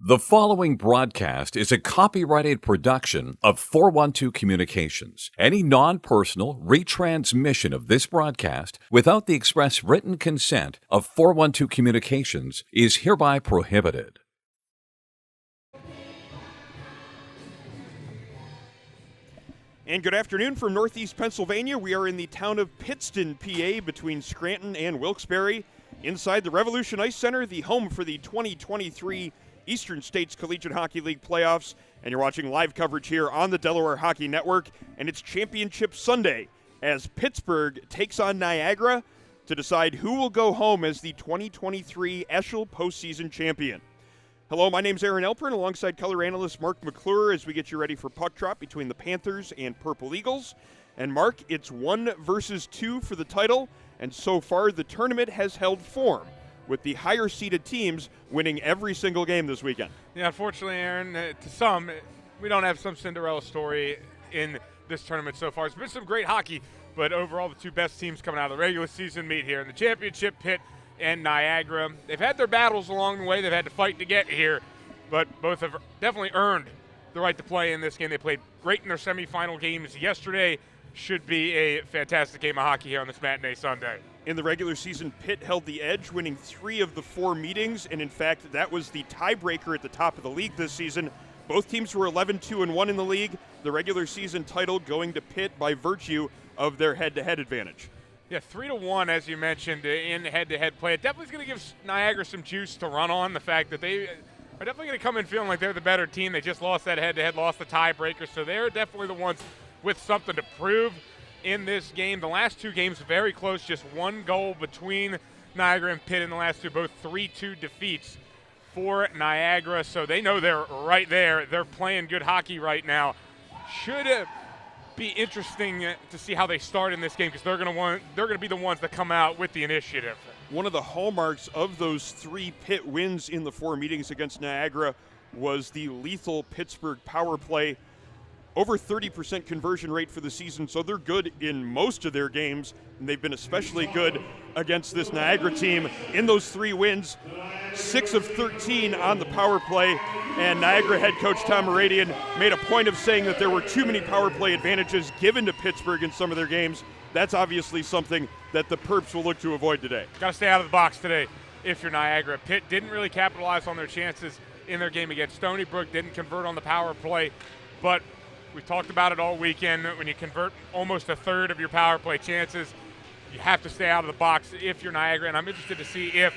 The following broadcast is a copyrighted production of 412 Communications. Any non-personal retransmission of this broadcast without the express written consent of 412 Communications is hereby prohibited. And good afternoon from Northeast Pennsylvania. We are in the town of Pittston, PA, between Scranton and Wilkes-Barre, inside the Revolution Ice Center, the home for the 2023 Eastern States Collegiate Hockey League playoffs, and you're watching live coverage here on the Delaware Hockey Network, and it's Championship Sunday as Pittsburgh takes on Niagara to decide who will go home as the 2023 ESCHL postseason champion. Hello, my name's Aaron Elpern, alongside color analyst Mark McClure, as we get you ready for puck drop between the Panthers and Purple Eagles. And Mark, it's 1 versus 2 for the title, and so far the tournament has held form, with the higher-seeded teams winning every single game this weekend. Yeah, unfortunately, Aaron, to some, we don't have some Cinderella story in this tournament so far. It's been some great hockey, but overall the two best teams coming out of the regular season meet here in the championship, Pitt and Niagara. They've had their battles along the way. They've had to fight to get here, but both have definitely earned the right to play in this game. They played great in their semifinal games yesterday. Should be a fantastic game of hockey here on this matinee Sunday. In the regular season, Pitt held the edge, winning 3 of the 4 meetings, and in fact, that was the tiebreaker at the top of the league this season. Both teams were 11-2-1 in the league. The regular season title going to Pitt by virtue of their head-to-head advantage. Yeah, 3-1, as you mentioned, in head-to-head play. It definitely is going to give Niagara some juice to run on. The fact that they are definitely going to come in feeling like they're the better team. They just lost that head-to-head, lost the tiebreaker, so they're definitely the ones with something to prove in this game. The last 2 games very close, just 1 goal between Niagara and Pitt in the last 2, both 3-2 defeats for Niagara, so they know they're right there. They're playing good hockey right now. Should be interesting to see how they start in this game, because they're going to be the ones that come out with the initiative. One of the hallmarks of those 3 Pitt wins in the 4 meetings against Niagara was the lethal Pittsburgh power play. Over 30% conversion rate for the season, so they're good in most of their games, and they've been especially good against this Niagara team. In those 3 wins, 6 of 13 on the power play, and Niagara head coach Tom Moradian made a point of saying that there were too many power play advantages given to Pittsburgh in some of their games. That's obviously something that the Perps will look to avoid today. Got to stay out of the box today if you're Niagara. Pitt didn't really capitalize on their chances in their game against Stony Brook, didn't convert on the power play, but we've talked about it all weekend. When you convert almost a third of your power play chances, you have to stay out of the box if you're Niagara, and I'm interested to see if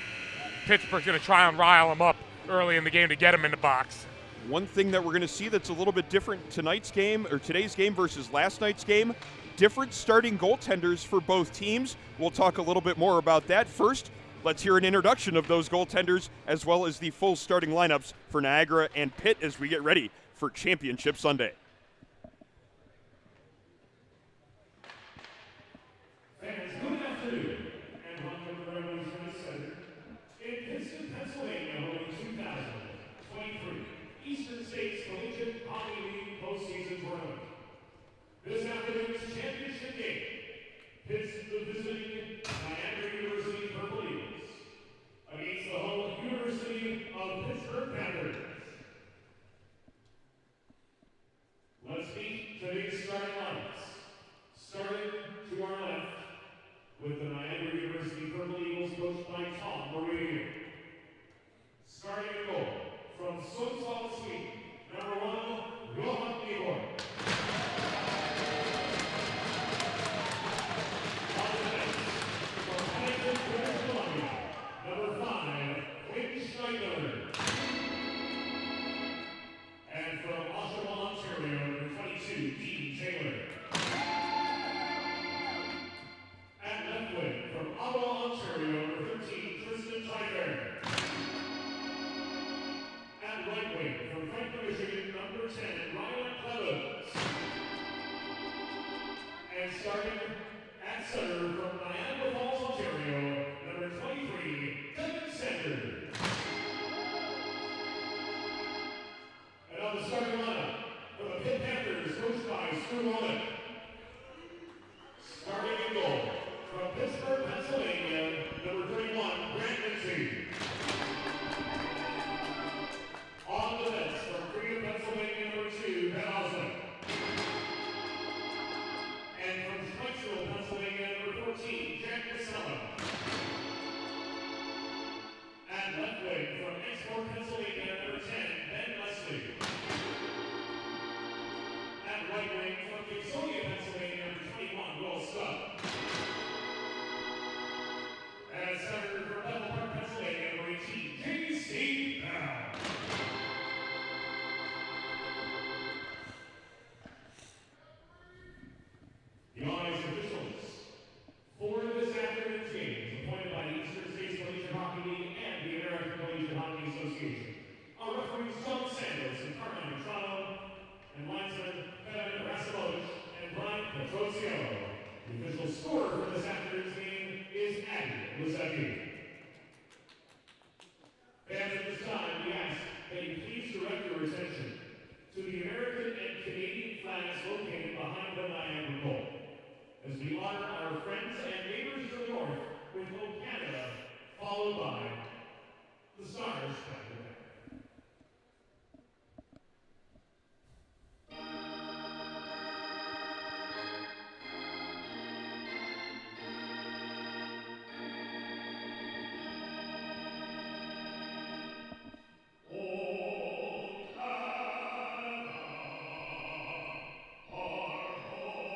Pittsburgh's going to try and rile them up early in the game to get them in the box. One thing that we're going to see that's a little bit different today's game versus last night's game, different starting goaltenders for both teams. We'll talk a little bit more about that. First, let's hear an introduction of those goaltenders as well as the full starting lineups for Niagara and Pitt as we get ready for Championship Sunday. Fans, good afternoon, and welcome to the Revolution Ice Center in Pittston, Pennsylvania, holding 2023 Eastern States Collegiate Hockey League postseason tournament. This afternoon's championship game pits the visiting Niagara University Purple Eagles against the home University of Pittsburgh Panthers. Let's meet today's starting lineups. Starting to our left with the Niagara University Purple Eagles coached by Tom Mourinho. Starting at goal from Sundsvall, Sweden, number 1, Johan Nyborg. On the bench, from Hamilton, British Columbia, number 5, Quinn Schneider. And from Oshawa, Ontario, number 22, Dean Taylor. At left wing, from Ottawa, Ontario, number 13, Tristan Tyler. At right wing, from Franklin, Michigan, number 10, Ryan Clemens. And starting at center from Niagara Falls, Ontario, number 23, Devin Sanders. And on the starting lineup for the Pitt Panthers, coached by Stu Roman. Starting in goal from Pittsburgh, Pennsylvania, number 31, Grant Lindsay. On the bench from Freedom, Pennsylvania, number 2, Ben Osmond. And from Spikesville, Pennsylvania, number 14, Jack Casella. At left wing from Exmoor, Pennsylvania, number 10, Ben Leslie. At right wing from Gibsonia, Pennsylvania, number 21, Will Stubb. At center from Bethel Park, Pennsylvania, number 18, J.C. Powell. The ice officials for this afternoon's games appointed by the Eastern States Collegiate Hockey League and the American Collegiate Hockey Association are referees John Sandos and Carmine Petrano and linesmen Kevin Rasimovich and Brian Petrosiello. The official scorer for this afternoon's game is Aggie Lizecki. Fans, at this time, we ask that you please direct your attention to the American and Canadian flags located behind the Niagara goal, as we honor our friends and neighbors to the north with O Canada, followed by the Stars back to back. Oh, Canada, our home.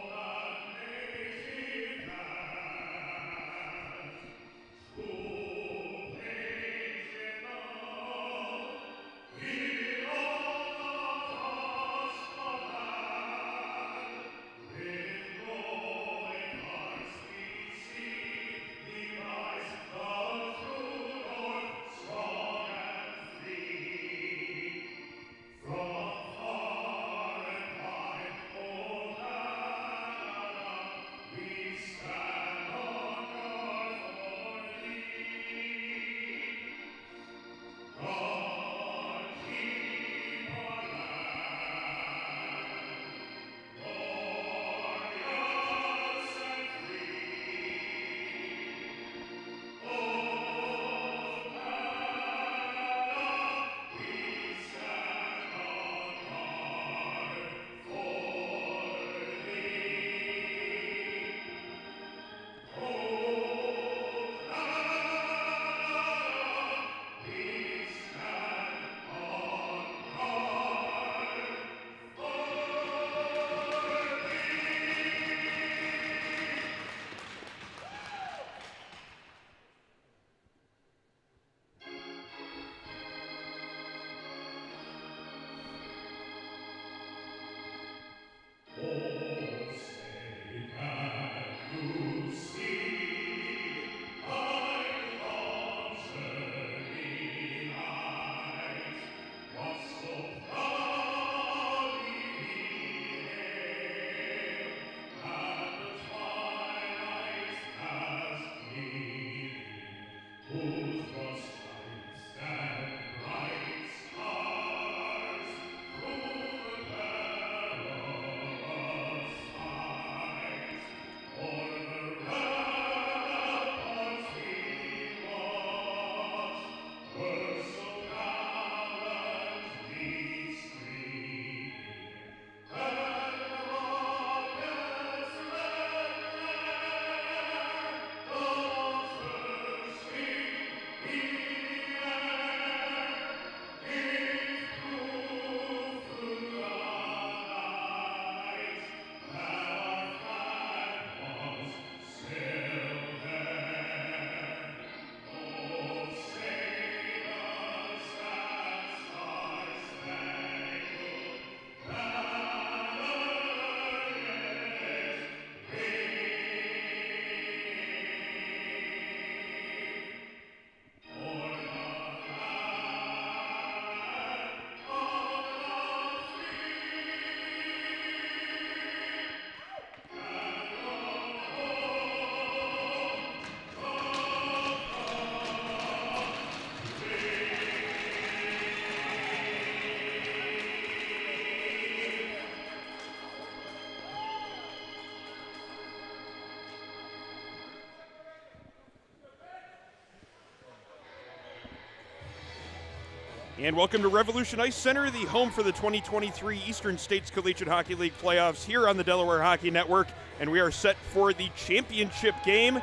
And welcome to Revolution Ice Center, the home for the 2023 Eastern States Collegiate Hockey League playoffs here on the Delaware Hockey Network. And we are set for the championship game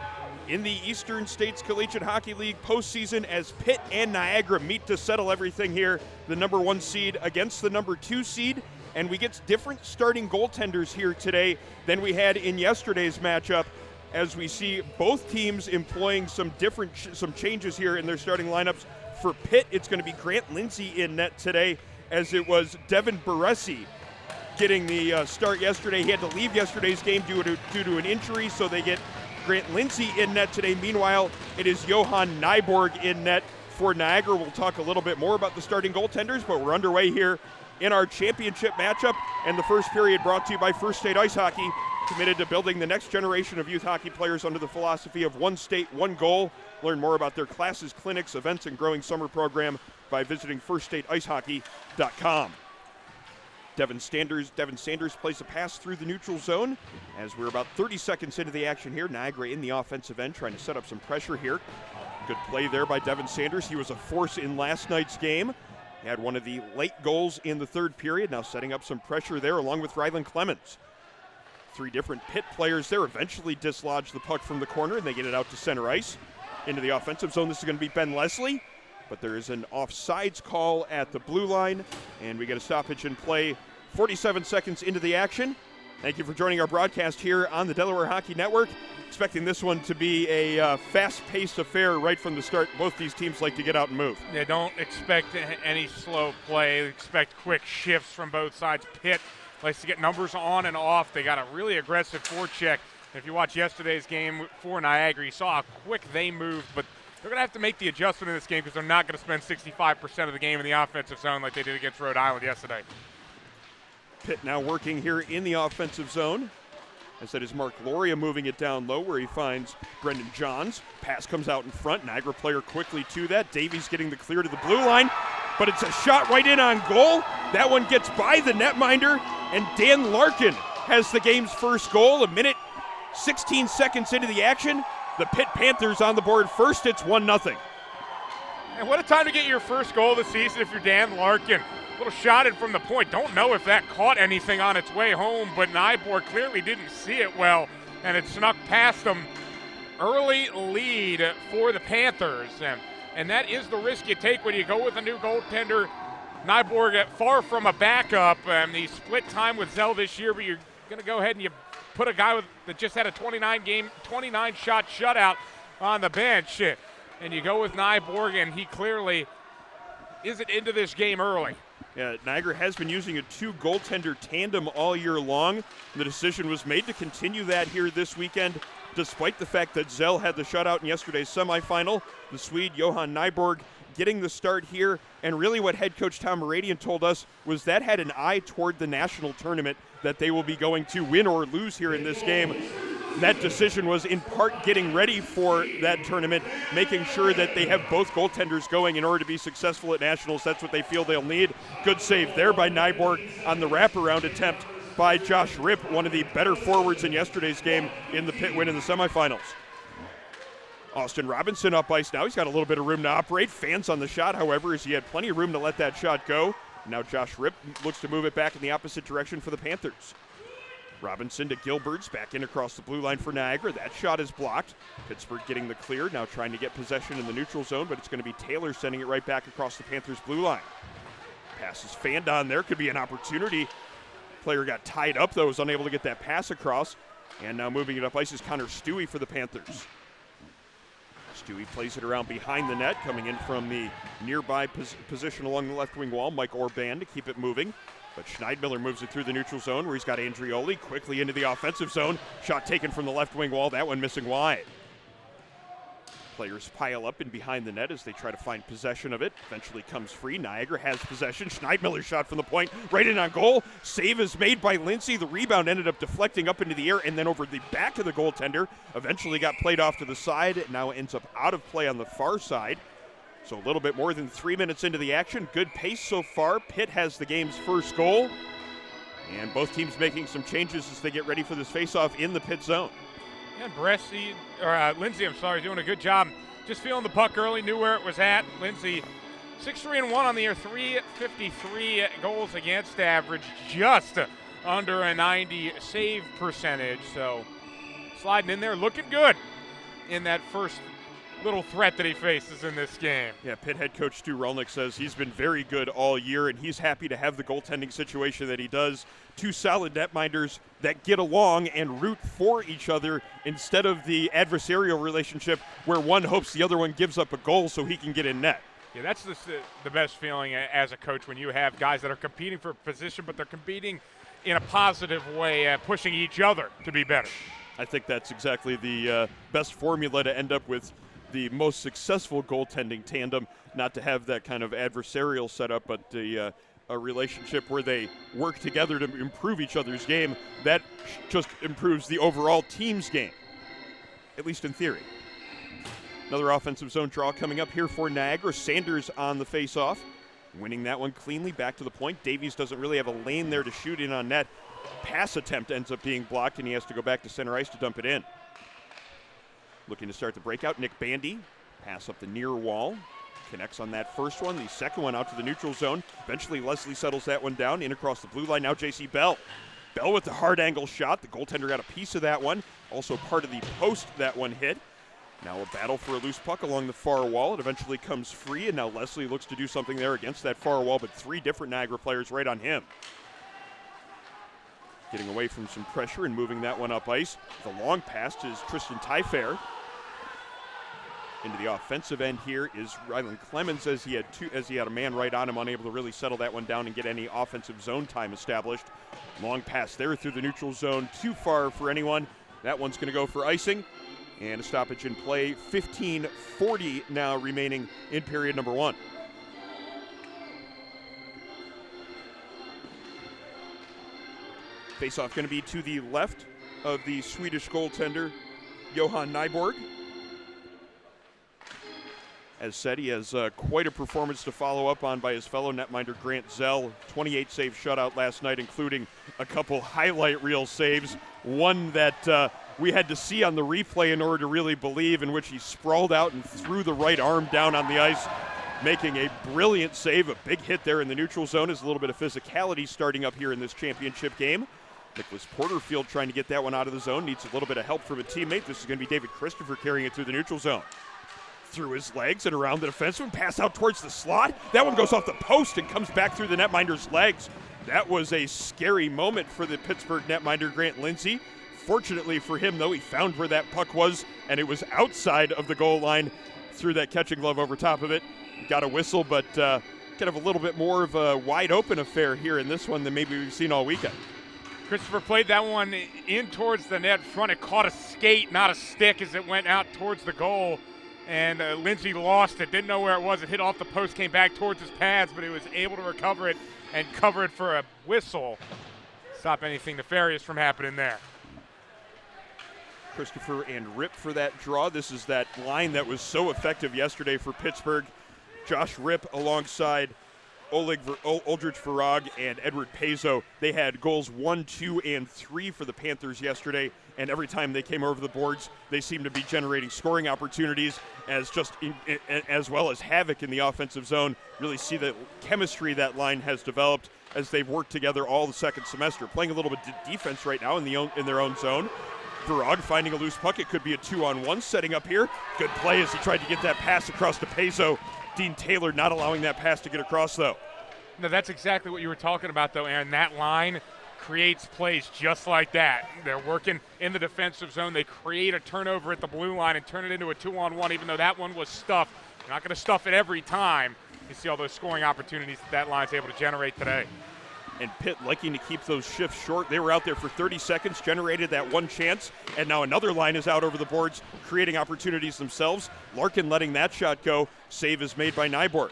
in the Eastern States Collegiate Hockey League postseason as Pitt and Niagara meet to settle everything here. The number 1 seed against the number 2 seed. And we get different starting goaltenders here today than we had in yesterday's matchup, as we see both teams employing some changes here in their starting lineups. For Pitt, it's going to be Grant Lindsay in net today, as it was Devin Baresi getting the start yesterday. He had to leave yesterday's game due to an injury, so they get Grant Lindsay in net today. Meanwhile, it is Johan Nyborg in net for Niagara. We'll talk a little bit more about the starting goaltenders, but we're underway here in our championship matchup, and the first period brought to you by First State Ice Hockey, committed to building the next generation of youth hockey players under the philosophy of one state, one goal. Learn more about their classes, clinics, events, and growing summer program by visiting firststateicehockey.com. Devin Sanders plays a pass through the neutral zone as we're about 30 seconds into the action here. Niagara in the offensive end trying to set up some pressure here. Good play there by Devin Sanders. He was a force in last night's game. He had one of the late goals in the third period, now setting up some pressure there along with Rylan Clemens. 3 different Pitt players there eventually dislodge the puck from the corner, and they get it out to center ice into the offensive zone. This is going to be Ben Leslie, but there is an offsides call at the blue line, and we get a stoppage in play 47 seconds into the action. Thank you for joining our broadcast here on the Delaware Hockey Network. Expecting this one to be a fast-paced affair right from the start. Both these teams like to get out and move. Yeah, don't expect any slow play. Expect quick shifts from both sides. Pitt likes to get numbers on and off. They got a really aggressive forecheck. If you watch yesterday's game for Niagara, you saw how quick they moved, but they're going to have to make the adjustment in this game because they're not going to spend 65% of the game in the offensive zone like they did against Rhode Island yesterday. Pitt now working here in the offensive zone. As that is Mark Loria moving it down low where he finds Brendan Johns. Pass comes out in front. Niagara player quickly to that. Davies getting the clear to the blue line, but it's a shot right in on goal. That one gets by the netminder, and Dan Larkin has the game's first goal. 1:16 seconds into the action. The Pitt Panthers on the board first. It's 1-0. And what a time to get your first goal of the season if you're Dan Larkin. Little shot in from the point. Don't know if that caught anything on its way home, but Nyborg clearly didn't see it well, and it snuck past him. Early lead for the Panthers, and that is the risk you take when you go with a new goaltender. Nyborg far from a backup, and he split time with Zell this year, but you're going to go ahead and you put a guy that just had a 29-shot shutout on the bench, and you go with Nyborg, and he clearly isn't into this game early. Yeah, Niagara has been using a 2-goaltender tandem all year long. The decision was made to continue that here this weekend, despite the fact that Zell had the shutout in yesterday's semifinal. The Swede, Johan Nyborg, getting the start here. And really what head coach Tom Moradian told us was that had an eye toward the national tournament that they will be going to win or lose here in this game. That decision was in part getting ready for that tournament, making sure that they have both goaltenders going in order to be successful at nationals. That's what they feel they'll need. Good save there by Nyborg on the wraparound attempt by Josh Ripp, one of the better forwards in yesterday's game in the Pitt win in the semifinals. Austin Robinson up ice now. He's got a little bit of room to operate. Fans on the shot, however, as he had plenty of room to let that shot go. Now Josh Ripp looks to move it back in the opposite direction for the Panthers. Robinson to Gilberts, back in across the blue line for Niagara. That shot is blocked. Pittsburgh getting the clear, now trying to get possession in the neutral zone, but it's going to be Taylor sending it right back across the Panthers' blue line. Pass is fanned on there, could be an opportunity. Player got tied up, though, was unable to get that pass across. And now moving it up ice is Connor Stewie for the Panthers. Stewie plays it around behind the net, coming in from the nearby position along the left wing wall. Mike Orban to keep it moving. But Schneidmiller moves it through the neutral zone where he's got Andrioli quickly into the offensive zone. Shot taken from the left wing wall, that one missing wide. Players pile up in behind the net as they try to find possession of it. Eventually comes free. Niagara has possession. Schneidmiller shot from the point, right in on goal. Save is made by Lindsay. The rebound ended up deflecting up into the air and then over the back of the goaltender. Eventually got played off to the side. Now ends up out of play on the far side. So a little bit more than 3 minutes into the action. Good pace so far. Pitt has the game's first goal. And both teams making some changes as they get ready for this faceoff in the Pitt zone. And Lindsay, doing a good job. Just feeling the puck early, knew where it was at. Lindsay 6-3-1 on the year, 353 goals against average, just under a 90 save percentage. So sliding in there, looking good in that first little threat that he faces in this game. Yeah, Pitt head coach Stu Relnick says he's been very good all year, and he's happy to have the goaltending situation that he does. Two solid netminders that get along and root for each other instead of the adversarial relationship where one hopes the other one gives up a goal so he can get in net. Yeah, that's the best feeling as a coach, when you have guys that are competing for position, but they're competing in a positive way, pushing each other to be better. I think that's exactly the best formula to end up with the most successful goaltending tandem, not to have that kind of adversarial setup, but a relationship where they work together to improve each other's game. That just improves the overall team's game, at least in theory. Another offensive zone draw coming up here for Niagara. Sanders on the face-off, winning that one cleanly, back to the point. Davies doesn't really have a lane there to shoot in on net. Pass attempt ends up being blocked, and he has to go back to center ice to dump it in. Looking to start the breakout, Nick Bandy. Pass up the near wall. Connects on that first one. The second one out to the neutral zone. Eventually Leslie settles that one down. In across the blue line. Now J.C. Bell. Bell with the hard angle shot. The goaltender got a piece of that one. Also part of the post that one hit. Now a battle for a loose puck along the far wall. It eventually comes free, and now Leslie looks to do something there against that far wall, but three different Niagara players right on him. Getting away from some pressure and moving that one up ice. The long pass is Tristan Tyfair. Into the offensive end here is Rylan Clemens, as he had a man right on him, unable to really settle that one down and get any offensive zone time established. Long pass there through the neutral zone, too far for anyone. That one's going to go for icing, and a stoppage in play. 15:40 now remaining in period number one. Face-off going to be to the left of the Swedish goaltender, Johan Nyborg. As said, he has quite a performance to follow up on by his fellow netminder Grant Zell. 28 save shutout last night, including a couple highlight reel saves. One that we had to see on the replay in order to really believe, in which he sprawled out and threw the right arm down on the ice, making a brilliant save. A big hit there in the neutral zone. Is a little bit of physicality starting up here in this championship game. Nicholas Porterfield trying to get that one out of the zone. Needs a little bit of help from a teammate. This is going to be David Christopher carrying it through the neutral zone. Through his legs and around the defenseman, pass out towards the slot. That one goes off the post and comes back through the netminder's legs. That was a scary moment for the Pittsburgh netminder, Grant Lindsay. Fortunately for him, though, he found where that puck was, and it was outside of the goal line. Threw that catching glove over top of it. Got a whistle, but kind of a little bit more of a wide-open affair here in this one than maybe we've seen all weekend. Christopher played that one in towards the net front. It caught a skate, not a stick, as it went out towards the goal. And Lindsay lost it, didn't know where it was. It hit off the post, came back towards his pads, but he was able to recover it and cover it for a whistle. Stop anything nefarious from happening there. Christopher and Rip for that draw. This is that line that was so effective yesterday for Pittsburgh. Josh Rip alongside Aldrich Farag and Edward Pezzo. They had goals 1, 2, and 3 for the Panthers yesterday, and every time they came over the boards, they seemed to be generating scoring opportunities as well as havoc in the offensive zone. Really see the chemistry that line has developed as they've worked together all the second semester. Playing a little bit defense right now in their own zone. Farag finding a loose puck. It could be a 2-on-1 setting up here. Good play as he tried to get that pass across to Pezzo. Dean Taylor not allowing that pass to get across, though. No, that's exactly what you were talking about, though, Aaron. That line creates plays just like that. They're working in the defensive zone. They create a turnover at the blue line and turn it into a 2-on-1, even though that one was stuffed. You're not going to stuff it every time. You see all those scoring opportunities that line's able to generate today. And Pitt liking to keep those shifts short. They were out there for 30 seconds, generated that one chance, and now another line is out over the boards, creating opportunities themselves. Larkin letting that shot go. Save is made by Nyborg.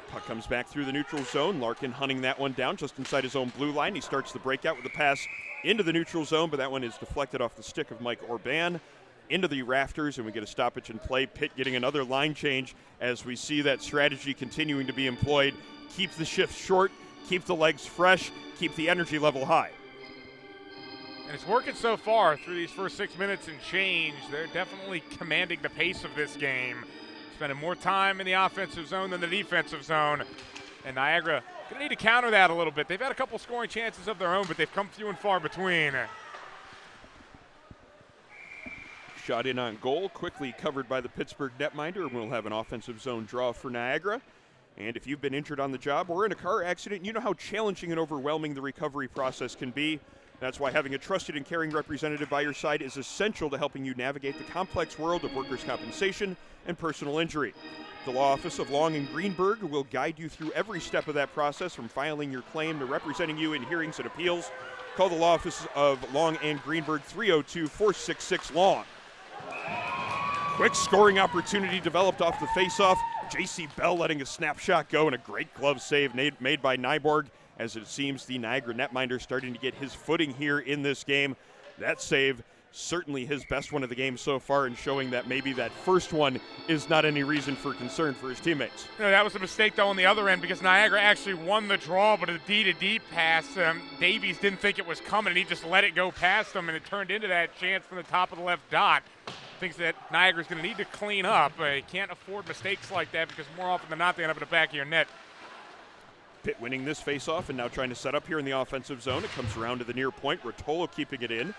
Puck comes back through the neutral zone. Larkin hunting that one down just inside his own blue line. He starts the breakout with a pass into the neutral zone, but that one is deflected off the stick of Mike Orban into the rafters, and we get a stoppage in play. Pitt getting another line change as we see that strategy continuing to be employed. Keep the shifts short, keep the legs fresh, keep the energy level high. And it's working so far through these first 6 minutes and change. They're definitely commanding the pace of this game. spending more time in the offensive zone than the defensive zone. And Niagara going to need to counter that a little bit. They've had a couple scoring chances of their own, but they've come few and far between. Shot in on goal, quickly covered by the Pittsburgh netminder, and we'll have an offensive zone draw for Niagara. And if you've been injured on the job or in a car accident, you know how challenging and overwhelming the recovery process can be. That's why having a trusted and caring representative by your side is essential to helping you navigate the complex world of workers' compensation and personal injury. The Law Office of Long and Greenberg will guide you through every step of that process, from filing your claim to representing you in hearings and appeals. Call the Law Office of Long and Greenberg, 302-466-LONG. Quick scoring opportunity developed off the faceoff. J.C. Bell letting a snapshot go, and a great glove save made by Nyborg, as it seems the Niagara netminder starting to get his footing here in this game. That save, certainly his best one of the game so far, and showing that maybe that first one is not any reason for concern for his teammates. You know, that was a mistake, though, on the other end, because Niagara actually won the draw, but a D-to-D pass, Davies didn't think it was coming, and he just let it go past him, and it turned into that chance from the top of the left dot. Thinks that Niagara's going to need to clean up. You can't afford mistakes like that, because more often than not, they end up in the back of your net. Pitt winning this faceoff and now trying to set up here in the offensive zone. It comes around to the near point. Rotolo keeping it in. Now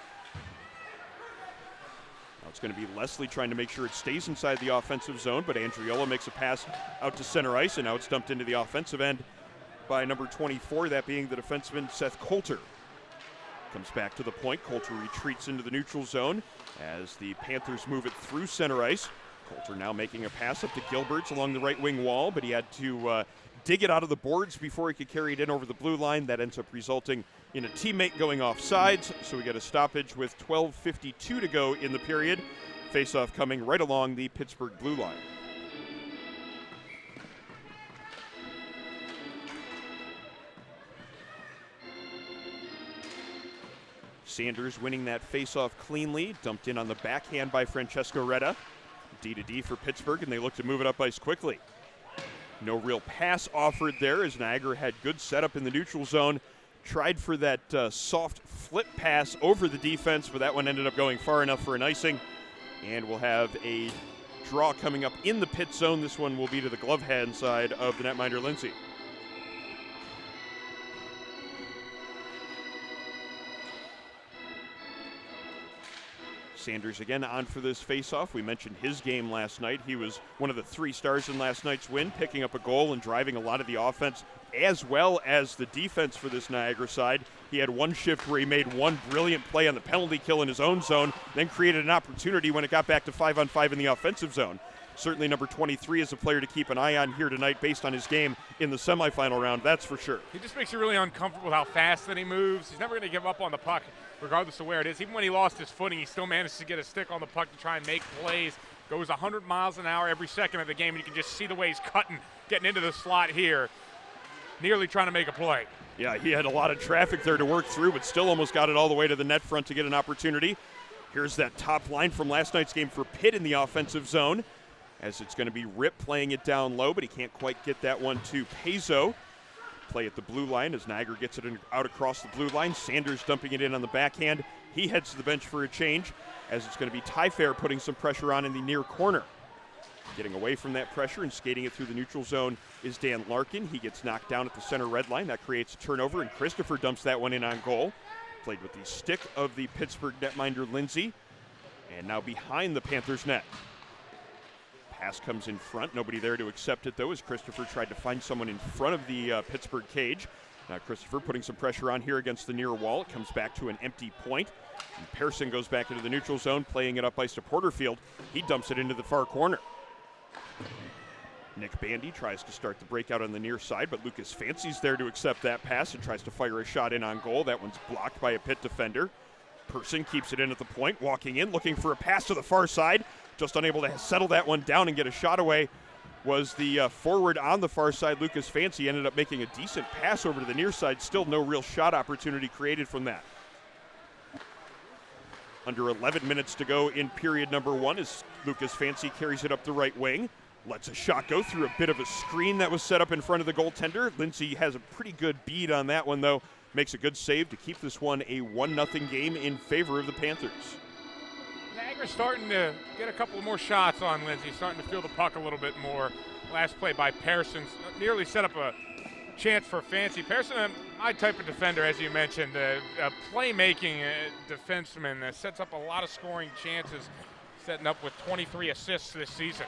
it's going to be Leslie trying to make sure it stays inside the offensive zone, but Andriola makes a pass out to center ice, and now it's dumped into the offensive end by number 24, that being the defenseman Seth Coulter. Comes back to the point. Coulter retreats into the neutral zone as the Panthers move it through center ice. Coulter now making a pass up to Gilberts along the right wing wall, but he had to dig it out of the boards before he could carry it in over the blue line. That ends up resulting in a teammate going off sides, so we get a stoppage with 12:52 to go in the period. Faceoff coming right along the Pittsburgh blue line. Sanders winning that faceoff cleanly, dumped in on the backhand by Francesco Retta. D-to-D for Pittsburgh, and they look to move it up ice quickly. No real pass offered there, as Niagara had good setup in the neutral zone. Tried for that soft flip pass over the defense, but that one ended up going far enough for an icing. And we'll have a draw coming up in the pit zone. This one will be to the glove hand side of the netminder Lindsay. Sanders again on for this faceoff. We mentioned his game last night. He was one of the 3 stars in last night's win, picking up a goal and driving a lot of the offense as well as the defense for this Niagara side. He had one shift where he made one brilliant play on the penalty kill in his own zone, then created an opportunity when it got back to 5-on-5 in the offensive zone. Certainly number 23 is a player to keep an eye on here tonight based on his game in the semifinal round, that's for sure. He just makes you really uncomfortable with how fast that he moves. He's never going to give up on the puck, regardless of where it is. Even when he lost his footing, he still manages to get a stick on the puck to try and make plays. Goes 100 miles an hour every second of the game, and you can just see the way he's cutting, getting into the slot here, nearly trying to make a play. Yeah, he had a lot of traffic there to work through, but still almost got it all the way to the net front to get an opportunity. Here's that top line from last night's game for Pitt in the offensive zone, as it's going to be Rip playing it down low, but he can't quite get that one to Pezzo. Play at the blue line as Niagara gets it out across the blue line. Sanders dumping it in on the backhand. He heads to the bench for a change, as it's going to be Tyfair putting some pressure on in the near corner. Getting away from that pressure and skating it through the neutral zone is Dan Larkin. He gets knocked down at the center red line. That creates a turnover, and Christopher dumps that one in on goal. Played with the stick of the Pittsburgh netminder Lindsay, and now behind the Panthers net. Pass comes in front. Nobody there to accept it, though, as Christopher tried to find someone in front of the Pittsburgh cage. Now Christopher putting some pressure on here against the near wall. It comes back to an empty point. And Pearson goes back into the neutral zone, playing it up ice to Porterfield. He dumps it into the far corner. Nick Bandy tries to start the breakout on the near side, but Lucas Fancy's there to accept that pass and tries to fire a shot in on goal. That one's blocked by a Pitt defender. Pearson keeps it in at the point, walking in, looking for a pass to the far side. Just unable to settle that one down and get a shot away was the forward on the far side, Lucas Fancy. Ended up making a decent pass over to the near side. Still no real shot opportunity created from that. Under 11 minutes to go in period number 1 as Lucas Fancy carries it up the right wing. Lets a shot go through a bit of a screen that was set up in front of the goaltender. Lindsay has a pretty good bead on that one, though. Makes a good save to keep this one a 1-0 game in favor of the Panthers. Niagara's starting to get a couple more shots on Lindsay, starting to feel the puck a little bit more. Last play by Pearson nearly set up a chance for Fancy. Pearson, my type of defender, as you mentioned, a playmaking defenseman that sets up a lot of scoring chances, setting up with 23 assists this season.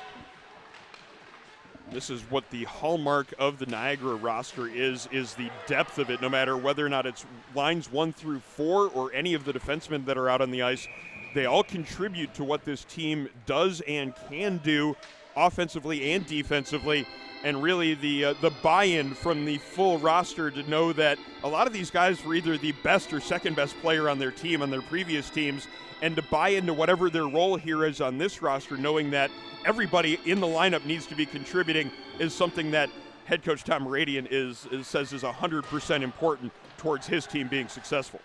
This is what the hallmark of the Niagara roster is the depth of it, no matter whether or not it's lines 1 through 4 or any of the defensemen that are out on the ice. They all contribute to what this team does and can do offensively and defensively, and really the buy-in from the full roster to know that a lot of these guys were either the best or second best player on their team, on their previous teams, and to buy into whatever their role here is on this roster, knowing that everybody in the lineup needs to be contributing, is something that head coach Tom Radian says is 100% important towards his team being successful.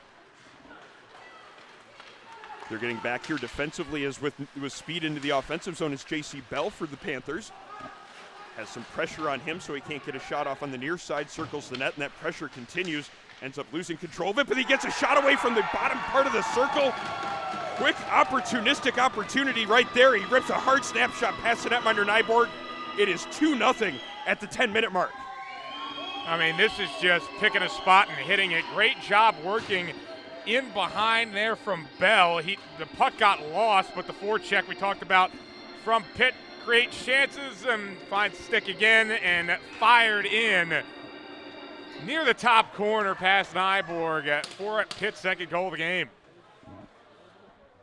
They're getting back here defensively as with speed into the offensive zone is J.C. Bell for the Panthers. Has some pressure on him so he can't get a shot off on the near side, circles the net, and that pressure continues. Ends up losing control of it, but he gets a shot away from the bottom part of the circle. Quick opportunistic opportunity right there. He rips a hard snapshot past the netminder Nyborg. It is 2-0 at the 10-minute mark. I mean, this is just picking a spot and hitting it. Great job working in behind there from Bell. The puck got lost, but the forecheck we talked about from Pitt creates chances and finds stick again and fired in near the top corner past Nyborg for Pitt's second goal of the game.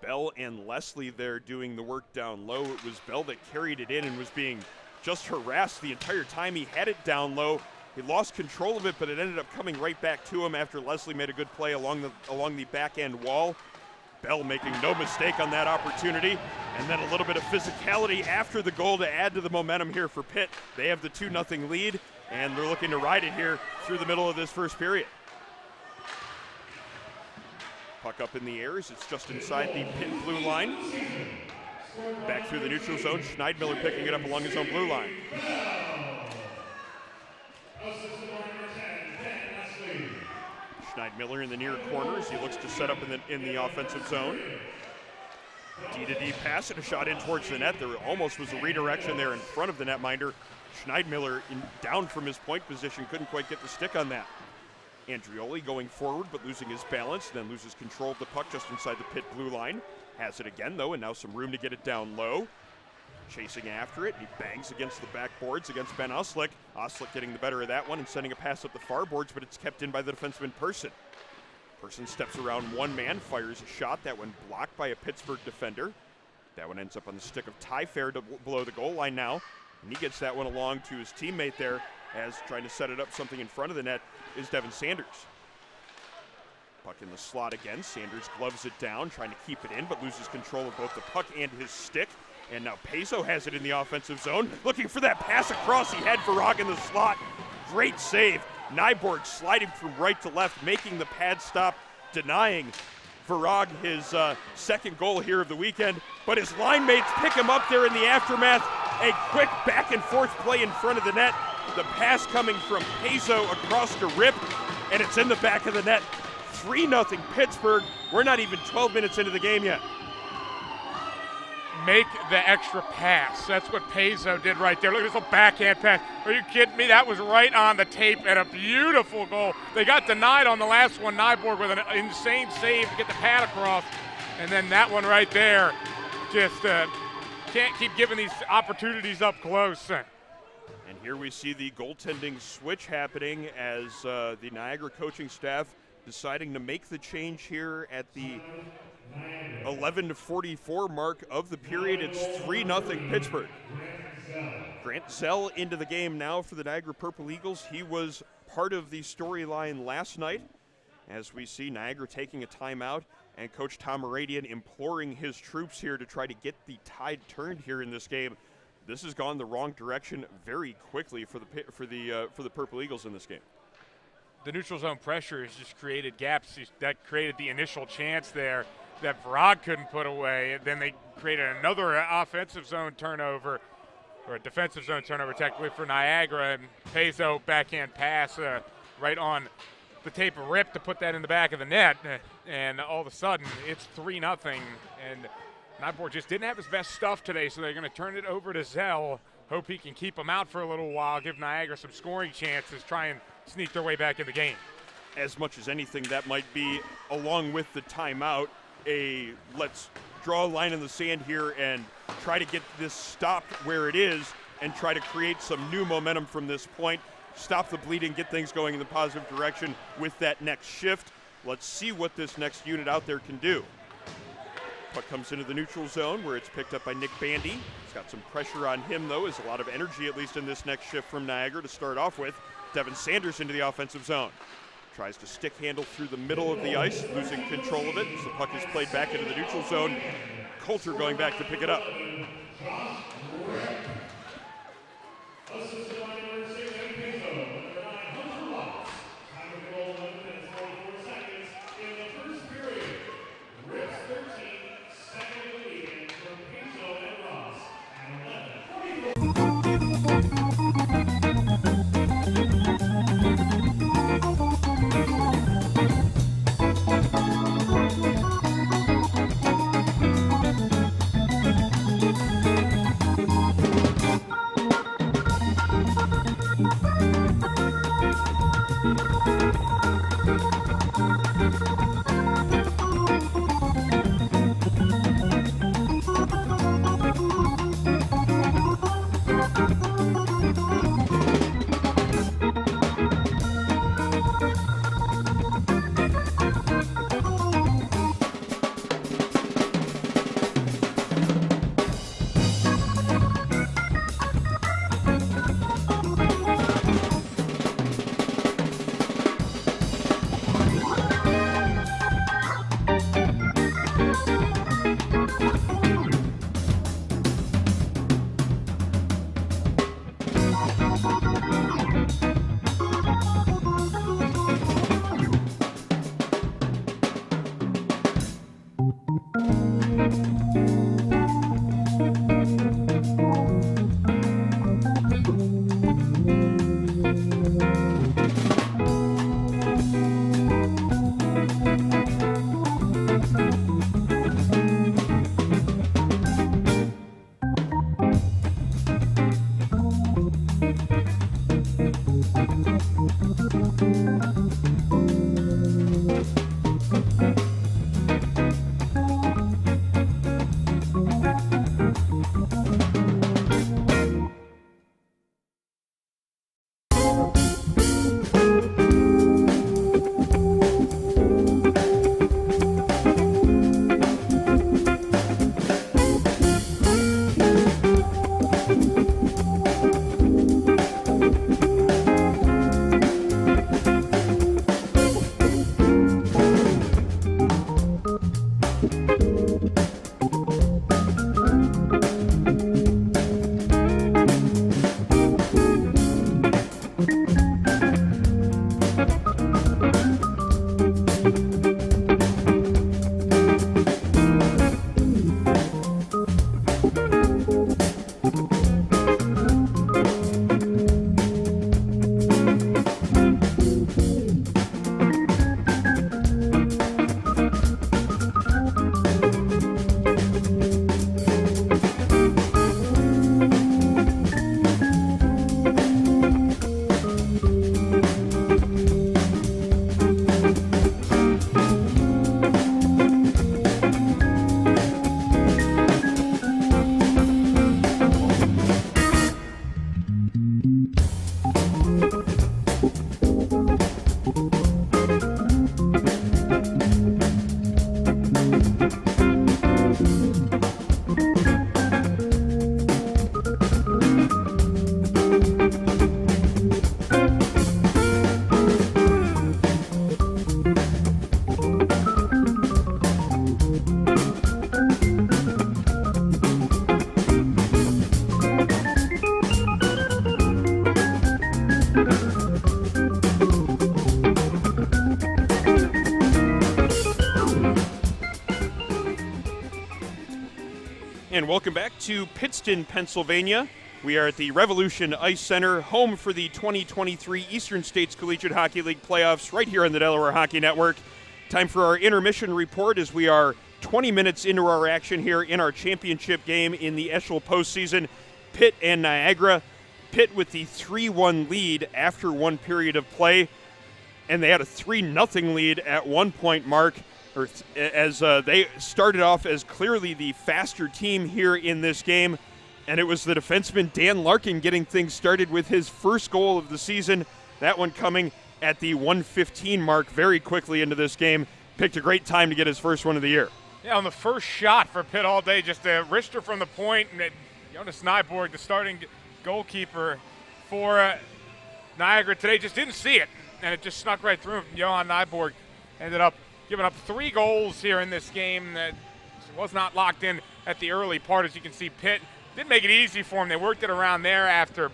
Bell and Leslie there doing the work down low. It was Bell that carried it in and was being just harassed the entire time he had it down low. He lost control of it, but it ended up coming right back to him after Leslie made a good play along the back end wall. Bell making no mistake on that opportunity, and then a little bit of physicality after the goal to add to the momentum here for Pitt. They have the 2-0 lead, and they're looking to ride it here through the middle of this first period. Puck up in the air as it's just inside the Pitt blue line. Back through the neutral zone, Schneidmiller picking it up along his own blue line. Schneidmiller in the near corner as he looks to set up in the offensive zone. D-to-D pass and a shot in towards the net. There almost was a redirection there in front of the netminder. Schneidmiller down from his point position, couldn't quite get the stick on that. Andrioli going forward but losing his balance, then loses control of the puck just inside the Pitt blue line. Has it again though, and now some room to get it down low. Chasing after it, and he bangs against the backboards against Ben Oslick. Oslick getting the better of that one and sending a pass up the far boards, but it's kept in by the defenseman Person. Person steps around one man, fires a shot. That one blocked by a Pittsburgh defender. That one ends up on the stick of Ty Fair below the goal line now, and he gets that one along to his teammate there as trying to set it up something in front of the net is Devin Sanders. Puck in the slot again. Sanders gloves it down, trying to keep it in, but loses control of both the puck and his stick. And now Peso has it in the offensive zone, looking for that pass across. He had Varag in the slot. Great save. Nyborg sliding from right to left, making the pad stop, denying Varag his second goal here of the weekend. But his line mates pick him up there in the aftermath. A quick back and forth play in front of the net. The pass coming from Peso across to Rip, and it's in the back of the net. 3-0 Pittsburgh. We're not even 12 minutes into the game yet. Make the extra pass. That's what Peso did right there. Look at this little backhand pass. Are you kidding me? That was right on the tape and a beautiful goal. They got denied on the last one. Nyborg with an insane save to get the pad across. And then that one right there. Just can't keep giving these opportunities up close. And here we see the goaltending switch happening as the Niagara coaching staff deciding to make the change here at the 11:44 mark of the period. It's 3-0 Pittsburgh. Grant Zell into the game now for the Niagara Purple Eagles. He was part of the storyline last night as we see Niagara taking a timeout and Coach Tom Moradian imploring his troops here to try to get the tide turned here in this game. This has gone the wrong direction very quickly for the Purple Eagles in this game. The neutral zone pressure has just created gaps that created the initial chance there that Varag couldn't put away. And then they created another offensive zone turnover, or a defensive zone turnover technically for Niagara. And Peso backhand pass right on the tape of Rip to put that in the back of the net. And all of a sudden, it's 3-0. And Nyborg just didn't have his best stuff today, so they're going to turn it over to Zell. Hope he can keep him out for a little while, give Niagara some scoring chances, try and sneak their way back in the game. As much as anything, that might be, along with the timeout, let's draw a line in the sand here and try to get this stopped where it is and try to create some new momentum from this point, stop the bleeding, get things going in the positive direction with that next shift. Let's see what this next unit out there can do. Puck comes into the neutral zone where it's picked up by Nick Bandy. He's got some pressure on him, though. There's a lot of energy, at least in this next shift from Niagara to start off with. Devin Sanders into the offensive zone. Tries to stick handle through the middle of the ice, losing control of it as the puck is played back into the neutral zone. Coulter going back to pick it up. And welcome back to Pittston, Pennsylvania. We are at the Revolution Ice Center, home for the 2023 Eastern States Collegiate Hockey League playoffs right here on the Delaware Hockey Network. Time for our intermission report as we are 20 minutes into our action here in our championship game in the ESCHL postseason. Pitt and Niagara. Pitt with the 3-1 lead after one period of play, and they had a 3-0 lead at one point mark, as they started off as clearly the faster team here in this game, and it was the defenseman Dan Larkin getting things started with his first goal of the season, that one coming at the 1:15 mark very quickly into this game. Picked a great time to get his first one of the year. Yeah, on the first shot for Pitt all day, just a wrister from the point, and Jonas Nyborg, the starting goalkeeper for Niagara today, just didn't see it, and it just snuck right through him. Johan Nyborg ended up giving up 3 goals here in this game that was not locked in at the early part. As you can see, Pitt didn't make it easy for him. They worked it around there after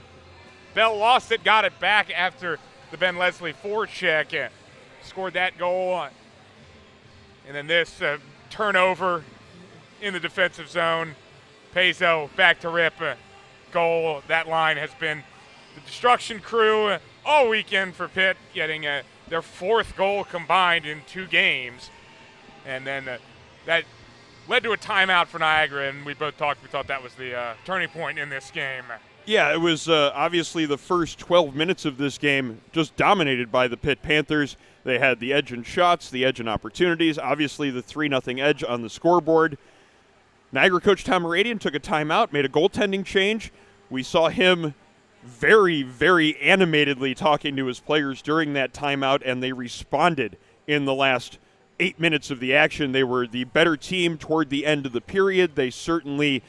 Bell lost it, got it back after the Ben Leslie forecheck, scored that goal. And then this turnover in the defensive zone. Pezo back to Rip. Goal. That line has been the destruction crew all weekend for Pitt, getting their 4th goal combined in 2 games. And then that led to a timeout for Niagara, and we both talked. We thought that was the turning point in this game. Yeah, it was obviously the first 12 minutes of this game just dominated by the Pitt Panthers. They had the edge in shots, the edge in opportunities, obviously the 3-0 edge on the scoreboard. Niagara coach Tom Moradian took a timeout, made a goaltending change. We saw him very, very animatedly talking to his players during that timeout, and they responded in the last 8 minutes of the action. They were the better team toward the end of the period. They certainly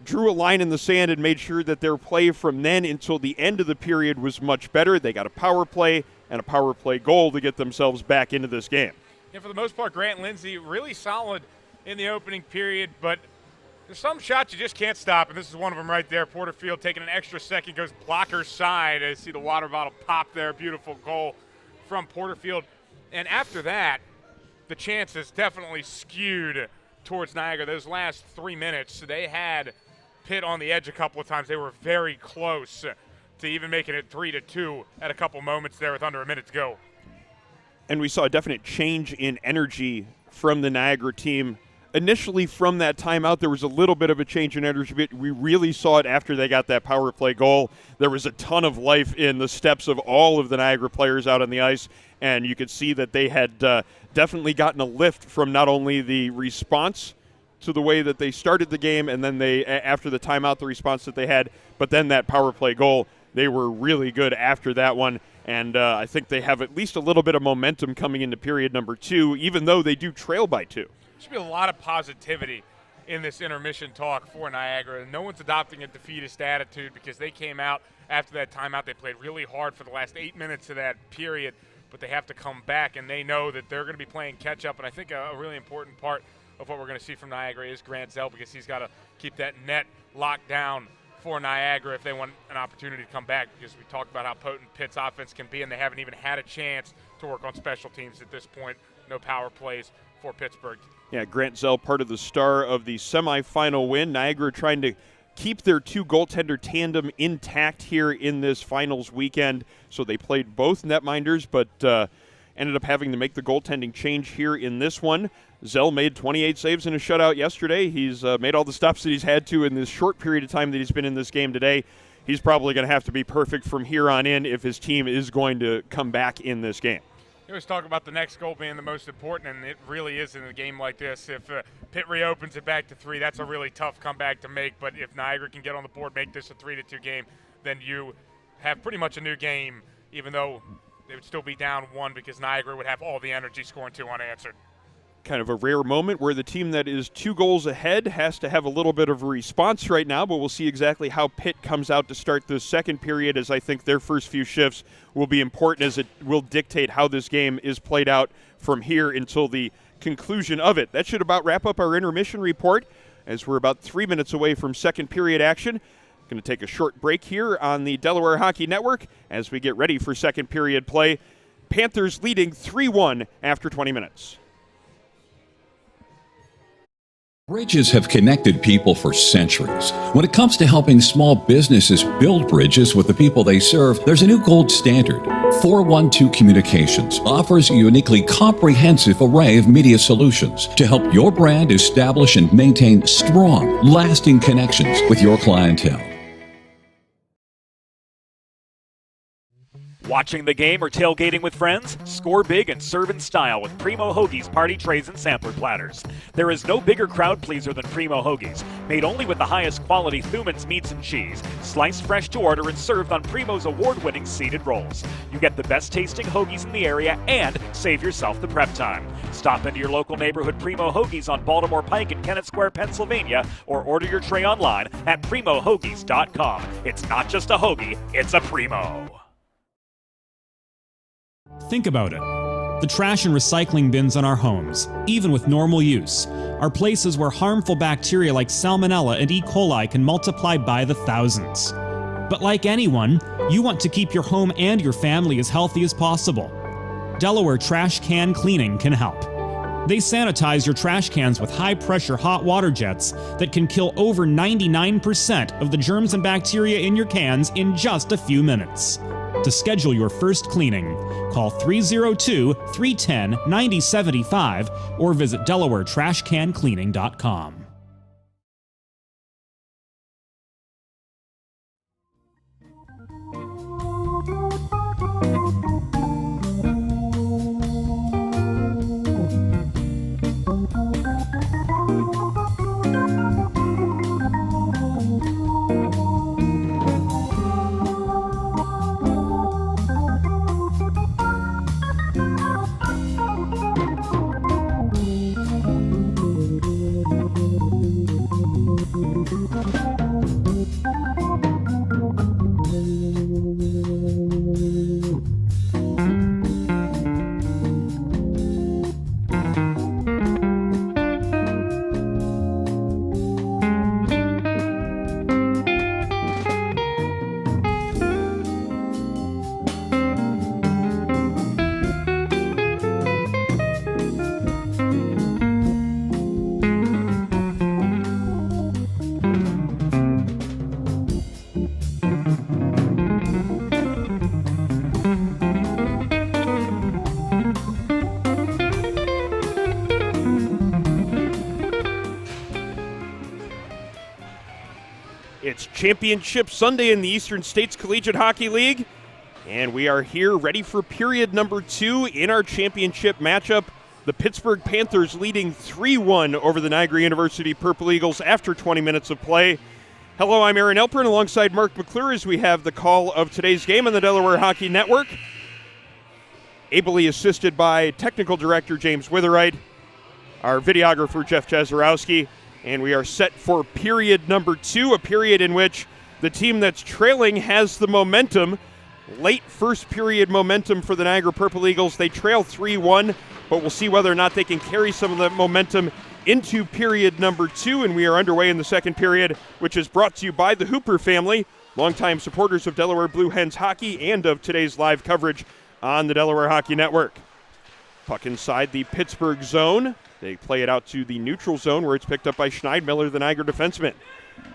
drew a line in the sand and made sure that their play from then until the end of the period was much better. They got a power play and a power play goal to get themselves back into this game. Yeah, for the most part, Grant Lindsay really solid in the opening period, but there's some shots you just can't stop, and this is one of them right there. Porterfield taking an extra second, goes blocker's side. I see the water bottle pop there. Beautiful goal from Porterfield. And after that, the chances definitely skewed towards Niagara. Those last 3 minutes, they had Pitt on the edge a couple of times. They were very close to even making it 3-2 at a couple moments there with under a minute to go. And we saw a definite change in energy from the Niagara team. Initially, from that timeout, there was a little bit of a change in energy, but we really saw it after they got that power play goal. There was a ton of life in the steps of all of the Niagara players out on the ice, and you could see that they had definitely gotten a lift from not only the response to the way that they started the game, and then they, after the timeout, the response that they had, but then that power play goal. They were really good after that one, and I think they have at least a little bit of momentum coming into period number 2, even though they do trail by 2. Should be a lot of positivity in this intermission talk for Niagara. No one's adopting a defeatist attitude because they came out after that timeout. They played really hard for the last 8 minutes of that period, but they have to come back, and they know that they're going to be playing catch-up. And I think a really important part of what we're going to see from Niagara is Grant Zell, because he's got to keep that net locked down for Niagara if they want an opportunity to come back, because we talked about how potent Pitt's offense can be, and they haven't even had a chance to work on special teams at this point. No power plays for Pittsburgh. Yeah, Grant Zell, part of the star of the semifinal win. Niagara trying to keep their 2 goaltender tandem intact here in this finals weekend. So they played both netminders, but ended up having to make the goaltending change here in this one. Zell made 28 saves in a shutout yesterday. He's made all the stops that he's had to in this short period of time that he's been in this game today. He's probably going to have to be perfect from here on in if his team is going to come back in this game. You always talk about the next goal being the most important, and it really is in a game like this. If Pitt reopens it back to 3, that's a really tough comeback to make. But if Niagara can get on the board, make this a 3-2 game, then you have pretty much a new game, even though they would still be down 1 because Niagara would have all the energy, scoring 2 unanswered. Kind of a rare moment where the team that is 2 goals ahead has to have a little bit of a response right now, but we'll see exactly how Pitt comes out to start the second period, as I think their first few shifts will be important, as it will dictate how this game is played out from here until the conclusion of it. That should about wrap up our intermission report, as we're about 3 minutes away from second period action. Going to take a short break here on the Delaware Hockey Network as we get ready for second period play. Panthers leading 3-1 after 20 minutes. Bridges have connected people for centuries. When it comes to helping small businesses build bridges with the people they serve, there's a new gold standard. 412 Communications offers a uniquely comprehensive array of media solutions to help your brand establish and maintain strong, lasting connections with your clientele. Watching the game or tailgating with friends? Score big and serve in style with Primo Hoagies party trays and sampler platters. There is no bigger crowd pleaser than Primo Hoagies, made only with the highest quality Thuman's meats and cheese, sliced fresh to order and served on Primo's award-winning seated rolls. You get the best tasting hoagies in the area and save yourself the prep time. Stop into your local neighborhood Primo Hoagies on Baltimore Pike in Kennett Square, Pennsylvania, or order your tray online at primohoagies.com. It's not just a hoagie, it's a Primo. Think about it. The trash and recycling bins in our homes, even with normal use, are places where harmful bacteria like Salmonella and E. coli can multiply by the thousands. But like anyone, you want to keep your home and your family as healthy as possible. Delaware Trash Can Cleaning can help. They sanitize your trash cans with high-pressure hot water jets that can kill over 99% of the germs and bacteria in your cans in just a few minutes. To schedule your first cleaning, call 302-310-9075 or visit DelawareTrashCanCleaning.com. It's Championship Sunday in the Eastern States Collegiate Hockey League, and we are here ready for period number 2 in our championship matchup. The Pittsburgh Panthers leading 3-1 over the Niagara University Purple Eagles after 20 minutes of play. Hello, I'm Aaron Elpern alongside Mark McClure as we have the call of today's game on the Delaware Hockey Network. Ably assisted by technical director James Witherite, our videographer Jeff Jazarowski, and we are set for period number 2, a period in which the team that's trailing has the momentum. Late first period momentum for the Niagara Purple Eagles. They trail 3-1, but we'll see whether or not they can carry some of the momentum into period number 2, and we are underway in the second period, which is brought to you by the Hooper family, longtime supporters of Delaware Blue Hens hockey and of today's live coverage on the Delaware Hockey Network. Puck inside the Pittsburgh zone. They play it out to the neutral zone where it's picked up by Schneidmiller, the Niagara defenseman.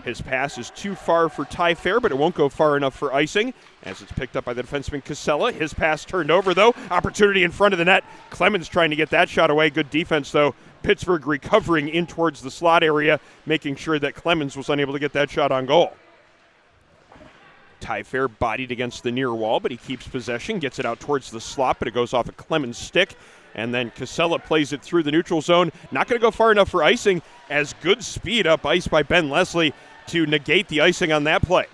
His pass is too far for Ty Fair, but it won't go far enough for icing as it's picked up by the defenseman Casella. His pass turned over, though. Opportunity in front of the net. Clemens trying to get that shot away. Good defense, though. Pittsburgh recovering in towards the slot area, making sure that Clemens was unable to get that shot on goal. Ty Fair bodied against the near wall, but he keeps possession, gets it out towards the slot, but it goes off a Clemens stick. And then Casella plays it through the neutral zone. Not going to go far enough for icing, as good speed up ice by Ben Leslie to negate the icing on that play.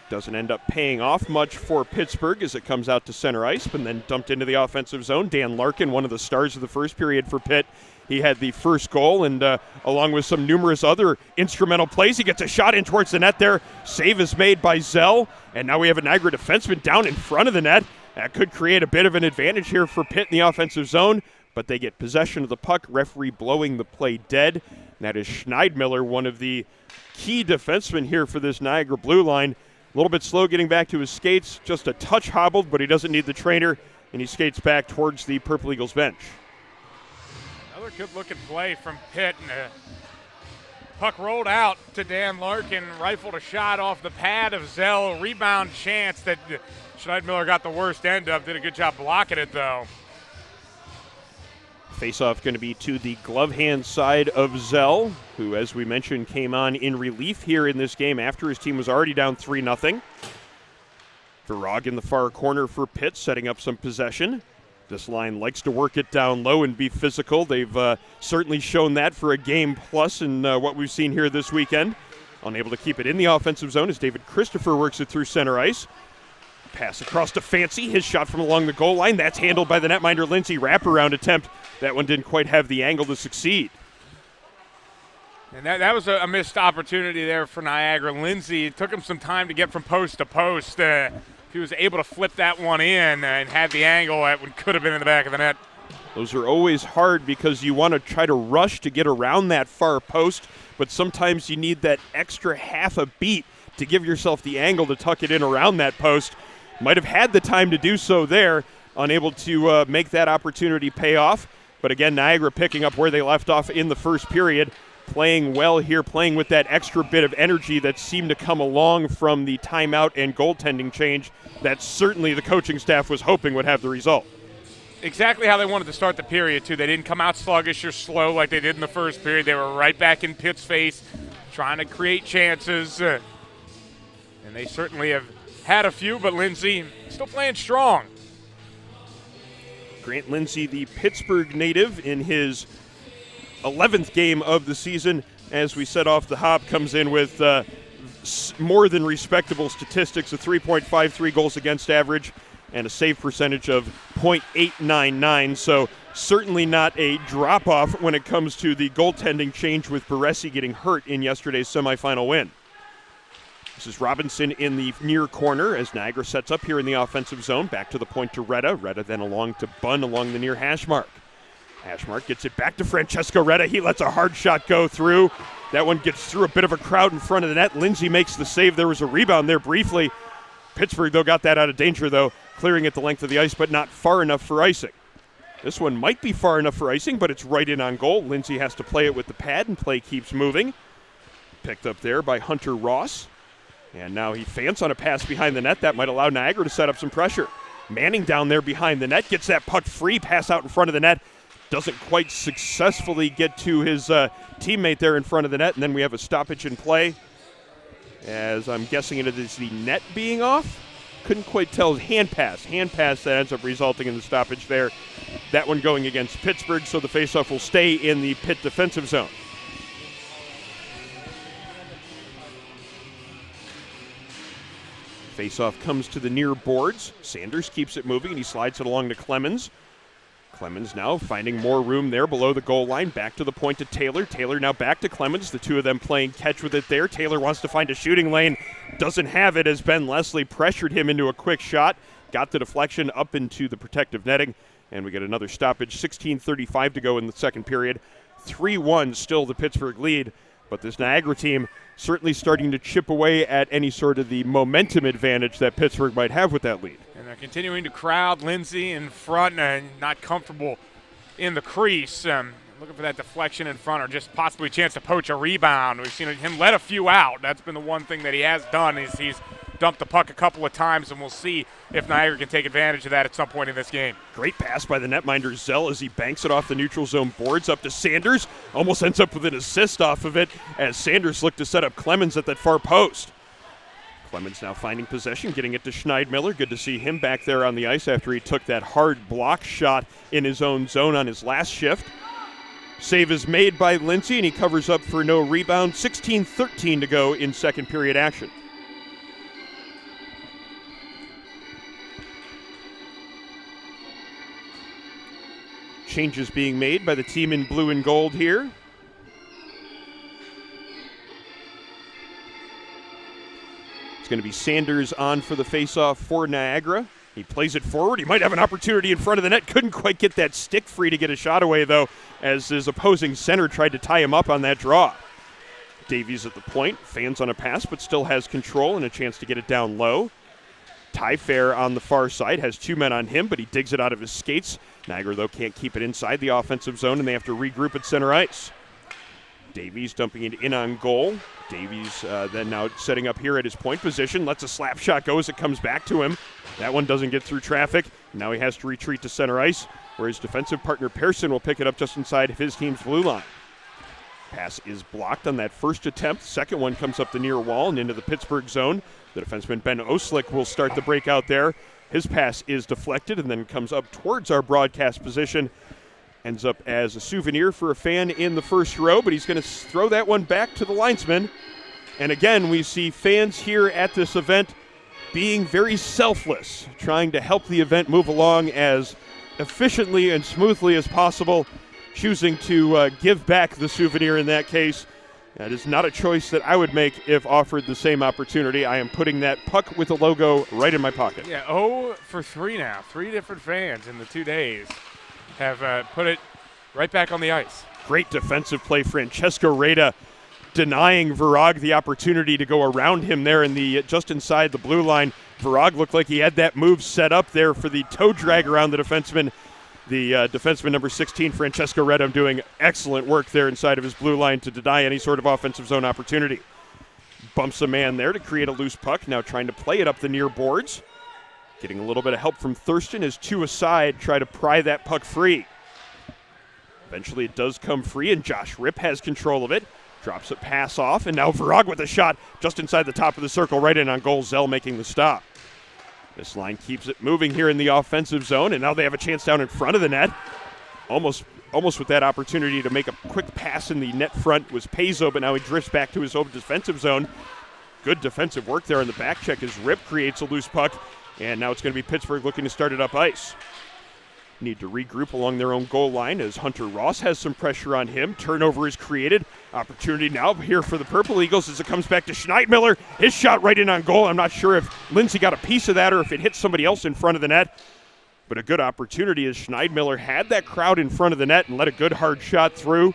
Doesn't end up paying off much for Pittsburgh as it comes out to center ice, but then dumped into the offensive zone. Dan Larkin, one of the stars of the first period for Pitt. He had the first goal, and along with some numerous other instrumental plays, he gets a shot in towards the net there. Save is made by Zell, and now we have a Niagara defenseman down in front of the net. That could create a bit of an advantage here for Pitt in the offensive zone, but they get possession of the puck, referee blowing the play dead. And that is Schneidmiller, one of the key defensemen here for this Niagara blue line. A little bit slow getting back to his skates, just a touch hobbled, but he doesn't need the trainer, and he skates back towards the Purple Eagles bench. Another good-looking play from Pitt, and puck rolled out to Dan Larkin, rifled a shot off the pad of Zell. Rebound chance that Schneidmiller got the worst end of. Did a good job blocking it, though. Face-off going to be to the glove hand side of Zell, who, as we mentioned, came on in relief here in this game after his team was already down 3-0. Virag in the far corner for Pitt, setting up some possession. This line likes to work it down low and be physical. They've certainly shown that for a game plus in what we've seen here this weekend. Unable to keep it in the offensive zone as David Christopher works it through center ice. Pass across to Fancy. His shot from along the goal line. That's handled by the netminder Lindsay. Wraparound attempt. That one didn't quite have the angle to succeed. And that was a missed opportunity there for Niagara. Lindsay, it took him some time to get from post to post. He was able to flip that one in and had the angle that could have been in the back of the net. Those are always hard because you want to try to rush to get around that far post, but sometimes you need that extra half a beat to give yourself the angle to tuck it in around that post. Might have had the time to do so there, unable to make that opportunity pay off. But again, Niagara picking up where they left off in the first period. Playing well here, playing with that extra bit of energy that seemed to come along from the timeout and goaltending change that certainly the coaching staff was hoping would have the result. Exactly how they wanted to start the period, too. They didn't come out sluggish or slow like they did in the first period. They were right back in Pitt's face, trying to create chances. And they certainly have had a few, but Lindsay still playing strong. Grant Lindsay, the Pittsburgh native, in his 11th game of the season, as we set off the hop, comes in with more than respectable statistics, a 3.53 goals against average and a save percentage of .899. So certainly not a drop-off when it comes to the goaltending change with Baresi getting hurt in yesterday's semifinal win. This is Robinson in the near corner as Niagara sets up here in the offensive zone. Back to the point to Retta. Retta then along to Bunn along the near hash mark. Hashmark gets it back to Francesco Retta. He lets a hard shot go through. That one gets through a bit of a crowd in front of the net. Lindsay makes the save. There was a rebound there briefly. Pittsburgh, though, got that out of danger, though, clearing it the length of the ice, but not far enough for icing. This one might be far enough for icing, but it's right in on goal. Lindsay has to play it with the pad, and play keeps moving. Picked up there by Hunter Ross. And now he feints on a pass behind the net. That might allow Niagara to set up some pressure. Manning down there behind the net, gets that puck free, pass out in front of the net. Doesn't quite successfully get to his teammate there in front of the net, and then we have a stoppage in play. As I'm guessing it is the net being off. Couldn't quite tell. Hand pass that ends up resulting in the stoppage there. That one going against Pittsburgh, so the faceoff will stay in the Pitt defensive zone. Faceoff comes to the near boards. Sanders keeps it moving, and he slides it along to Clemens. Clemens now finding more room there below the goal line. Back to the point to Taylor. Taylor now back to Clemens. The two of them playing catch with it there. Taylor wants to find a shooting lane. Doesn't have it as Ben Leslie pressured him into a quick shot. Got the deflection up into the protective netting. And we get another stoppage. 16:35 to go in the second period. 3-1 still the Pittsburgh lead. But this Niagara team certainly starting to chip away at any sort of the momentum advantage that Pittsburgh might have with that lead. And they're continuing to crowd Lindsay in front and not comfortable in the crease. Looking for that deflection in front or just possibly a chance to poach a rebound. We've seen him let a few out. That's been the one thing that he has done is he's dumped the puck a couple of times, and we'll see if Niagara can take advantage of that at some point in this game. Great pass by the netminder Zell as he banks it off the neutral zone boards up to Sanders. Almost ends up with an assist off of it as Sanders looked to set up Clemens at that far post. Clemens now finding possession, getting it to Schneidmiller. Good to see him back there on the ice after he took that hard block shot in his own zone on his last shift. Save is made by Lindsay, and he covers up for no rebound. 16:13 to go in second period action. Changes being made by the team in blue and gold here. It's going to be Sanders on for the faceoff for Niagara. He plays it forward. He might have an opportunity in front of the net. Couldn't quite get that stick free to get a shot away, though, as his opposing center tried to tie him up on that draw. Davies at the point, fans on a pass, but still has control and a chance to get it down low. Ty Fair on the far side has two men on him, but he digs it out of his skates. Niagara, though, can't keep it inside the offensive zone, and they have to regroup at center ice. Davies dumping it in on goal. Davies then now setting up here at his point position, lets a slap shot go as it comes back to him. That one doesn't get through traffic. Now he has to retreat to center ice, where his defensive partner Pearson will pick it up just inside of his team's blue line. Pass is blocked on that first attempt. Second one comes up the near wall and into the Pittsburgh zone. The defenseman Ben Oslick will start the breakout there. His pass is deflected and then comes up towards our broadcast position. Ends up as a souvenir for a fan in the first row, but he's going to throw that one back to the linesman. And again, we see fans here at this event being very selfless, trying to help the event move along as efficiently and smoothly as possible, choosing to give back the souvenir in that case. That is not a choice that I would make if offered the same opportunity. I am putting that puck with the logo right in my pocket. Yeah, 0 for 3 now. 3 different fans in the 2 days have put it right back on the ice. Great defensive play. Francesco Reda denying Virag the opportunity to go around him there in the just inside the blue line. Virag looked like he had that move set up there for the toe drag around the defenseman. The defenseman number 16, Francesco Reda, doing excellent work there inside of his blue line to deny any sort of offensive zone opportunity. Bumps a man there to create a loose puck, now trying to play it up the near boards. Getting a little bit of help from Thurston as two aside try to pry that puck free. Eventually it does come free, and Josh Ripp has control of it. Drops a pass off, and now Virag with a shot just inside the top of the circle, right in on goal. Zell making the stop. This line keeps it moving here in the offensive zone, and now they have a chance down in front of the net. Almost with that opportunity to make a quick pass in the net front was Pezzo, but now he drifts back to his own defensive zone. Good defensive work there on the back check as Ripp creates a loose puck, and now it's going to be Pittsburgh looking to start it up ice. Need to regroup along their own goal line as Hunter Ross has some pressure on him. Turnover is created. Opportunity now here for the Purple Eagles as it comes back to Schneidmiller. His shot right in on goal. I'm not sure if Lindsay got a piece of that or if it hit somebody else in front of the net. But a good opportunity as Schneidmiller had that crowd in front of the net and let a good hard shot through.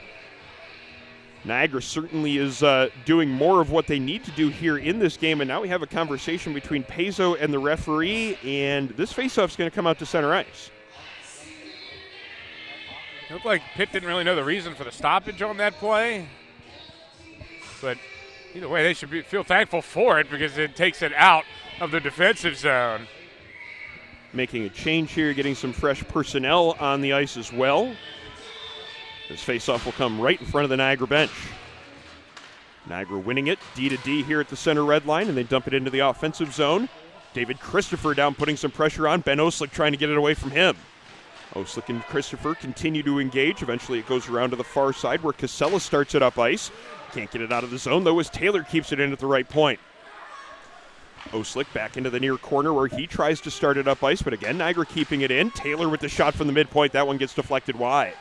Niagara certainly is doing more of what they need to do here in this game, and now we have a conversation between Pezzo and the referee, and this faceoff is going to come out to center ice. It looked like Pitt didn't really know the reason for the stoppage on that play. But either way, they should feel thankful for it because it takes it out of the defensive zone. Making a change here, getting some fresh personnel on the ice as well. This faceoff will come right in front of the Niagara bench. Niagara winning it, D to D here at the center red line, and they dump it into the offensive zone. David Christopher down, putting some pressure on. Ben Oslick trying to get it away from him. Oslick and Christopher continue to engage. Eventually it goes around to the far side where Casella starts it up ice. Can't get it out of the zone, though, as Taylor keeps it in at the right point. Oslick back into the near corner where he tries to start it up ice, but again, Niagara keeping it in. Taylor with the shot from the midpoint. That one gets deflected wide.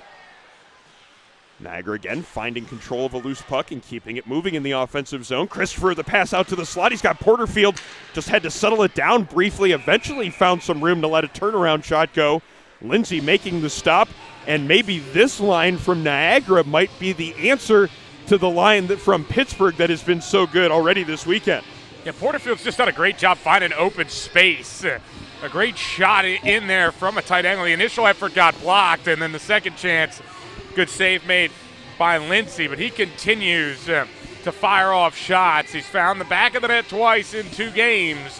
Niagara again finding control of a loose puck and keeping it moving in the offensive zone. Christopher, the pass out to the slot. He's got Porterfield. Just had to settle it down briefly. Eventually found some room to let a turnaround shot go. Lindsay making the stop, and maybe this line from Niagara might be the answer to the line from Pittsburgh that has been so good already this weekend. Yeah, Porterfield's just done a great job finding open space. A great shot in there from a tight angle. The initial effort got blocked, and then the second chance, good save made by Lindsay, but he continues to fire off shots. He's found the back of the net twice in 2 games.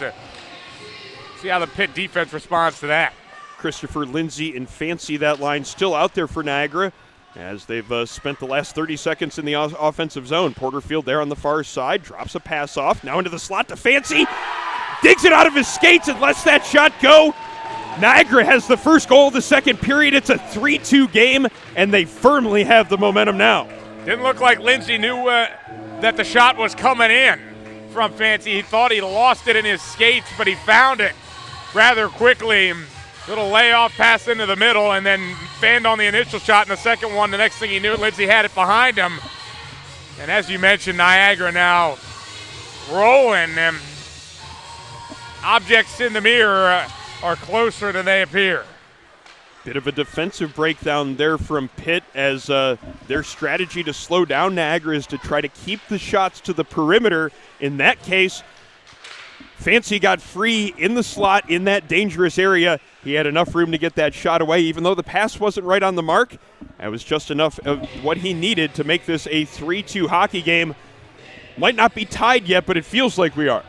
See how the Pitt defense responds to that. Christopher, Lindsay, and Fancy, that line still out there for Niagara as they've spent the last 30 seconds in the offensive zone. Porterfield there on the far side, drops a pass off, now into the slot to Fancy, digs it out of his skates and lets that shot go. Niagara has the first goal of the second period. It's a 3-2 game, and they firmly have the momentum now. Didn't look like Lindsay knew that the shot was coming in from Fancy. He thought he lost it in his skates, but he found it rather quickly. Little layoff pass into the middle, and then fanned on the initial shot in the second one. The next thing he knew, Lindsay had it behind him. And as you mentioned, Niagara now rolling. Objects in the mirror are closer than they appear. Bit of a defensive breakdown there from Pitt as their strategy to slow down Niagara is to try to keep the shots to the perimeter. In that case, Fancy got free in the slot in that dangerous area. He had enough room to get that shot away, even though the pass wasn't right on the mark. That was just enough of what he needed to make this a 3-2 hockey game. Might not be tied yet, but it feels like we are.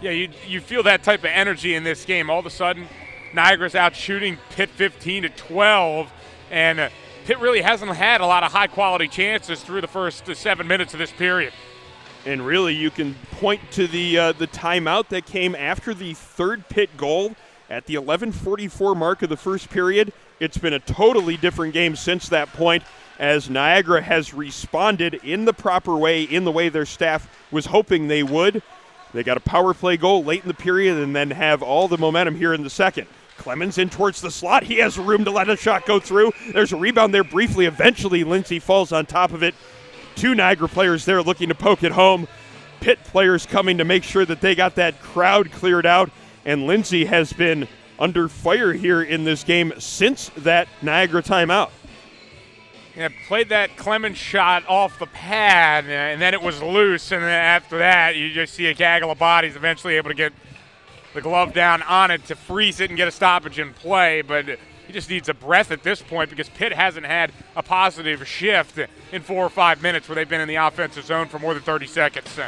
Yeah, you feel that type of energy in this game. All of a sudden, Niagara's out shooting Pitt 15-12, and Pitt really hasn't had a lot of high-quality chances through the first 7 minutes of this period. And really, you can point to the timeout that came after the third Pitt goal at the 11:44 mark of the first period. It's been a totally different game since that point, as Niagara has responded in the proper way, in the way their staff was hoping they would. They got a power play goal late in the period and then have all the momentum here in the second. Clemens in towards the slot. He has room to let a shot go through. There's a rebound there briefly. Eventually, Lindsay falls on top of it. Two Niagara players there looking to poke it home. Pitt players coming to make sure that they got that crowd cleared out. And Lindsay has been under fire here in this game since that Niagara timeout. Yeah, played that Clemens shot off the pad, and then it was loose. And then after that, you just see a gaggle of bodies eventually able to get the glove down on it to freeze it and get a stoppage in play. But he just needs a breath at this point because Pitt hasn't had a positive shift in 4 or 5 minutes where they've been in the offensive zone for more than 30 seconds.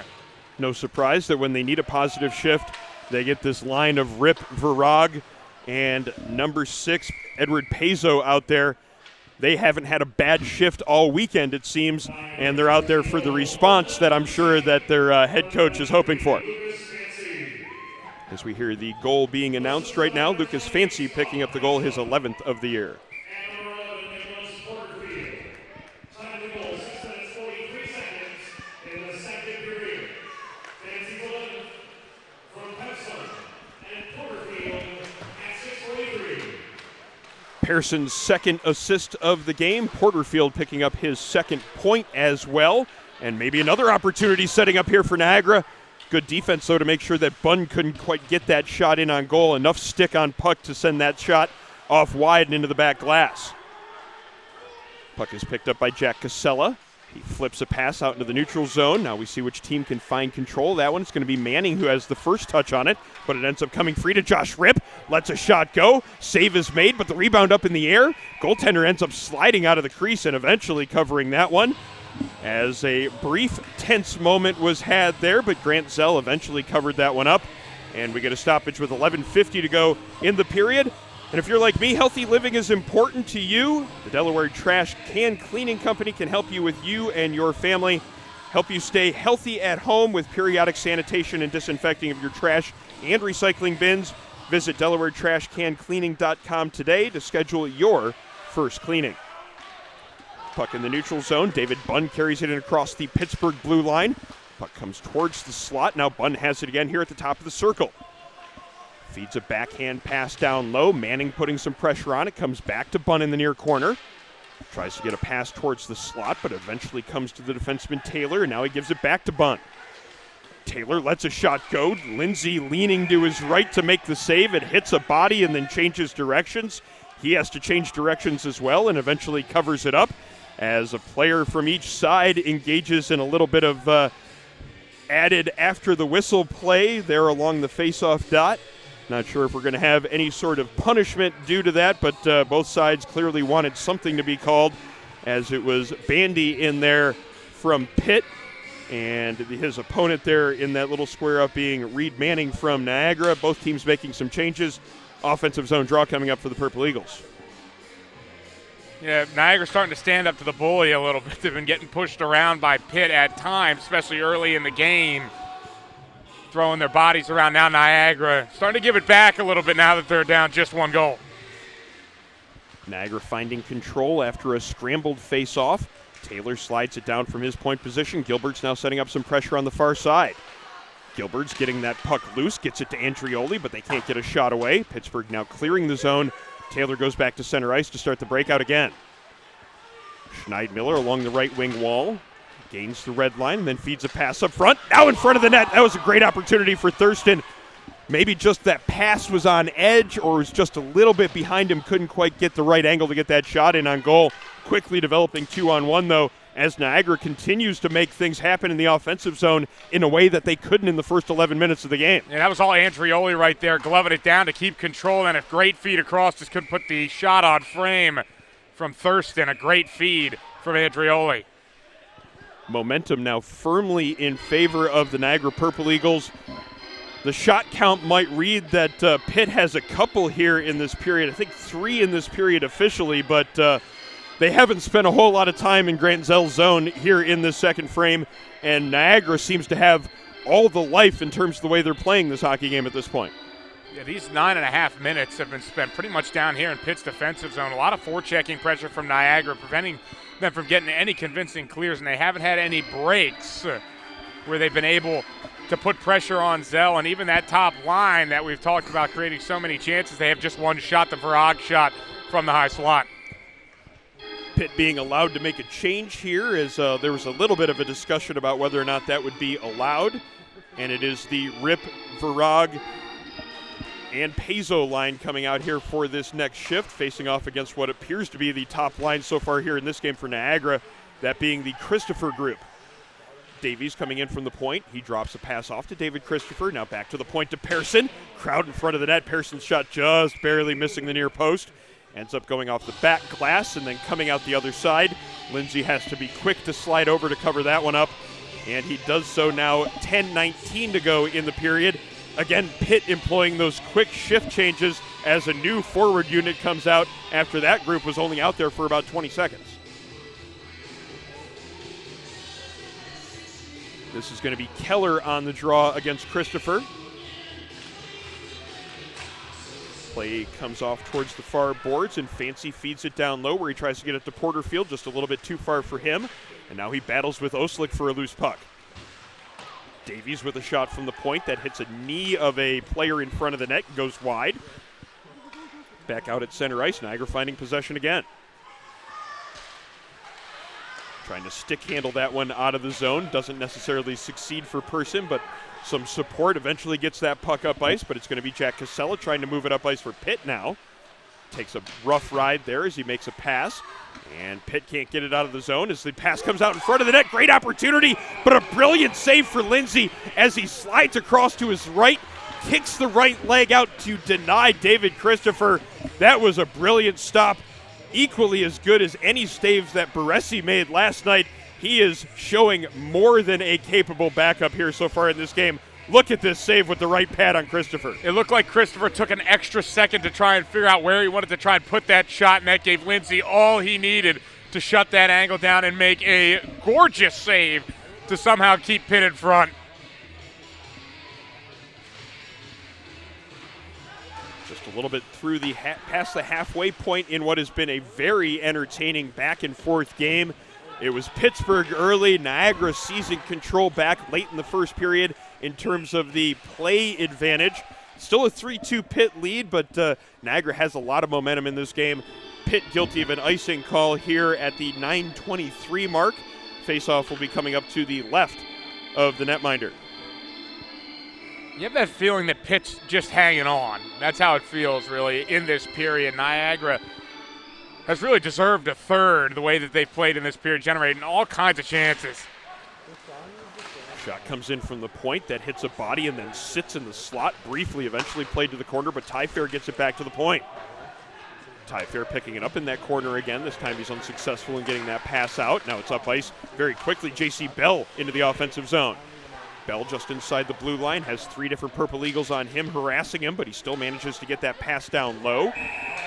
No surprise that when they need a positive shift, they get this line of Rip Virag and number 6, Edward Pezzo out there. They haven't had a bad shift all weekend, it seems, and they're out there for the response that I'm sure that their head coach is hoping for. As we hear the goal being announced right now, Lucas Fancy picking up the goal, his 11th of the year. Pearson's second assist of the game. Porterfield picking up his second point as well. And maybe another opportunity setting up here for Niagara. Good defense, though, to make sure that Bunn couldn't quite get that shot in on goal. Enough stick on puck to send that shot off wide and into the back glass. Puck is picked up by Jack Casella. He flips a pass out into the neutral zone. Now we see which team can find control of that one. It's going to be Manning who has the first touch on it, but it ends up coming free to Josh Ripp. Lets a shot go. Save is made, but the rebound up in the air. Goaltender ends up sliding out of the crease and eventually covering that one. As a brief, tense moment was had there, but Grant Zell eventually covered that one up. And we get a stoppage with 11:50 to go in the period. And if you're like me, healthy living is important to you. The Delaware Trash Can Cleaning Company can help you with you and your family. Help you stay healthy at home with periodic sanitation and disinfecting of your trash and recycling bins. Visit DelawareTrashCanCleaning.com today to schedule your first cleaning. Puck in the neutral zone. David Bunn carries it in across the Pittsburgh blue line. Puck comes towards the slot. Now Bunn has it again here at the top of the circle. Feeds a backhand pass down low. Manning putting some pressure on it. Comes back to Bunn in the near corner. Tries to get a pass towards the slot, but eventually comes to the defenseman Taylor, and now he gives it back to Bunn. Taylor lets a shot go. Lindsay leaning to his right to make the save. It hits a body and then changes directions. He has to change directions as well and eventually covers it up as a player from each side engages in a little bit of added after the whistle play there along the face-off dot. Not sure if we're going to have any sort of punishment due to that, but both sides clearly wanted something to be called, as it was Bandy in there from Pitt, and his opponent there in that little square up being Reed Manning from Niagara. Both teams making some changes. Offensive zone draw coming up for the Purple Eagles. Yeah, Niagara's starting to stand up to the bully a little bit. They've been getting pushed around by Pitt at times, especially early in the game. Throwing their bodies around. Now Niagara starting to give it back a little bit now that they're down just one goal. Niagara finding control after a scrambled face-off. Taylor slides it down from his point position. Gilbert's now setting up some pressure on the far side. Gilbert's getting that puck loose, gets it to Andrioli, but they can't get a shot away. Pittsburgh now clearing the zone. Taylor goes back to center ice to start the breakout again. Schneidmiller along the right wing wall. Gains the red line and then feeds a pass up front. Now in front of the net. That was a great opportunity for Thurston. Maybe just that pass was on edge or was just a little bit behind him. Couldn't quite get the right angle to get that shot in on goal. Quickly developing 2-on-1 though as Niagara continues to make things happen in the offensive zone in a way that they couldn't in the first 11 minutes of the game. Yeah, that was all Andrioli right there, gloving it down to keep control, and a great feed across. Just couldn't put the shot on frame from Thurston. A great feed from Andrioli. Momentum now firmly in favor of the Niagara Purple Eagles. The shot count might read that Pitt has a couple here in this period. I think 3 in this period officially, but they haven't spent a whole lot of time in Grant Zell's zone here in this second frame, and Niagara seems to have all the life in terms of the way they're playing this hockey game at this point. Yeah, these 9.5 minutes have been spent pretty much down here in Pitt's defensive zone. A lot of forechecking pressure from Niagara, preventing them from getting any convincing clears, and they haven't had any breaks where they've been able to put pressure on Zell. And even that top line that we've talked about creating so many chances, they have just one shot, the Virag shot from the high slot. Pitt being allowed to make a change here as there was a little bit of a discussion about whether or not that would be allowed. And it is the Rip, Virag, and Pezzo line coming out here for this next shift, facing off against what appears to be the top line so far here in this game for Niagara, that being the Christopher group. Davies coming in from the point. He drops a pass off to David Christopher. Now back to the point to Pearson. Crowd in front of the net. Pearson's shot just barely missing the near post. Ends up going off the back glass and then coming out the other side. Lindsay has to be quick to slide over to cover that one up, and he does so now. 10:19 to go in the period. Again, Pitt employing those quick shift changes as a new forward unit comes out after that group was only out there for about 20 seconds. This is going to be Keller on the draw against Christopher. Play comes off towards the far boards, and Fancy feeds it down low where he tries to get it to Porterfield, just a little bit too far for him. And now he battles with Oslick for a loose puck. Davies with a shot from the point that hits a knee of a player in front of the net, goes wide. Back out at center ice, Niagara finding possession again. Trying to stick handle that one out of the zone. Doesn't necessarily succeed for Pearson, but some support eventually gets that puck up ice, but it's going to be Jack Casella trying to move it up ice for Pitt now. Takes a rough ride there as he makes a pass, and Pitt can't get it out of the zone as the pass comes out in front of the net. Great opportunity, but a brilliant save for Lindsay as he slides across to his right, kicks the right leg out to deny David Christopher. That was a brilliant stop. Equally as good as any saves that Baresi made last night. He is showing more than a capable backup here so far in this game. Look at this save with the right pad on Christopher. It looked like Christopher took an extra second to try and figure out where he wanted to try and put that shot, and that gave Lindsay all he needed to shut that angle down and make a gorgeous save to somehow keep Pitt in front. Just a little bit through the past the halfway point in what has been a very entertaining back and forth game. It was Pittsburgh early, Niagara seizing control back late in the first period in terms of the play advantage. Still a 3-2 Pitt lead, but Niagara has a lot of momentum in this game. Pitt guilty of an icing call here at the 9:23 mark. Faceoff will be coming up to the left of the netminder. You have that feeling that Pitt's just hanging on. That's how it feels, really, in this period. Niagara has really deserved a third the way that they've played in this period, generating all kinds of chances. Shot comes in from the point that hits a body and then sits in the slot briefly, eventually played to the corner, but Tyfair gets it back to the point. Tyfair picking it up in that corner again. This time he's unsuccessful in getting that pass out. Now it's up ice very quickly. J.C. Bell into the offensive zone. Bell just inside the blue line, has 3 different Purple Eagles on him harassing him, but he still manages to get that pass down low.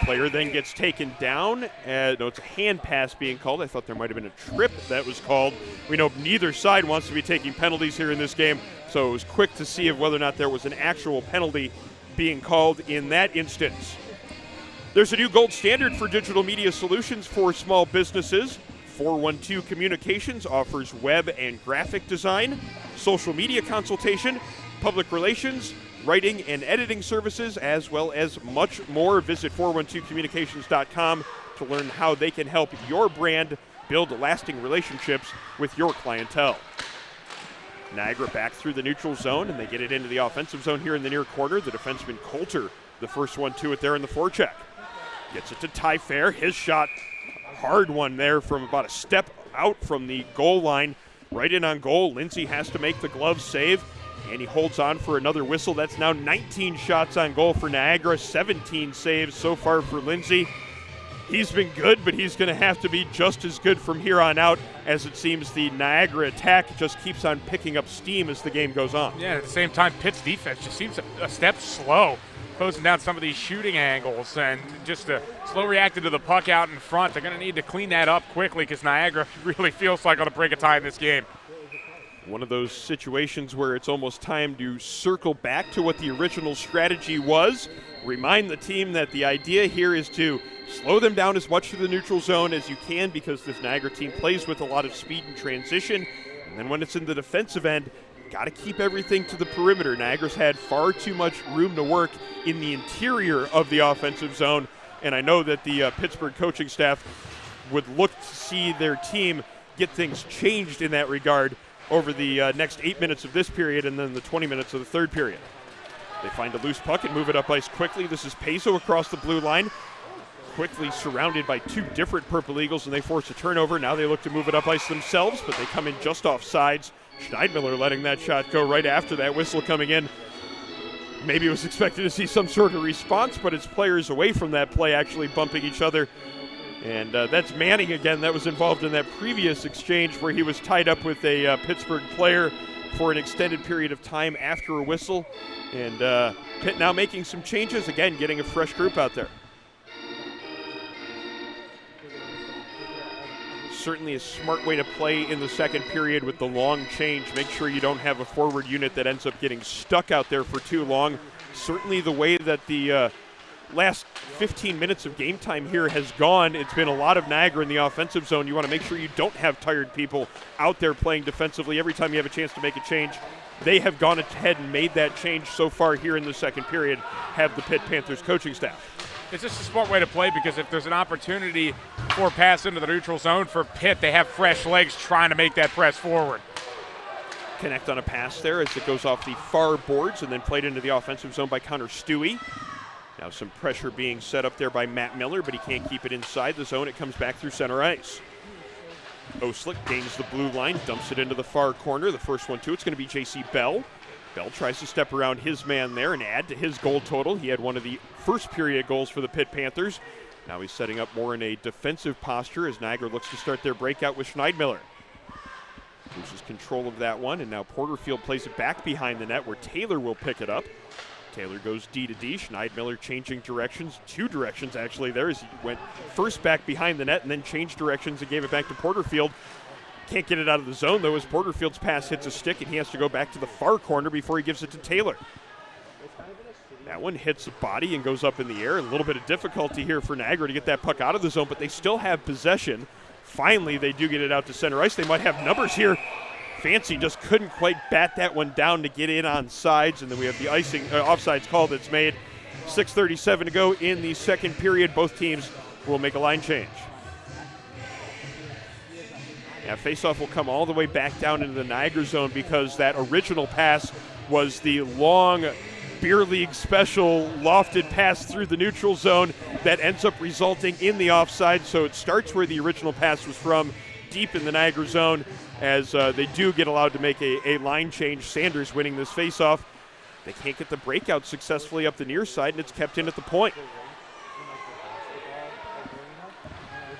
Player then gets taken down. No, it's a hand pass being called. I thought there might have been a trip that was called. We know neither side wants to be taking penalties here in this game, so it was quick to see whether or not there was an actual penalty being called in that instance. There's a new gold standard for digital media solutions for small businesses. 412 Communications offers web and graphic design, social media consultation, public relations, writing and editing services, as well as much more. Visit 412communications.com to learn how they can help your brand build lasting relationships with your clientele. Niagara back through the neutral zone, and they get it into the offensive zone here in the near corner. The defenseman Coulter, the first one to it there in the forecheck. Gets it to Tyfair. His shot, hard one there from about a step out from the goal line, right in on goal. Lindsay has to make the glove save, and he holds on for another whistle. That's now 19 shots on goal for Niagara, 17 saves so far for Lindsay. He's been good, but he's going to have to be just as good from here on out, as it seems the Niagara attack just keeps on picking up steam as the game goes on. Yeah, at the same time, Pitt's defense just seems a step slow, closing down some of these shooting angles, and just slow reacted to the puck out in front. They're going to need to clean that up quickly because Niagara really feels like on the brink of tie in this game. One of those situations where it's almost time to circle back to what the original strategy was. Remind the team that the idea here is to slow them down as much to the neutral zone as you can, because this Niagara team plays with a lot of speed and transition. And then when it's in the defensive end, got to keep everything to the perimeter. Niagara's had far too much room to work in the interior of the offensive zone. And I know that the Pittsburgh coaching staff would look to see their team get things changed in that regard over the next 8 minutes of this period and then the 20 minutes of the third period. They find a loose puck and move it up ice quickly. This is Peso across the blue line, quickly surrounded by two different Purple Eagles, and they force a turnover. Now they look to move it up ice themselves, but they come in just off sides. Schneidmiller letting that shot go right after that whistle coming in. Maybe it was expected to see some sort of response, but it's players away from that play actually bumping each other. And that's Manning again. That was involved in that previous exchange where he was tied up with a Pittsburgh player for an extended period of time after a whistle. And Pitt now making some changes, again getting a fresh group out there. Certainly a smart way to play in the second period with the long change. Make sure you don't have a forward unit that ends up getting stuck out there for too long. Certainly the way that the last 15 minutes of game time here has gone, it's been a lot of Niagara in the offensive zone. You want to make sure you don't have tired people out there playing defensively every time you have a chance to make a change. They have gone ahead and made that change so far here in the second period, have the Pitt Panthers coaching staff. It's just a smart way to play, because if there's an opportunity for a pass into the neutral zone for Pitt, they have fresh legs trying to make that press forward. Connect on a pass there as it goes off the far boards and then played into the offensive zone by Connor Stewie. Now some pressure being set up there by Matt Miller, but he can't keep it inside the zone. It comes back through center ice. Oslick gains the blue line, dumps it into the far corner. The first one, too, it's going to be J.C. Bell. Bell tries to step around his man there and add to his goal total. He had one of the first period goals for the Pitt Panthers. Now he's setting up more in a defensive posture as Niagara looks to start their breakout with Schneidmiller. Loses control of that one, and now Porterfield plays it back behind the net where Taylor will pick it up. Taylor goes D to D. Schneidmiller changing directions, two directions actually there, as he went first back behind the net and then changed directions and gave it back to Porterfield. Can't get it out of the zone, though, as Porterfield's pass hits a stick, and he has to go back to the far corner before he gives it to Taylor. That one hits the body and goes up in the air. A little bit of difficulty here for Niagara to get that puck out of the zone, but they still have possession. Finally, they do get it out to center ice. They might have numbers here. Fancy just couldn't quite bat that one down to get in on sides, and then we have the offsides call that's made. 6:37 to go in the second period. Both teams will make a line change. Now, faceoff will come all the way back down into the Niagara zone because that original pass was the long beer league special lofted pass through the neutral zone that ends up resulting in the offside. So it starts where the original pass was from, deep in the Niagara zone, as they do get allowed to make a line change. Sanders winning this faceoff. They can't get the breakout successfully up the near side, and it's kept in at the point.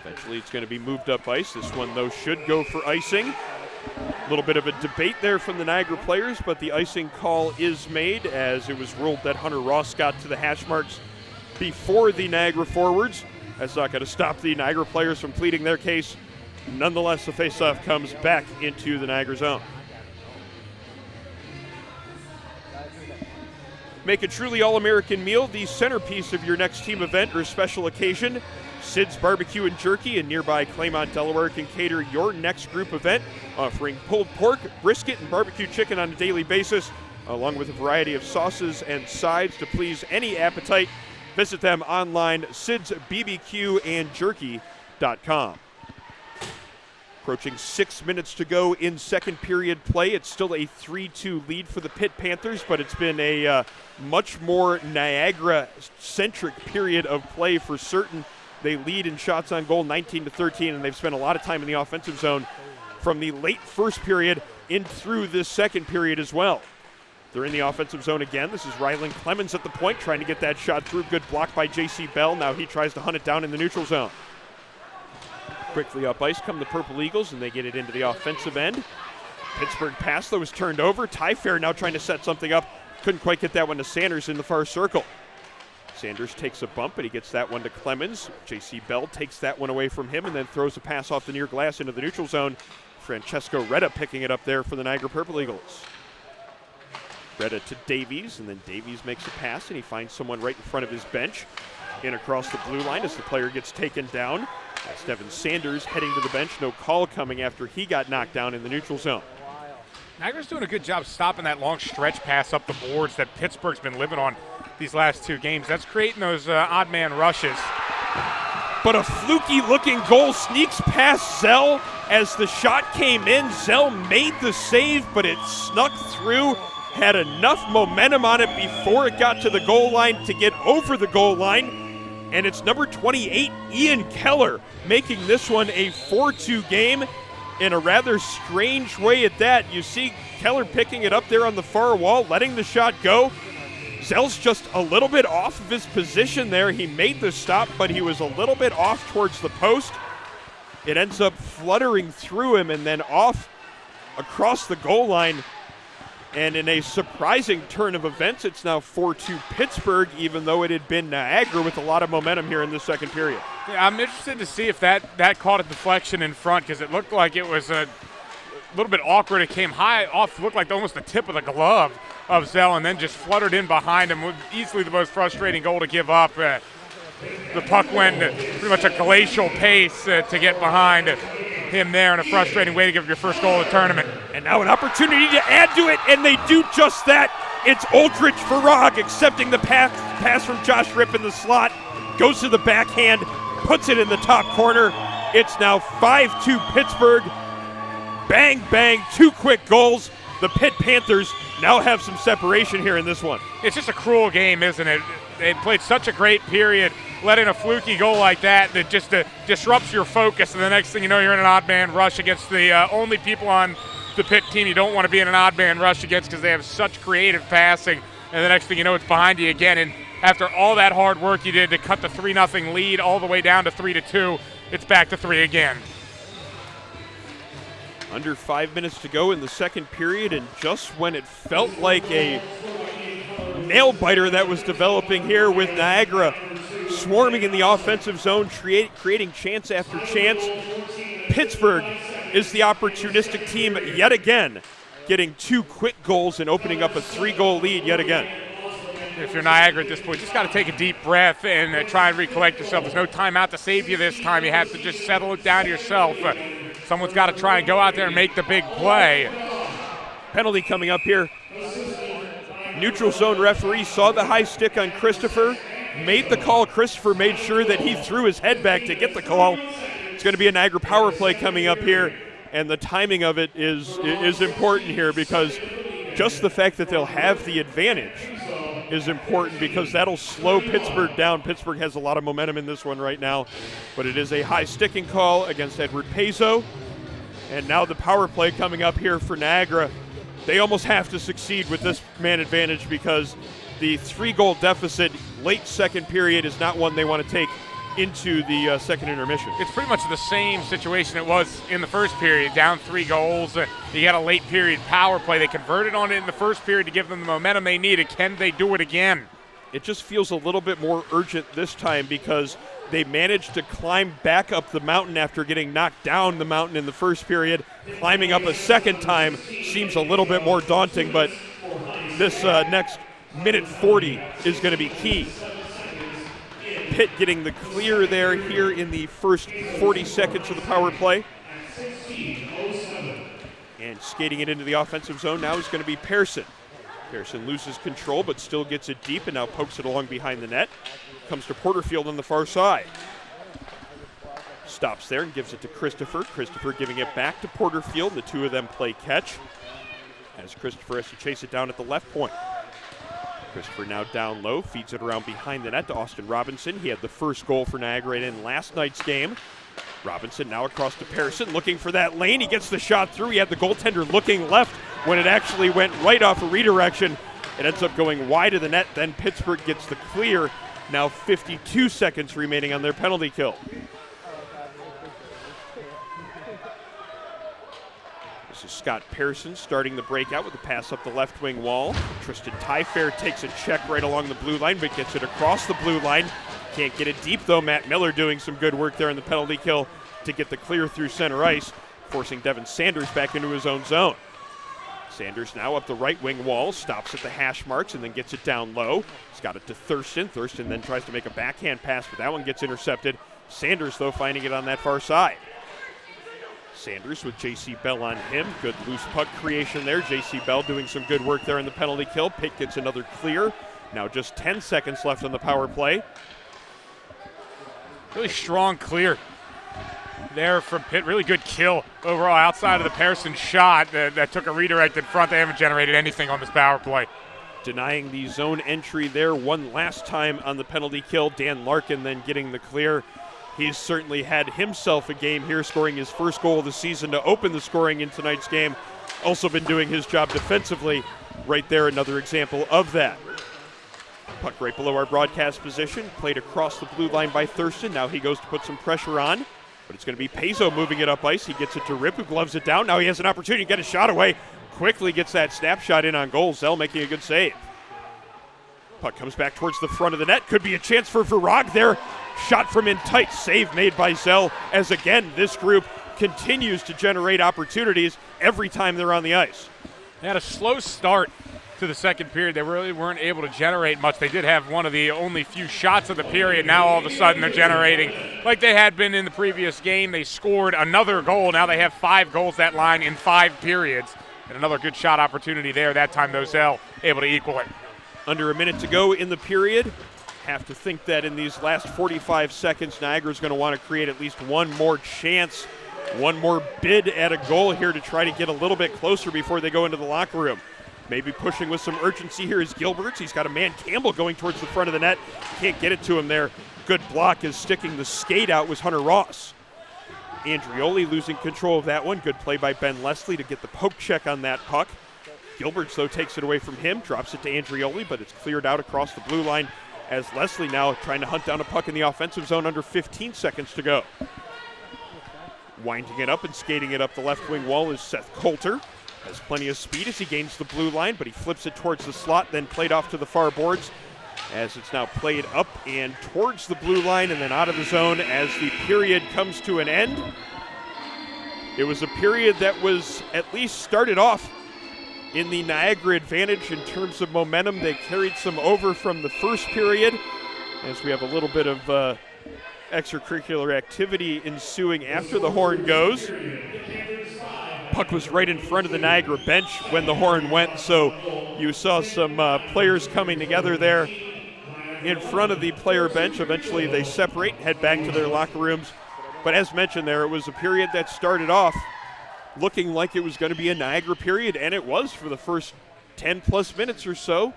Eventually it's going to be moved up ice. This one, though, should go for icing. A little bit of a debate there from the Niagara players, but the icing call is made, as it was ruled that Hunter Ross got to the hash marks before the Niagara forwards. That's not going to stop the Niagara players from pleading their case. Nonetheless, the faceoff comes back into the Niagara zone. Make a truly all-American meal the centerpiece of your next team event or special occasion. Sid's Barbecue and Jerky in nearby Claymont, Delaware can cater your next group event, offering pulled pork, brisket, and barbecue chicken on a daily basis, along with a variety of sauces and sides to please any appetite. Visit them online, sidsbbqandjerky.com. Approaching 6 minutes to go in second period play. It's still a 3-2 lead for the Pitt Panthers, but it's been a much more Niagara-centric period of play for certain. They lead in shots on goal 19-13, and they've spent a lot of time in the offensive zone from the late first period in through this second period as well. They're in the offensive zone again. This is Rylan Clemens at the point trying to get that shot through. Good block by J.C. Bell. Now he tries to hunt it down in the neutral zone. Quickly up ice come the Purple Eagles, and they get it into the offensive end. Pittsburgh pass that was turned over. Ty Fair now trying to set something up. Couldn't quite get that one to Sanders in the far circle. Sanders takes a bump, but he gets that one to Clemens. J.C. Bell takes that one away from him and then throws a pass off the near glass into the neutral zone. Francesco Retta picking it up there for the Niagara Purple Eagles. Retta to Davies, and then Davies makes a pass, and he finds someone right in front of his bench. In across the blue line as the player gets taken down. That's Devin Sanders heading to the bench. No call coming after he got knocked down in the neutral zone. Niagara's doing a good job stopping that long stretch pass up the boards that Pittsburgh's been living on these last 2 games. That's creating those odd man rushes. But a fluky-looking goal sneaks past Zell as the shot came in. Zell made the save, but it snuck through. Had enough momentum on it before it got to the goal line to get over the goal line. And it's number 28, Ian Keller, making this one a 4-2 game in a rather strange way at that. You see Keller picking it up there on the far wall, letting the shot go. Zell's just a little bit off of his position there. He made the stop, but he was a little bit off towards the post. It ends up fluttering through him and then off across the goal line. And in a surprising turn of events, it's now 4-2 Pittsburgh, even though it had been Niagara with a lot of momentum here in the second period. Yeah, I'm interested to see if that caught a deflection in front, because it looked like it was a little bit awkward. It came high off, looked like almost the tip of the glove of Zell, and then just fluttered in behind him. With easily the most frustrating goal to give up. The puck went pretty much a glacial pace to get behind him there, in a frustrating way to give your first goal of the tournament. And now an opportunity to add to it, and they do just that. It's Aldrich Farag accepting the pass from Josh Ripp in the slot, goes to the backhand, puts it in the top corner. It's now 5-2 Pittsburgh. Bang, bang, 2 quick goals. The Pitt Panthers now have some separation here in this one. It's just a cruel game, isn't it? They played such a great period, letting a fluky goal like that just disrupts your focus, and the next thing you know, you're in an odd man rush against the only people on the Pitt team you don't want to be in an odd man rush against, because they have such creative passing, and the next thing you know, it's behind you again. And after all that hard work you did to cut the 3-0 lead all the way down to 3-2, it's back to 3 again. Under 5 minutes to go in the second period, and just when it felt like a nail-biter that was developing here with Niagara swarming in the offensive zone, creating chance after chance, Pittsburgh is the opportunistic team yet again, getting 2 quick goals and opening up a 3-goal lead yet again. If you're Niagara at this point, just got to take a deep breath and try and recollect yourself. There's no timeout to save you this time. You have to just settle it down to yourself. Someone's got to try and go out there and make the big play. Penalty coming up here. Neutral zone referee saw the high stick on Christopher, made the call. Christopher made sure that he threw his head back to get the call. It's going to be a Niagara power play coming up here, and the timing of it is important here, because just the fact that they'll have the advantage is important, because that'll slow Pittsburgh down. Pittsburgh has a lot of momentum in this one right now, but it is a high sticking call against Edward Pezzo. And now the power play coming up here for Niagara. They almost have to succeed with this man advantage, because the 3-goal deficit late second period is not one they want to take into the second intermission. It's pretty much the same situation it was in the first period, down 3 goals. You got a late period power play. They converted on it in the first period to give them the momentum they needed. Can they do it again? It just feels a little bit more urgent this time, because they managed to climb back up the mountain after getting knocked down the mountain in the first period. Climbing up a second time seems a little bit more daunting, but this next minute 40 is going to be key. Pitt getting the clear there here in the first 40 seconds of the power play. And skating it into the offensive zone now is going to be Pearson. Pearson loses control but still gets it deep and now pokes it along behind the net. Comes to Porterfield on the far side. Stops there and gives it to Christopher. Christopher giving it back to Porterfield. The two of them play catch as Christopher has to chase it down at the left point. Christopher now down low, feeds it around behind the net to Austin Robinson. He had the first goal for Niagara in last night's game. Robinson now across to Pearson, looking for that lane. He gets the shot through. He had the goaltender looking left when it actually went right off a redirection. It ends up going wide of the net. Then Pittsburgh gets the clear. Now 52 seconds remaining on their penalty kill. This is Scott Pearson starting the breakout with a pass up the left wing wall. Tristan Tyfair takes a check right along the blue line, but gets it across the blue line. Can't get it deep, though. Matt Miller doing some good work there in the penalty kill to get the clear through center ice, forcing Devin Sanders back into his own zone. Sanders now up the right wing wall, stops at the hash marks, and then gets it down low. He's got it to Thurston. Thurston then tries to make a backhand pass, but that one gets intercepted. Sanders, though, finding it on that far side. Sanders with J.C. Bell on him. Good loose puck creation there. J.C. Bell doing some good work there in the penalty kill. Pitt gets another clear. Now just 10 seconds left on the power play. Really strong clear there from Pitt. Really good kill overall outside of the Pearson shot that took a redirect in front. They haven't generated anything on this power play. Denying the zone entry there one last time on the penalty kill. Dan Larkin then getting the clear. He's certainly had himself a game here, scoring his first goal of the season to open the scoring in tonight's game. Also been doing his job defensively. Right there, another example of that. Puck right below our broadcast position, played across the blue line by Thurston. Now he goes to put some pressure on, but it's going to be Pezzo moving it up ice. He gets it to Rip, who gloves it down. Now he has an opportunity to get a shot away. Quickly gets that snapshot in on goal. Zell making a good save. Puck comes back towards the front of the net. Could be a chance for Virag there. Shot from in tight. Save made by Zell, as again, this group continues to generate opportunities every time they're on the ice. They had a slow start to the second period. They really weren't able to generate much. They did have one of the only few shots of the period. Now all of a sudden they're generating like they had been in the previous game. They scored another goal. Now they have 5 goals that line in 5 periods. And another good shot opportunity there. That time though, Zell able to equal it. Under a minute to go in the period. Have to think that in these last 45 seconds, Niagara's going to want to create at least one more chance, one more bid at a goal here to try to get a little bit closer before they go into the locker room. Maybe pushing with some urgency here is Gilberts. He's got a man, Campbell, going towards the front of the net. Can't get it to him there. Good block is sticking the skate out was Hunter Ross. Andrioli losing control of that one. Good play by Ben Leslie to get the poke check on that puck. Gilberts, though, takes it away from him, drops it to Andrioli, but it's cleared out across the blue line as Leslie now trying to hunt down a puck in the offensive zone under 15 seconds to go. Winding it up and skating it up the left wing wall is Seth Coulter. Has plenty of speed as he gains the blue line, but he flips it towards the slot, then played off to the far boards as it's now played up and towards the blue line and then out of the zone as the period comes to an end. It was a period that was at least started off in the Niagara advantage in terms of momentum. They carried some over from the first period as we have a little bit of extracurricular activity ensuing after the horn goes. Puck was right in front of the Niagara bench when the horn went, so you saw some players coming together there in front of the player bench. Eventually they separate, head back to their locker rooms. But as mentioned there, it was a period that started off looking like it was going to be a Niagara period, and it was for the first 10-plus minutes or so.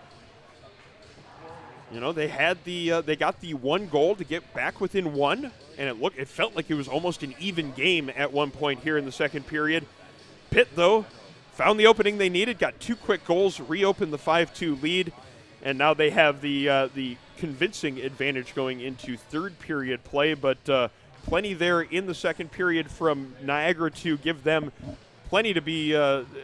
You know, they had they got the one goal to get back within one, and it felt like it was almost an even game at one point here in the second period. Pitt, though, found the opening they needed, got 2 quick goals, reopened the 5-2 lead, and now they have the convincing advantage going into third period play, but plenty there in the second period from Niagara to give them plenty to be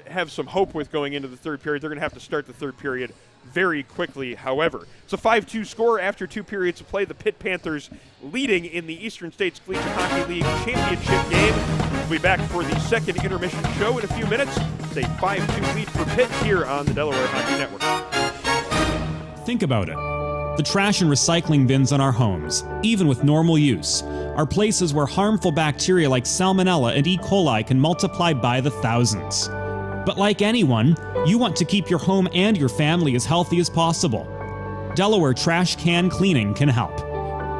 have some hope with going into the third period. They're going to have to start the third period very quickly, however. It's a 5-2 score after 2 periods of play. The Pitt Panthers leading in the Eastern States Collegiate Hockey League championship game. We'll be back for the second intermission show in a few minutes. It's a 5-2 lead for Pitt here on the Delaware Hockey Network. Think about it. The trash and recycling bins in our homes, even with normal use, are places where harmful bacteria like Salmonella and E. coli can multiply by the thousands. But like anyone, you want to keep your home and your family as healthy as possible. Delaware Trash Can Cleaning can help.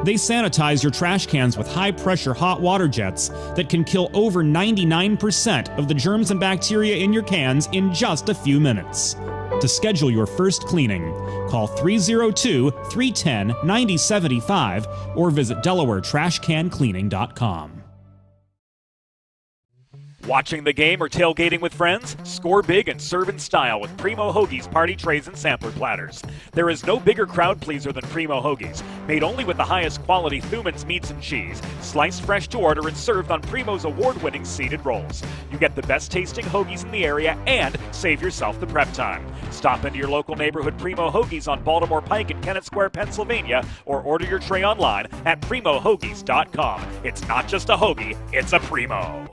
They sanitize your trash cans with high-pressure hot water jets that can kill over 99% of the germs and bacteria in your cans in just a few minutes. to schedule your first cleaning. Call 302-310-9075 or visit DelawareTrashCanCleaning.com. Watching the game or tailgating with friends? Score big and serve in style with Primo Hoagies party trays and sampler platters. There is no bigger crowd pleaser than Primo Hoagies, made only with the highest quality Thuman's meats and cheese, sliced fresh to order and served on Primo's award-winning seeded rolls. You get the best tasting hoagies in the area and save yourself the prep time. Stop into your local neighborhood Primo Hoagies on Baltimore Pike in Kennett Square, Pennsylvania, or order your tray online at PrimoHoagies.com. It's not just a hoagie, it's a Primo.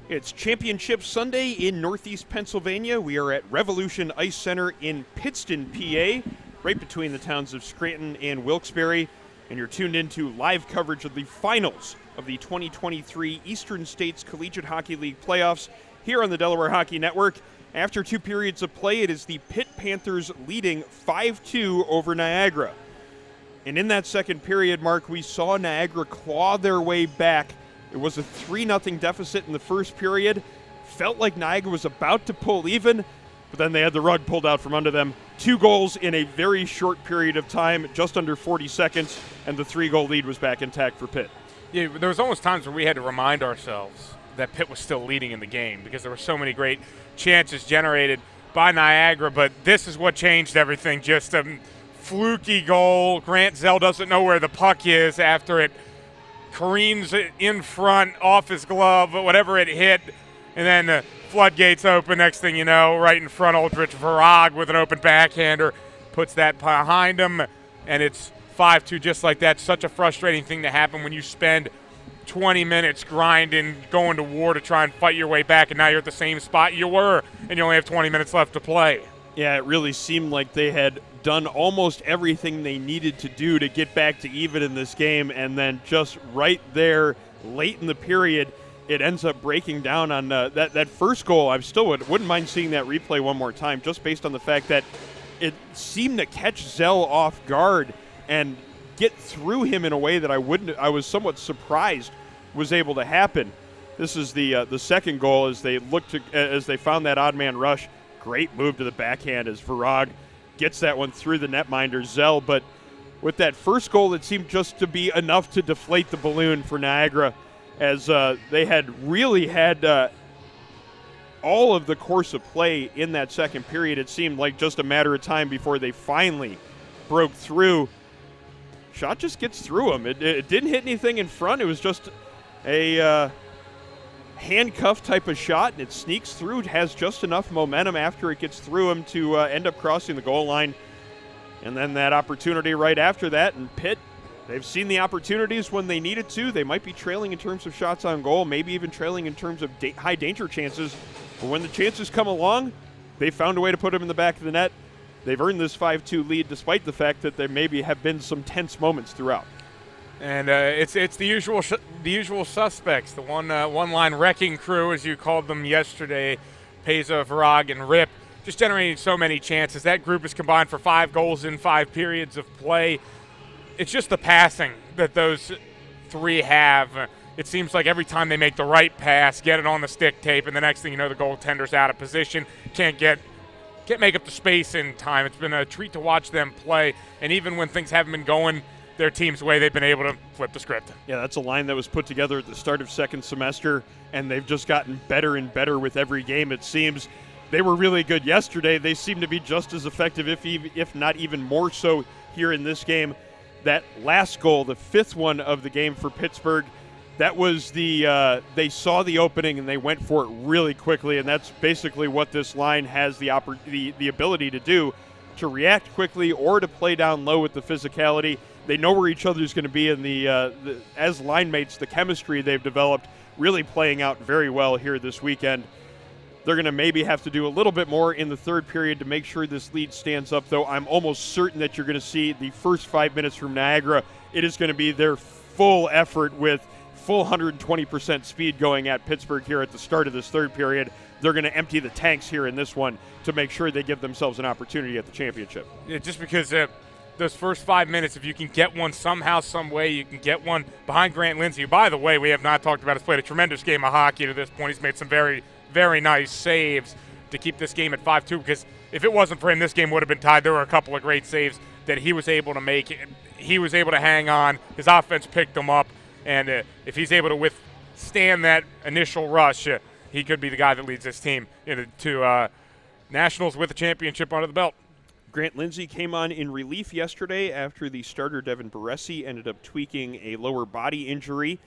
It's Championship Sunday in Northeast Pennsylvania. We are at Revolution Ice Center in Pittston, PA, right between the towns of Scranton and Wilkes-Barre. And you're tuned into live coverage of the finals of the 2023 Eastern States Collegiate Hockey League playoffs here on the Delaware Hockey Network. After 2 periods of play, it is the Pitt Panthers leading 5-2 over Niagara. And in that second period, Mark, we saw Niagara claw their way back. It was a 3-0 deficit in the first period. Felt like Niagara was about to pull even, but then they had the rug pulled out from under them. 2 goals in a very short period of time, just under 40 seconds, and the 3-goal lead was back intact for Pitt. Yeah, there was almost times where we had to remind ourselves that Pitt was still leading in the game because there were so many great chances generated by Niagara, but this is what changed everything. Just a fluky goal. Grant Zell doesn't know where the puck is after it careens in front off his glove, whatever it hit, and then the floodgates open. Next thing you know, right in front, Aldrich Varag with an open backhander puts that behind him, and it's 5-2 just like that. Such a frustrating thing to happen when you spend 20 minutes grinding, going to war to try and fight your way back, and now you're at the same spot you were, and you only have 20 minutes left to play. Yeah, it really seemed like they had done almost everything they needed to do to get back to even in this game, and then just right there, late in the period, it ends up breaking down on that first goal. I still wouldn't mind seeing that replay one more time, just based on the fact that it seemed to catch Zell off guard and get through him in a way that I was somewhat surprised was able to happen. This is the second goal as they found that odd man rush. Great move to the backhand as Varag gets that one through the netminder, Zell. But with that first goal, it seemed just to be enough to deflate the balloon for Niagara, as they had really had all of the course of play in that second period. It seemed like just a matter of time before they finally broke through. Shot just gets through him. It didn't hit anything in front. It was just a handcuff type of shot, and it sneaks through. It has just enough momentum after it gets through him to end up crossing the goal line. And then that opportunity right after that, and Pitt, they've seen the opportunities when they needed to. They might be trailing in terms of shots on goal, maybe even trailing in terms of high danger chances. But when the chances come along, they found a way to put them in the back of the net. They've earned this 5-2 lead despite the fact that there maybe have been some tense moments throughout. And it's the usual suspects, the one-line wrecking crew, as you called them yesterday, Peza, Varag, and Rip, just generating so many chances. That group is combined for 5 goals in 5 periods of play. It's just the passing that those three have. It seems like every time they make the right pass, get it on the stick tape, and the next thing you know, the goaltender's out of position, can't make up the space in time. It's been a treat to watch them play, and even when things haven't been going their team's way, they've been able to flip the script. Yeah, that's a line that was put together at the start of second semester, and they've just gotten better and better with every game, it seems. They were really good yesterday. They seem to be just as effective, if not even more so, here in this game. That last goal, the 5th one of the game for Pittsburgh, that was they saw the opening and they went for it really quickly, and that's basically what this line has the ability to do, to react quickly or to play down low with the physicality. They know where each other's going to be, and as line mates, the chemistry they've developed really playing out very well here this weekend. They're going to maybe have to do a little bit more in the third period to make sure this lead stands up, though I'm almost certain that you're going to see the first 5 minutes from Niagara. It is going to be their full effort with full 120% speed going at Pittsburgh here at the start of this third period. They're going to empty the tanks here in this one to make sure they give themselves an opportunity at the championship. Yeah, just because those first 5 minutes, if you can get one somehow, some way, you can get one behind Grant Lindsay, who, by the way, we have not talked about, has played a tremendous game of hockey to this point. He's made some very, very nice saves to keep this game at 5-2, because if it wasn't for him, this game would have been tied. There were a couple of great saves that he was able to make. He was able to hang on. His offense picked him up, and if he's able to withstand that initial rush, he could be the guy that leads this team to Nationals with a championship under the belt. Grant Lindsay came on in relief yesterday after the starter Devin Baresi ended up tweaking a lower body injury.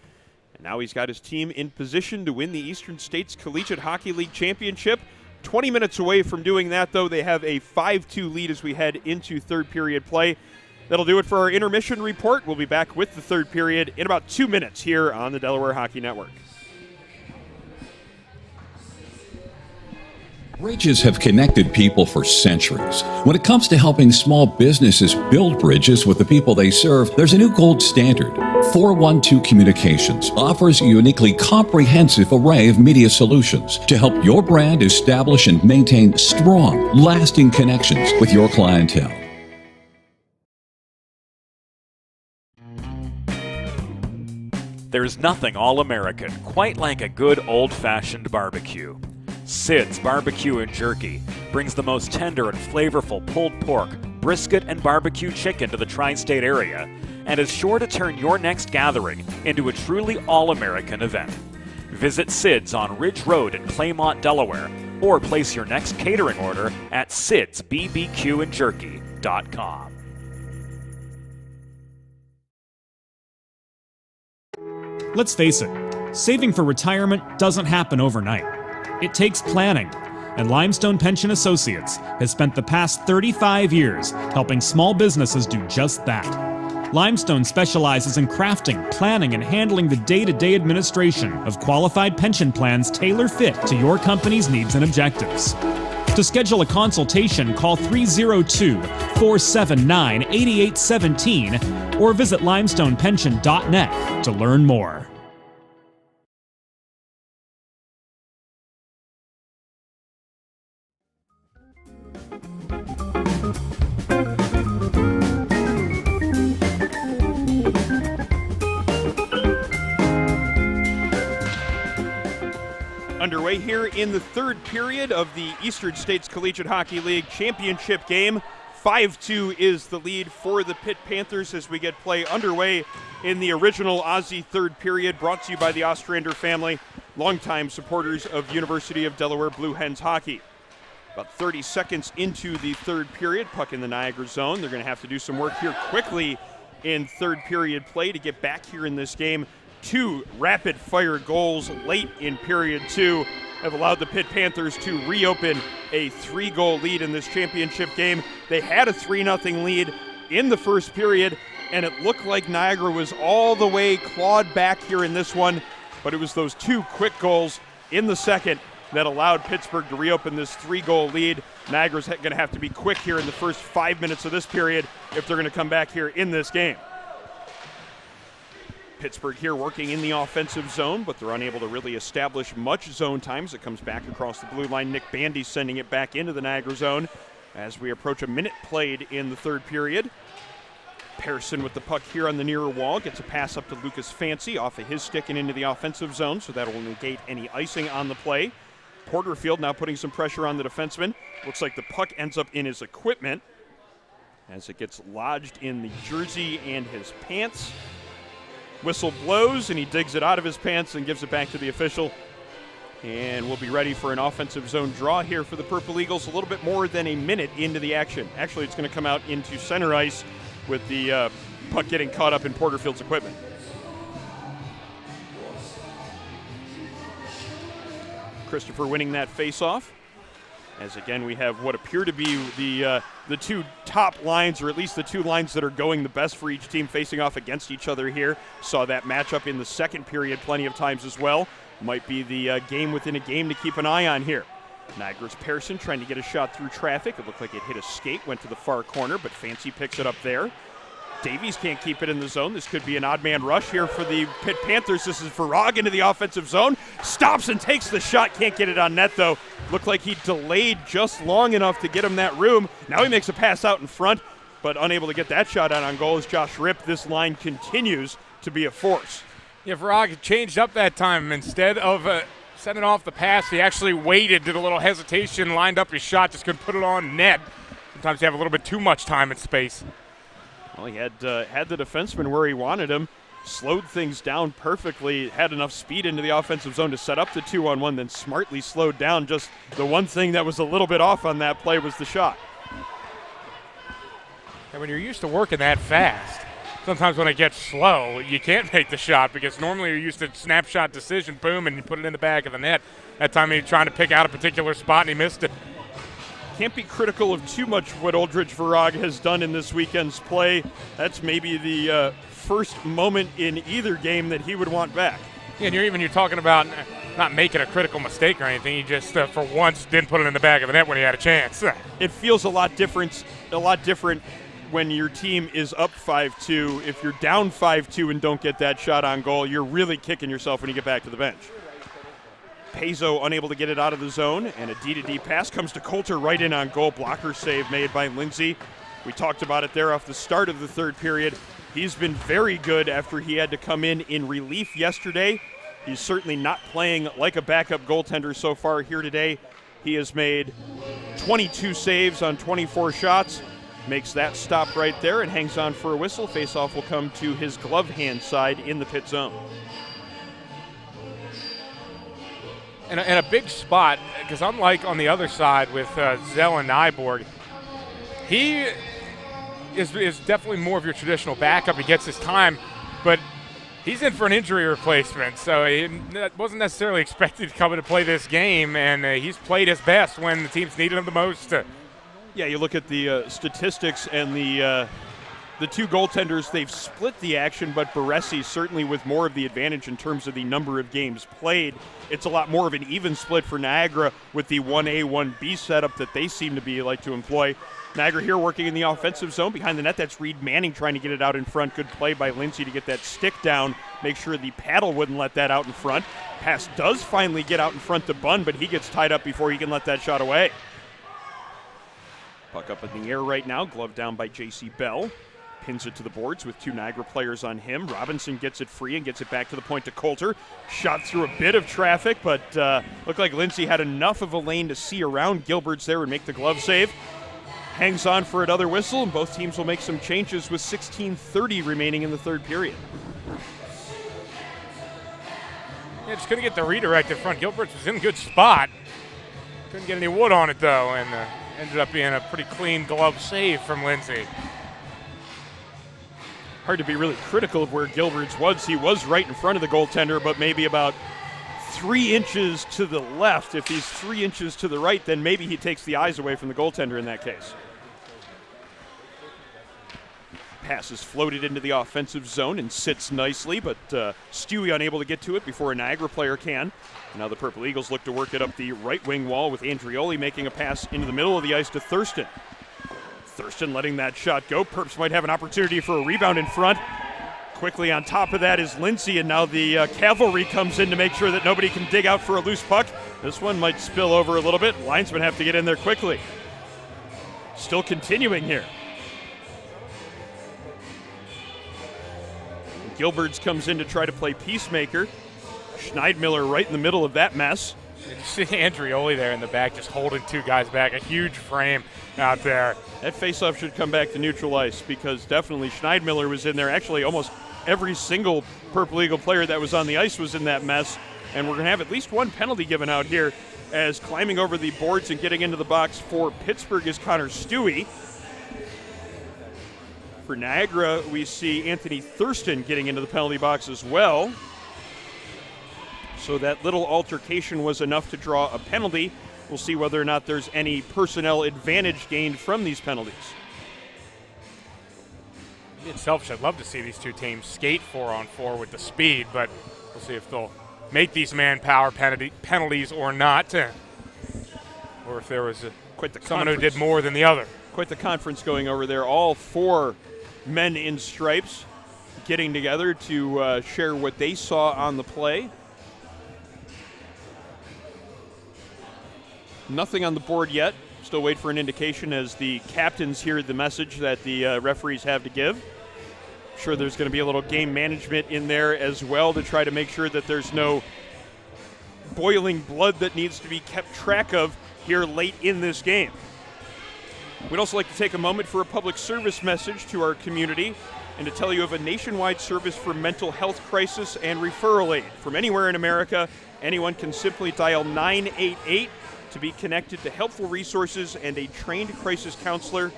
And now he's got his team in position to win the Eastern States Collegiate Hockey League Championship. 20 minutes away from doing that, though. They have a 5-2 lead as we head into third period play. That'll do it for our intermission report. We'll be back with the third period in about 2 minutes here on the Delaware Hockey Network. Bridges have connected people for centuries. When it comes to helping small businesses build bridges with the people they serve, there's a new gold standard. 412 Communications offers a uniquely comprehensive array of media solutions to help your brand establish and maintain strong, lasting connections with your clientele. There's nothing all-American quite like a good old-fashioned barbecue. Sid's Barbecue and Jerky brings the most tender and flavorful pulled pork, brisket, and barbecue chicken to the tri-state area and is sure to turn your next gathering into a truly all-American event. Visit Sid's on Ridge Road in Claymont, Delaware, or place your next catering order at sidsbbqandjerky.com. Let's face it, saving for retirement doesn't happen overnight. It takes planning, and Limestone Pension Associates has spent the past 35 years helping small businesses do just that. Limestone specializes in crafting, planning, and handling the day-to-day administration of qualified pension plans tailor-fit to your company's needs and objectives. To schedule a consultation, call 302-479-8817 or visit limestonepension.net to learn more. Underway here in the third period of the Eastern States Collegiate Hockey League Championship game. 5-2 is the lead for the Pitt Panthers as we get play underway in the original Aussie third period, brought to you by the Ostrander family, longtime supporters of University of Delaware Blue Hens hockey. About 30 seconds into the third period, puck in the Niagara zone. They're going to have to do some work here quickly in third period play to get back here in this game. 2 rapid-fire goals late in period 2 have allowed the Pitt Panthers to reopen a 3-goal lead in this championship game. They had a 3-0 lead in the first period, and it looked like Niagara was all the way clawed back here in this one, but it was those 2 quick goals in the second that allowed Pittsburgh to reopen this 3-goal lead. Niagara's going to have to be quick here in the first 5 minutes of this period if they're going to come back here in this game. Pittsburgh here working in the offensive zone, but they're unable to really establish much zone time as it comes back across the blue line. Nick Bandy sending it back into the Niagara zone as we approach a minute played in the third period. Pearson with the puck here on the near wall, gets a pass up to Lucas Fancy off of his stick and into the offensive zone, so that will negate any icing on the play. Porterfield now putting some pressure on the defenseman. Looks like the puck ends up in his equipment as it gets lodged in the jersey and his pants. Whistle blows and he digs it out of his pants and gives it back to the official. And we'll be ready for an offensive zone draw here for the Purple Eagles a little bit more than a minute into the action. Actually, it's going to come out into center ice with the puck getting caught up in Porterfield's equipment. Christopher winning that face-off. As again, we have what appear to be the two top lines, or at least the two lines that are going the best for each team facing off against each other here. Saw that matchup in the second period plenty of times as well. Might be the game within a game to keep an eye on here. Niagara's Pearson trying to get a shot through traffic. It looked like it hit a skate, went to the far corner, but Fancy picks it up there. Davies can't keep it in the zone. This could be an odd man rush here for the Pitt Panthers. This is Farag into the offensive zone. Stops and takes the shot. Can't get it on net, though. Looked like he delayed just long enough to get him that room. Now he makes a pass out in front, but unable to get that shot out on goal as Josh Ripp. This line continues to be a force. Yeah, Farag changed up that time. Instead of sending off the pass, he actually waited, did a little hesitation, lined up his shot, just couldn't put it on net. Sometimes you have a little bit too much time and space. Well, he had the defenseman where he wanted him, slowed things down perfectly, had enough speed into the offensive zone to set up the 2-on-1, then smartly slowed down. Just the one thing that was a little bit off on that play was the shot. And when you're used to working that fast, sometimes when it gets slow, you can't make the shot because normally you're used to snapshot decision, boom, and you put it in the back of the net. That time he was trying to pick out a particular spot and he missed it. Can't be critical of too much what Aldridge Farag has done in this weekend's play. That's maybe the first moment in either game that he would want back. Yeah, and you're talking about not making a critical mistake or anything. He just, for once, didn't put it in the back of the net when he had a chance. It feels a lot different when your team is up 5-2. If you're down 5-2 and don't get that shot on goal, you're really kicking yourself when you get back to the bench. Pezzo unable to get it out of the zone, and a D-to-D pass comes to Coulter right in on goal. Blocker save made by Lindsay. We talked about it there off the start of the third period. He's been very good after he had to come in relief yesterday. He's certainly not playing like a backup goaltender so far here today. He has made 22 saves on 24 shots. Makes that stop right there and hangs on for a whistle. Face-off will come to his glove hand side in the pit zone. And a big spot, because unlike on the other side with Zell and Nyborg, he is definitely more of your traditional backup. He gets his time, but he's in for an injury replacement, so he wasn't necessarily expected to come in to play this game, and he's played his best when the team's needed him the most. Yeah, you look at the statistics and the two goaltenders, they've split the action, but Baresi certainly with more of the advantage in terms of the number of games played. It's a lot more of an even split for Niagara with the 1A, 1B setup that they seem to like to employ. Niagara here working in the offensive zone. Behind the net, that's Reed Manning trying to get it out in front. Good play by Lindsay to get that stick down, make sure the paddle wouldn't let that out in front. Pass does finally get out in front to Bunn, but he gets tied up before he can let that shot away. Puck up in the air right now, glove down by J.C. Bell. Pins it to the boards with two Niagara players on him. Robinson gets it free and gets it back to the point to Coulter. Shot through a bit of traffic, but looked like Lindsay had enough of a lane to see around Gilberts there and make the glove save. Hangs on for another whistle, and both teams will make some changes with 16:30 remaining in the third period. Yeah, just couldn't get the redirect in front. Gilberts was in a good spot. Couldn't get any wood on it, though, and ended up being a pretty clean glove save from Lindsay. Hard to be really critical of where Gilberts was. He was right in front of the goaltender, but maybe about 3 inches to the left. If he's 3 inches to the right, then maybe he takes the eyes away from the goaltender in that case. Pass is floated into the offensive zone and sits nicely, but Stewie unable to get to it before a Niagara player can. Now the Purple Eagles look to work it up the right wing wall with Andrioli making a pass into the middle of the ice to Thurston. Thurston letting that shot go. Perps might have an opportunity for a rebound in front. Quickly on top of that is Lindsay, and now the cavalry comes in to make sure that nobody can dig out for a loose puck. This one might spill over a little bit. Linesmen have to get in there quickly. Still continuing here. Gilberts comes in to try to play peacemaker. Schneidmiller right in the middle of that mess. You see Andrioli there in the back just holding two guys back, a huge frame out there. That faceoff should come back to neutral ice because definitely Schneidmiller was in there. Actually, almost every single Purple Eagle player that was on the ice was in that mess. And we're going to have at least one penalty given out here as climbing over the boards and getting into the box for Pittsburgh is Connor Stewie. For Niagara, we see Anthony Thurston getting into the penalty box as well. So that little altercation was enough to draw a penalty. We'll see whether or not there's any personnel advantage gained from these penalties. Me itself, I'd love to see these two teams skate 4-on-4 with the speed, but we'll see if they'll make these manpower penalties or not, or if there was someone who did more than the other. Quite the conference going over there. All four men in stripes getting together to share what they saw on the play. Nothing on the board yet. Still wait for an indication as the captains hear the message that the referees have to give. I'm sure there's going to be a little game management in there as well to try to make sure that there's no boiling blood that needs to be kept track of here late in this game. We'd also like to take a moment for a public service message to our community and to tell you of a nationwide service for mental health crisis and referral aid. From anywhere in America, anyone can simply dial 988 to be connected to helpful resources and a trained crisis counselor.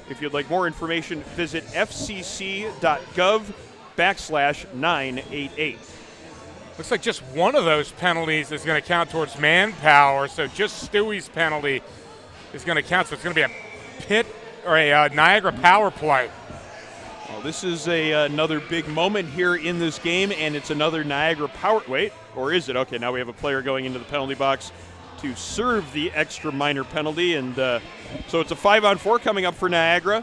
If you'd like more information, visit fcc.gov/988. Looks like just one of those penalties is going to count towards manpower, so just Stewie's penalty is going to count, so it's going to be a Pitt or a Niagara power play. Well, this is another big moment here in this game, and it's another Niagara power. Wait, or is it? Okay, now we have a player going into the penalty box to serve the extra minor penalty, and so it's a 5-on-4 coming up for Niagara,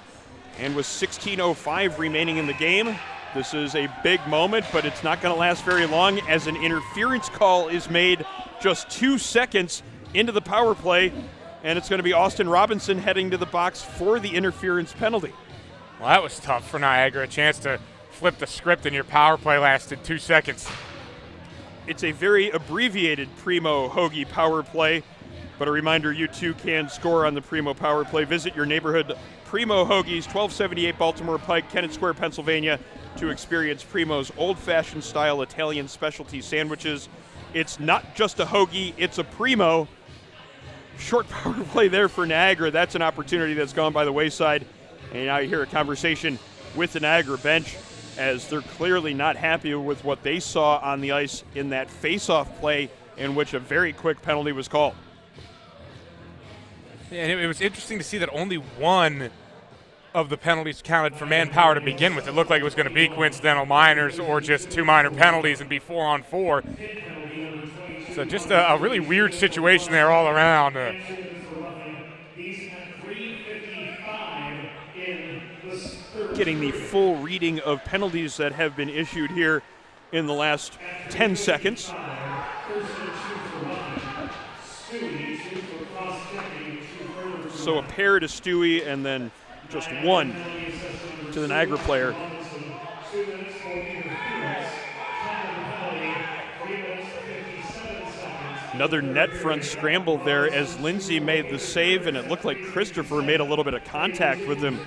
and with 16:05 remaining in the game, this is a big moment, but it's not going to last very long as an interference call is made just 2 seconds into the power play, and it's going to be Austin Robinson heading to the box for the interference penalty. Well, that was tough for Niagara. A chance to flip the script, and your power play lasted 2 seconds. It's a very abbreviated Primo Hoagie power play, but a reminder, you too can score on the Primo power play. Visit your neighborhood Primo Hoagies, 1278 Baltimore Pike, Kennett Square, Pennsylvania, to experience Primo's old-fashioned style Italian specialty sandwiches. It's not just a hoagie, it's a Primo. Short power play there for Niagara. That's an opportunity that's gone by the wayside. And now you hear a conversation with the Niagara bench, as they're clearly not happy with what they saw on the ice in that face-off play in which a very quick penalty was called. Yeah, and it was interesting to see that only one of the penalties counted for manpower to begin with. It looked like it was going to be coincidental minors or just two minor penalties and be 4-on-4. So just a really weird situation there all around. Getting the full reading of penalties that have been issued here in the last 10 seconds. So a pair to Stewie and then just one to the Niagara player. Another net front scramble there as Lindsay made the save, and it looked like Christopher made a little bit of contact with him.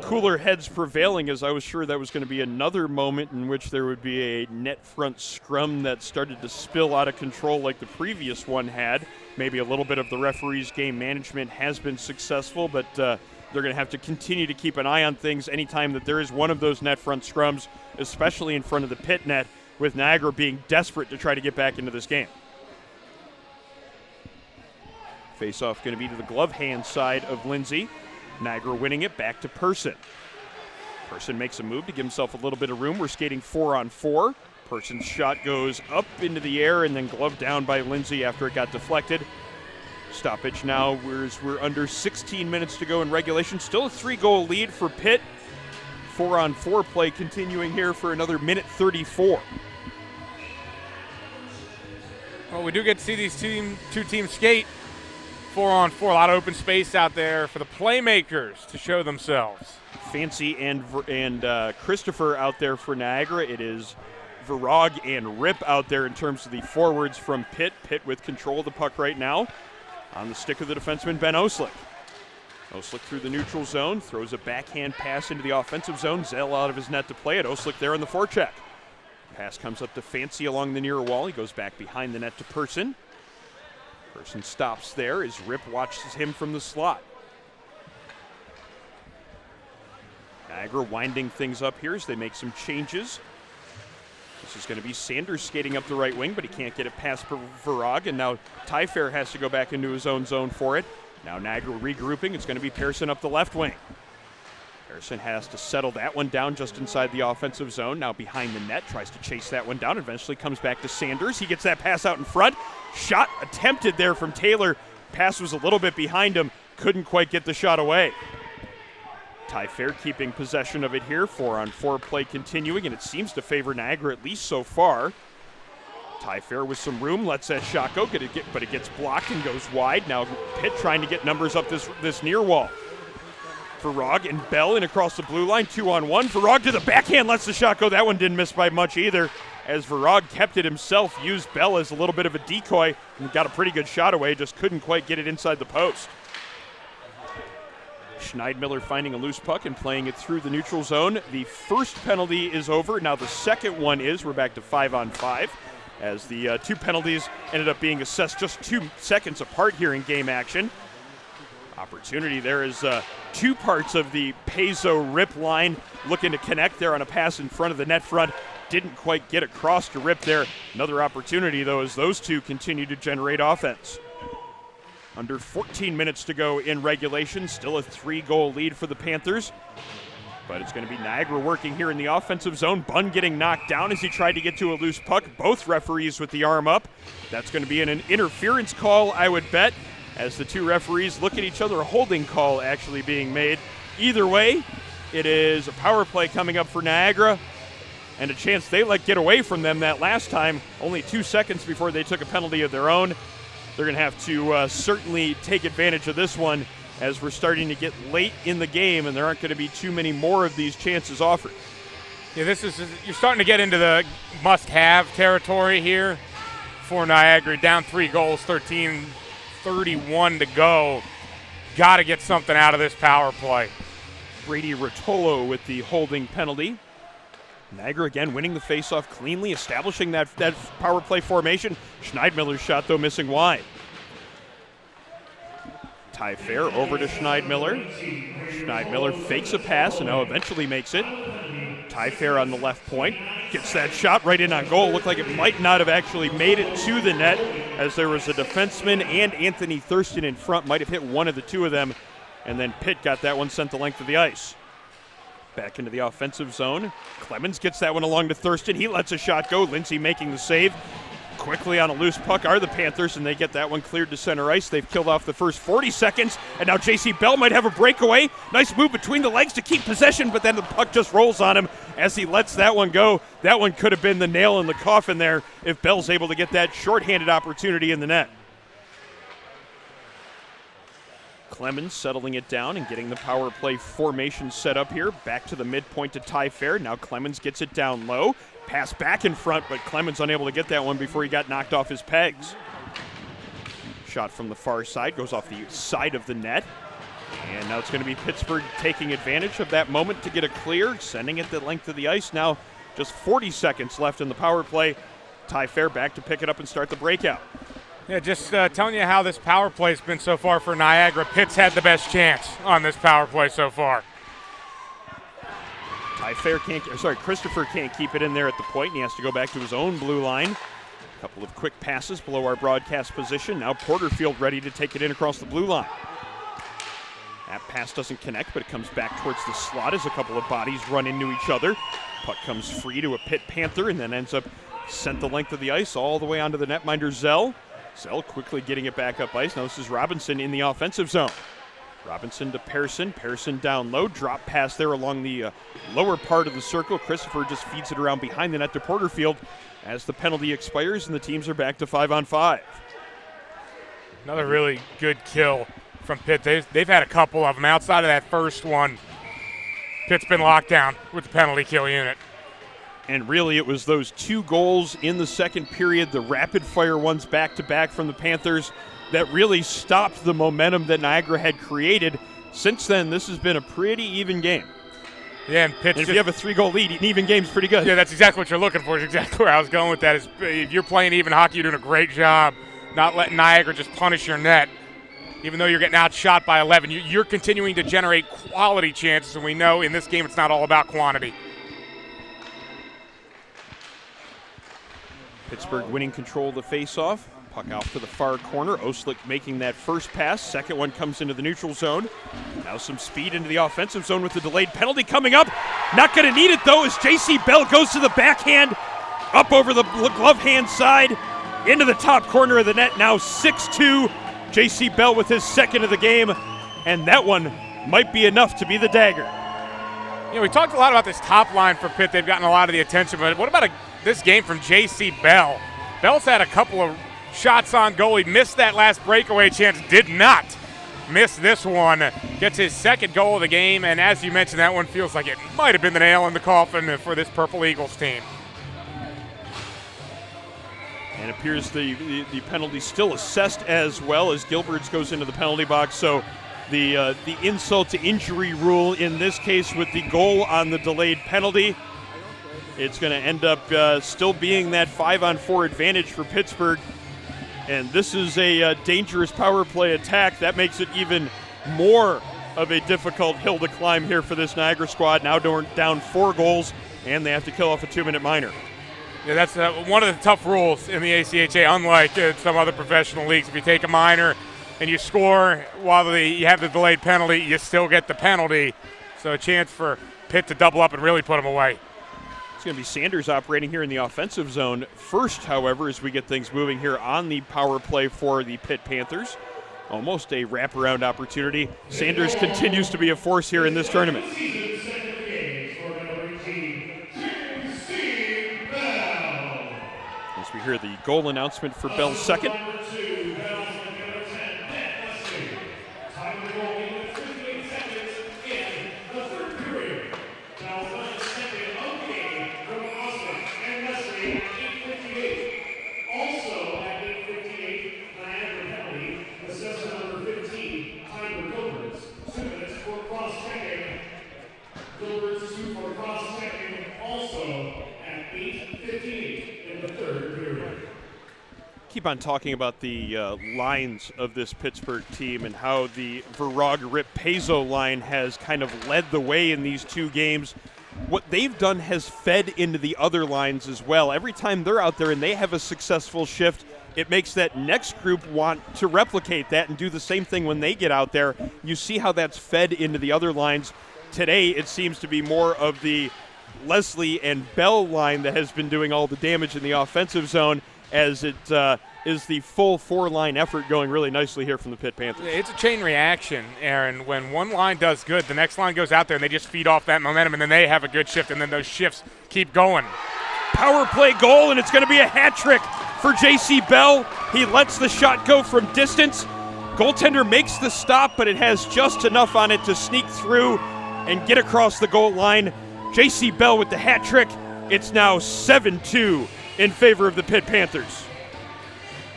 Cooler heads prevailing, as I was sure that was going to be another moment in which there would be a net front scrum that started to spill out of control like the previous one had. Maybe a little bit of the referee's game management has been successful, but they're going to have to continue to keep an eye on things anytime that there is one of those net front scrums, especially in front of the Pitt net, with Niagara being desperate to try to get back into this game. Face-off going to be to the glove hand side of Lindsay. Niagara winning it back to Person. Person makes a move to give himself a little bit of room. We're skating 4-on-4. Person's shot goes up into the air and then gloved down by Lindsay after it got deflected. Stoppage now, we're under 16 minutes to go in regulation. Still a 3-goal lead for Pitt. 4-on-4 play continuing here for another minute 34. Well, we do get to see these two teams skate 4-on-4. A lot of open space out there for the playmakers to show themselves. Fancy and Christopher out there for Niagara. It is Virag and Rip out there in terms of the forwards from Pitt. Pitt with control of the puck right now on the stick of the defenseman Ben Oslick. Oslick through the neutral zone, throws a backhand pass into the offensive zone. Zell out of his net to play it. Oslick there on the forecheck. Pass comes up to Fancy along the near wall. He goes back behind the net to Person. Person stops there as Rip watches him from the slot. Niagara winding things up here as they make some changes. This is going to be Sanders skating up the right wing, but he can't get it past Virag, and now Tyfair has to go back into his own zone for it. Now Niagara regrouping. It's going to be Pearson up the left wing. Pearson has to settle that one down just inside the offensive zone. Now behind the net, tries to chase that one down. Eventually comes back to Sanders. He gets that pass out in front. Shot attempted there from Taylor. Pass was a little bit behind him. Couldn't quite get the shot away. Tyfair keeping possession of it here. 4-on-4 play continuing, and it seems to favor Niagara at least so far. Tyfair with some room, lets that shot go, but it gets blocked and goes wide. Now Pitt trying to get numbers up this near wall. Virag and Bell in across the blue line, 2-on-1. Virag to the backhand, lets the shot go. That one didn't miss by much either, as Virag kept it himself, used Bell as a little bit of a decoy, and got a pretty good shot away, just couldn't quite get it inside the post. Schneidmiller finding a loose puck and playing it through the neutral zone. The first penalty is over. Now the second one is. We're back to 5-on-5 as the two penalties ended up being assessed just 2 seconds apart here in game action. Opportunity there is two parts of the Peso-Rip line looking to connect there on a pass in front of the net front. Didn't quite get across to Rip there. Another opportunity, though, as those two continue to generate offense. Under 14 minutes to go in regulation. Still a 3-goal lead for the Panthers. But it's going to be Niagara working here in the offensive zone. Bunn getting knocked down as he tried to get to a loose puck. Both referees with the arm up. That's going to be an interference call, I would bet, as the two referees look at each other. A holding call actually being made. Either way, it is a power play coming up for Niagara, and a chance they let get away from them that last time, only 2 seconds before they took a penalty of their own. They're going to have to certainly take advantage of this one, as we're starting to get late in the game, and there aren't going to be too many more of these chances offered. Yeah, you're starting to get into the must-have territory here for Niagara. Down 3 goals, 13:31 to go. Got to get something out of this power play. Brady Rotolo with the holding penalty. Niagara again winning the faceoff cleanly, establishing that power play formation. Schneidmiller's shot, though, missing wide. Tyfair over to Schneidmiller. Schneidmiller fakes a pass and now eventually makes it. Tyfair on the left point. Gets that shot right in on goal. Looked like it might not have actually made it to the net, as there was a defenseman and Anthony Thurston in front. Might have hit one of the two of them, and then Pitt got that one sent the length of the ice. Back into the offensive zone. Clemens gets that one along to Thurston. He lets a shot go. Lindsay making the save. Quickly on a loose puck are the Panthers, and they get that one cleared to center ice. They've killed off the first 40 seconds, and now J.C. Bell might have a breakaway. Nice move between the legs to keep possession, but then the puck just rolls on him as he lets that one go. That one could have been the nail in the coffin there if Bell's able to get that shorthanded opportunity in the net. Clemens settling it down and getting the power play formation set up here. Back to the midpoint to Tyfair. Now Clemens gets it down low. Pass back in front, but Clemens unable to get that one before he got knocked off his pegs. Shot from the far side, goes off the side of the net. And now it's going to be Pittsburgh taking advantage of that moment to get a clear, sending it the length of the ice. Now just 40 seconds left in the power play. Tyfair back to pick it up and start the breakout. Yeah, just telling you how this power play has been so far for Niagara. Pitt's had the best chance on this power play so far. Christopher can't keep it in there at the point, and he has to go back to his own blue line. A couple of quick passes below our broadcast position. Now Porterfield ready to take it in across the blue line. That pass doesn't connect, but it comes back towards the slot as a couple of bodies run into each other. Puck comes free to a Pitt Panther and then ends up sent the length of the ice all the way onto the netminder Zell. Zell quickly getting it back up ice. Now this is Robinson in the offensive zone. Robinson to Pearson. Pearson down low. Drop pass there along the lower part of the circle. Christopher just feeds it around behind the net to Porterfield as the penalty expires and the teams are back to 5-on-5. Another really good kill from Pitt. They've had a couple of them. Outside of that first one, Pitt's been locked down with the penalty kill unit. And really it was those 2 goals in the second period, the rapid-fire ones back-to-back from the Panthers, that really stopped the momentum that Niagara had created. Since then, this has been a pretty even game. Yeah, and Pitt. And if you have a 3-goal lead, an even game's pretty good. Yeah, that's exactly what you're looking for. Is exactly where I was going with that. Is if you're playing even hockey, you're doing a great job not letting Niagara just punish your net. Even though you're getting outshot by 11, you're continuing to generate quality chances, and we know in this game it's not all about quantity. Pittsburgh winning control of the face-off. Puck out to the far corner. Oslick making that first pass. Second one comes into the neutral zone. Now some speed into the offensive zone with the delayed penalty coming up. Not going to need it, though, as J.C. Bell goes to the backhand. Up over the glove hand side. Into the top corner of the net. Now 6-2. J.C. Bell with his second of the game. And that one might be enough to be the dagger. You know, we talked a lot about this top line for Pitt. They've gotten a lot of the attention. But what about this game from J.C. Bell? Bell's had a couple of shots on goal. He missed that last breakaway chance. Did not miss this one. Gets his second goal of the game. And as you mentioned, that one feels like it might have been the nail in the coffin for this Purple Eagles team. And it appears the penalty still assessed as well as Gilberts goes into the penalty box. So the insult to injury rule in this case with the goal on the delayed penalty. It's going to end up still being that 5-on-4 advantage for Pittsburgh. And this is a dangerous power play attack. That makes it even more of a difficult hill to climb here for this Niagara squad. Now down 4 goals, and they have to kill off a 2-minute minor. Yeah, that's one of the tough rules in the ACHA, unlike some other professional leagues. If you take a minor and you score while you have the delayed penalty, you still get the penalty. So a chance for Pitt to double up and really put them away. It's going to be Sanders operating here in the offensive zone first, however, as we get things moving here on the power play for the Pitt Panthers. Almost a wraparound opportunity. Sanders continues to be a force here in this tournament. As we hear the goal announcement for Bell's second. Keep on talking about the lines of this Pittsburgh team and how the Verog-Rip-Paizo line has kind of led the way in these 2 games. What they've done has fed into the other lines as well. Every time they're out there and they have a successful shift, it makes that next group want to replicate that and do the same thing when they get out there. You see how that's fed into the other lines. Today, it seems to be more of the Leslie and Bell line that has been doing all the damage in the offensive zone, as it is the full 4-line effort going really nicely here from the Pitt Panthers. It's a chain reaction, Aaron. When one line does good, the next line goes out there and they just feed off that momentum, and then they have a good shift, and then those shifts keep going. Power play goal, and it's going to be a hat trick for J.C. Bell. He lets the shot go from distance. Goaltender makes the stop, but it has just enough on it to sneak through and get across the goal line. J.C. Bell with the hat trick. It's now 7-2 in favor of the Pitt Panthers.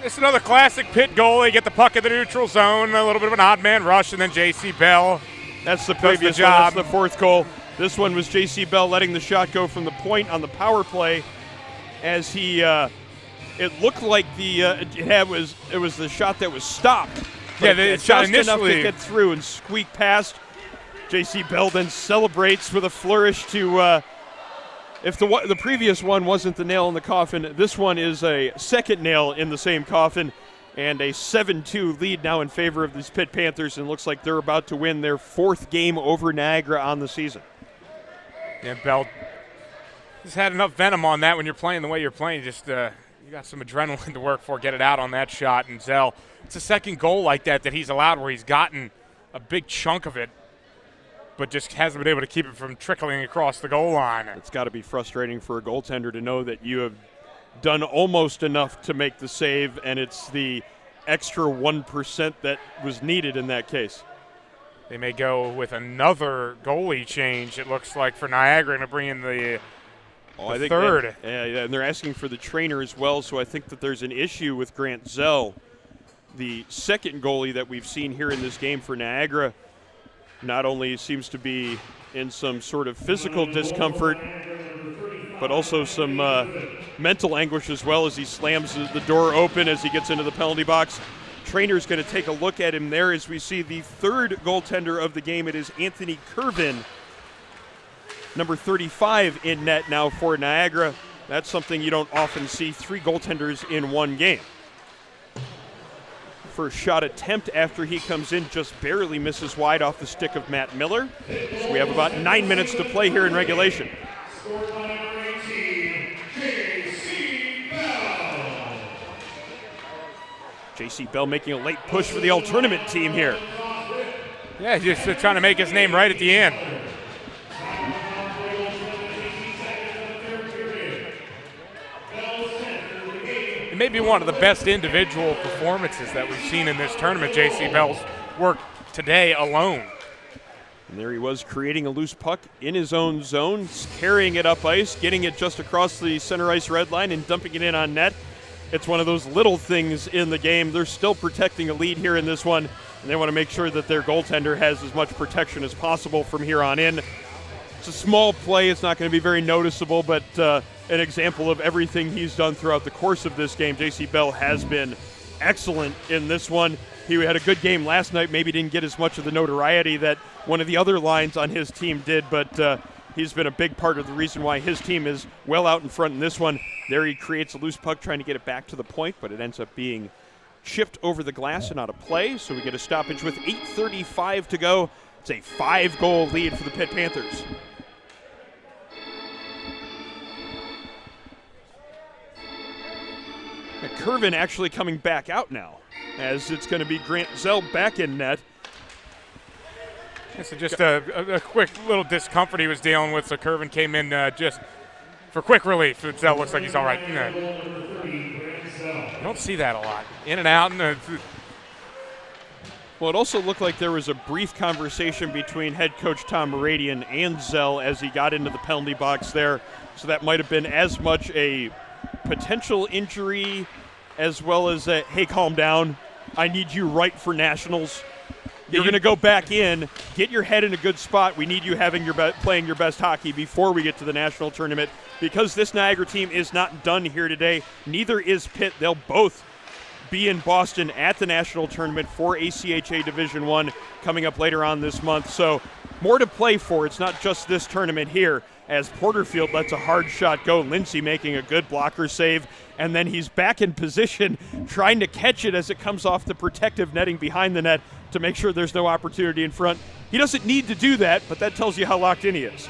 It's another classic Pitt goal. They get the puck in the neutral zone, a little bit of an odd man rush, and then J.C. Bell. That's the previous one. That's the 4th goal. This one was J.C. Bell letting the shot go from the point on the power play, as he it looked like it was the shot that was stopped. Yeah, the shot just initially enough to get through and squeak past. J.C. Bell then celebrates with a flourish to. If the previous one wasn't the nail in the coffin, this one is a second nail in the same coffin, and a 7-2 lead now in favor of these Pitt Panthers, and looks like they're about to win their 4th game over Niagara on the season. Yeah, Bell just had enough venom on that when you're playing the way you're playing. Just you got some adrenaline to work for. Get it out on that shot, and Zell. It's a second goal like that he's allowed where he's gotten a big chunk of it, but just hasn't been able to keep it from trickling across the goal line. It's got to be frustrating for a goaltender to know that you have done almost enough to make the save, and it's the extra 1% that was needed in that case. They may go with another goalie change, it looks like, for Niagara, to bring in the third. And they're asking for the trainer as well, so I think that there's an issue with Grant Zell, the second goalie that we've seen here in this game for Niagara. Not only seems to be in some sort of physical discomfort, but also some mental anguish as well as he slams the door open as he gets into the penalty box. Trainer's going to take a look at him there as we see the third goaltender of the game. It is Anthony Curvin, number 35 in net now for Niagara. That's something you don't often see, 3 goaltenders in one game. First shot attempt after he comes in just barely misses wide off the stick of Matt Miller. So we have about 9 minutes to play here in regulation. J.C. Bell making a late push for the all-tournament team here. Yeah, just trying to make his name right at the end. It may be one of the best individual performances that we've seen in this tournament. J.C. Bell's work today alone. And there he was creating a loose puck in his own zone, carrying it up ice, getting it just across the center ice red line and dumping it in on net. It's one of those little things in the game. They're still protecting a lead here in this one, and they want to make sure that their goaltender has as much protection as possible from here on in. It's a small play. It's not going to be very noticeable, but an example of everything he's done throughout the course of this game. J.C. Bell has been excellent in this one. He had a good game last night, maybe didn't get as much of the notoriety that one of the other lines on his team did, but he's been a big part of the reason why his team is well out in front in this one. There he creates a loose puck trying to get it back to the point, but it ends up being chipped over the glass and out of play, so we get a stoppage with 8:35 to go. It's a 5-goal lead for the Pitt Panthers. And Curvin actually coming back out now, as it's going to be Grant Zell back in net. So just a quick little discomfort he was dealing with, so Curvin came in just for quick relief. Zell looks like he's all right. You don't see that a lot. In and out. Well, it also looked like there was a brief conversation between head coach Tom Moradian and Zell as he got into the penalty box there. So that might have been as much a potential injury as well as a, hey, calm down. I need you right for nationals. You're going to go back in, get your head in a good spot. We need you having playing your best hockey before we get to the national tournament, because this Niagara team is not done here today. Neither is Pitt. They'll both be in Boston at the national tournament for ACHA Division I coming up later on this month. So more to play for. It's not just this tournament here, as Porterfield lets a hard shot go. Lindsay making a good blocker save, and then he's back in position trying to catch it as it comes off the protective netting behind the net to make sure there's no opportunity in front. He doesn't need to do that, but that tells you how locked in he is.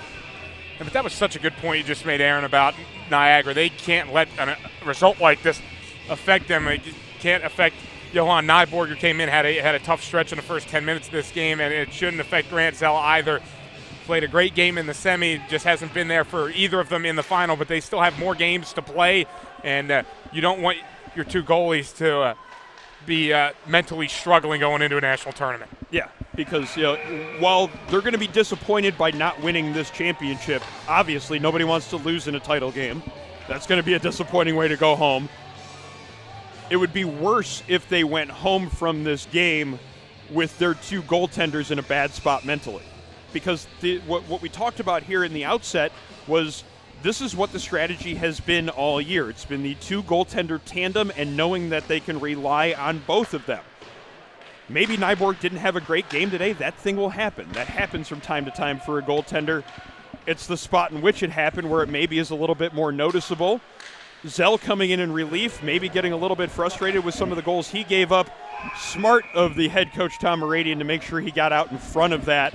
Yeah, but that was such a good point you just made, Aaron, about Niagara. They can't let a result like this affect them. It can't affect Johan Nyborg, who came in, had a tough stretch in the first 10 minutes of this game, and it shouldn't affect Grant Zell either. Played a great game in the semi, just hasn't been there for either of them in the final, but they still have more games to play, and you don't want your two goalies to be mentally struggling going into a national tournament. Yeah, because while they're going to be disappointed by not winning this championship, obviously nobody wants to lose in a title game. That's going to be a disappointing way to go home. It would be worse if they went home from this game with their two goaltenders in a bad spot mentally. Because what we talked about here in the outset was this is what the strategy has been all year. It's been the two goaltender tandem and knowing that they can rely on both of them. Maybe Nyborg didn't have a great game today. That thing will happen. That happens from time to time for a goaltender. It's the spot in which it happened where it maybe is a little bit more noticeable. Zell coming in relief, maybe getting a little bit frustrated with some of the goals he gave up. Smart of the head coach Tom Moradian to make sure he got out in front of that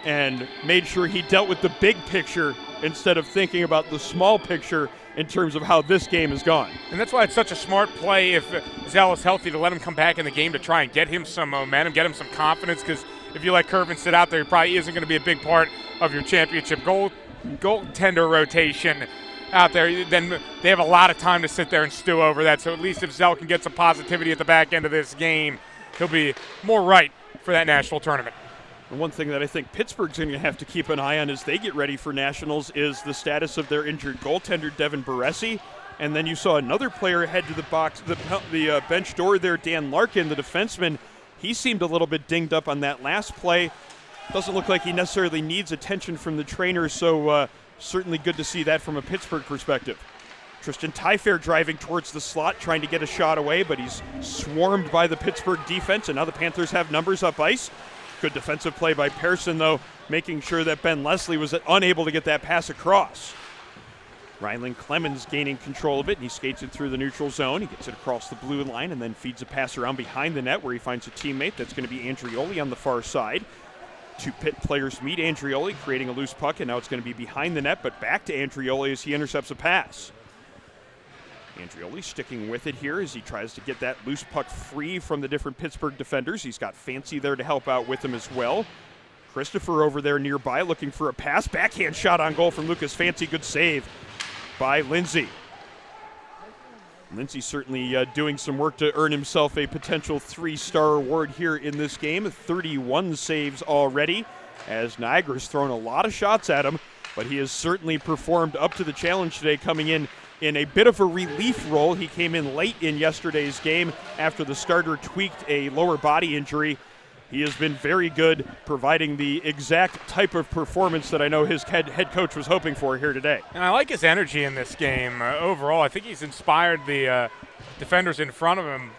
and made sure he dealt with the big picture instead of thinking about the small picture in terms of how this game has gone. And that's why it's such a smart play if Zell is healthy to let him come back in the game to try and get him some momentum, get him some confidence, because if you let Curvin sit out there, he probably isn't going to be a big part of your championship goaltender rotation out there. Then they have a lot of time to sit there and stew over that. So at least if Zell can get some positivity at the back end of this game, he'll be more right for that national tournament. And one thing that I think Pittsburgh's going to have to keep an eye on as they get ready for nationals is the status of their injured goaltender, Devin Baresi. And then you saw another player head to the box, the bench door there, Dan Larkin, the defenseman. He seemed a little bit dinged up on that last play. Doesn't look like he necessarily needs attention from the trainer, so certainly good to see that from a Pittsburgh perspective. Tristan Tyfair driving towards the slot, trying to get a shot away, but he's swarmed by the Pittsburgh defense, and now the Panthers have numbers up ice. Good defensive play by Pearson, though, making sure that Ben Leslie was unable to get that pass across. Ryland Clemens gaining control of it, and he skates it through the neutral zone. He gets it across the blue line and then feeds a pass around behind the net where he finds a teammate. That's going to be Andrioli on the far side. Two Pitt players meet Andrioli, creating a loose puck, and now it's going to be behind the net, but back to Andrioli as he intercepts a pass. Andrioli sticking with it here as he tries to get that loose puck free from the different Pittsburgh defenders. He's got Fancy there to help out with him as well. Christopher over there nearby looking for a pass. Backhand shot on goal from Lucas Fancy. Good save by Lindsay. Lindsay certainly doing some work to earn himself a potential 3-star award here in this game. 31 saves already as Niagara's thrown a lot of shots at him, but he has certainly performed up to the challenge today, coming in a bit of a relief role. He came in late in yesterday's game after the starter tweaked a lower body injury. He has been very good, providing the exact type of performance that I know his head coach was hoping for here today. And I like his energy in this game overall. I think he's inspired the defenders in front of him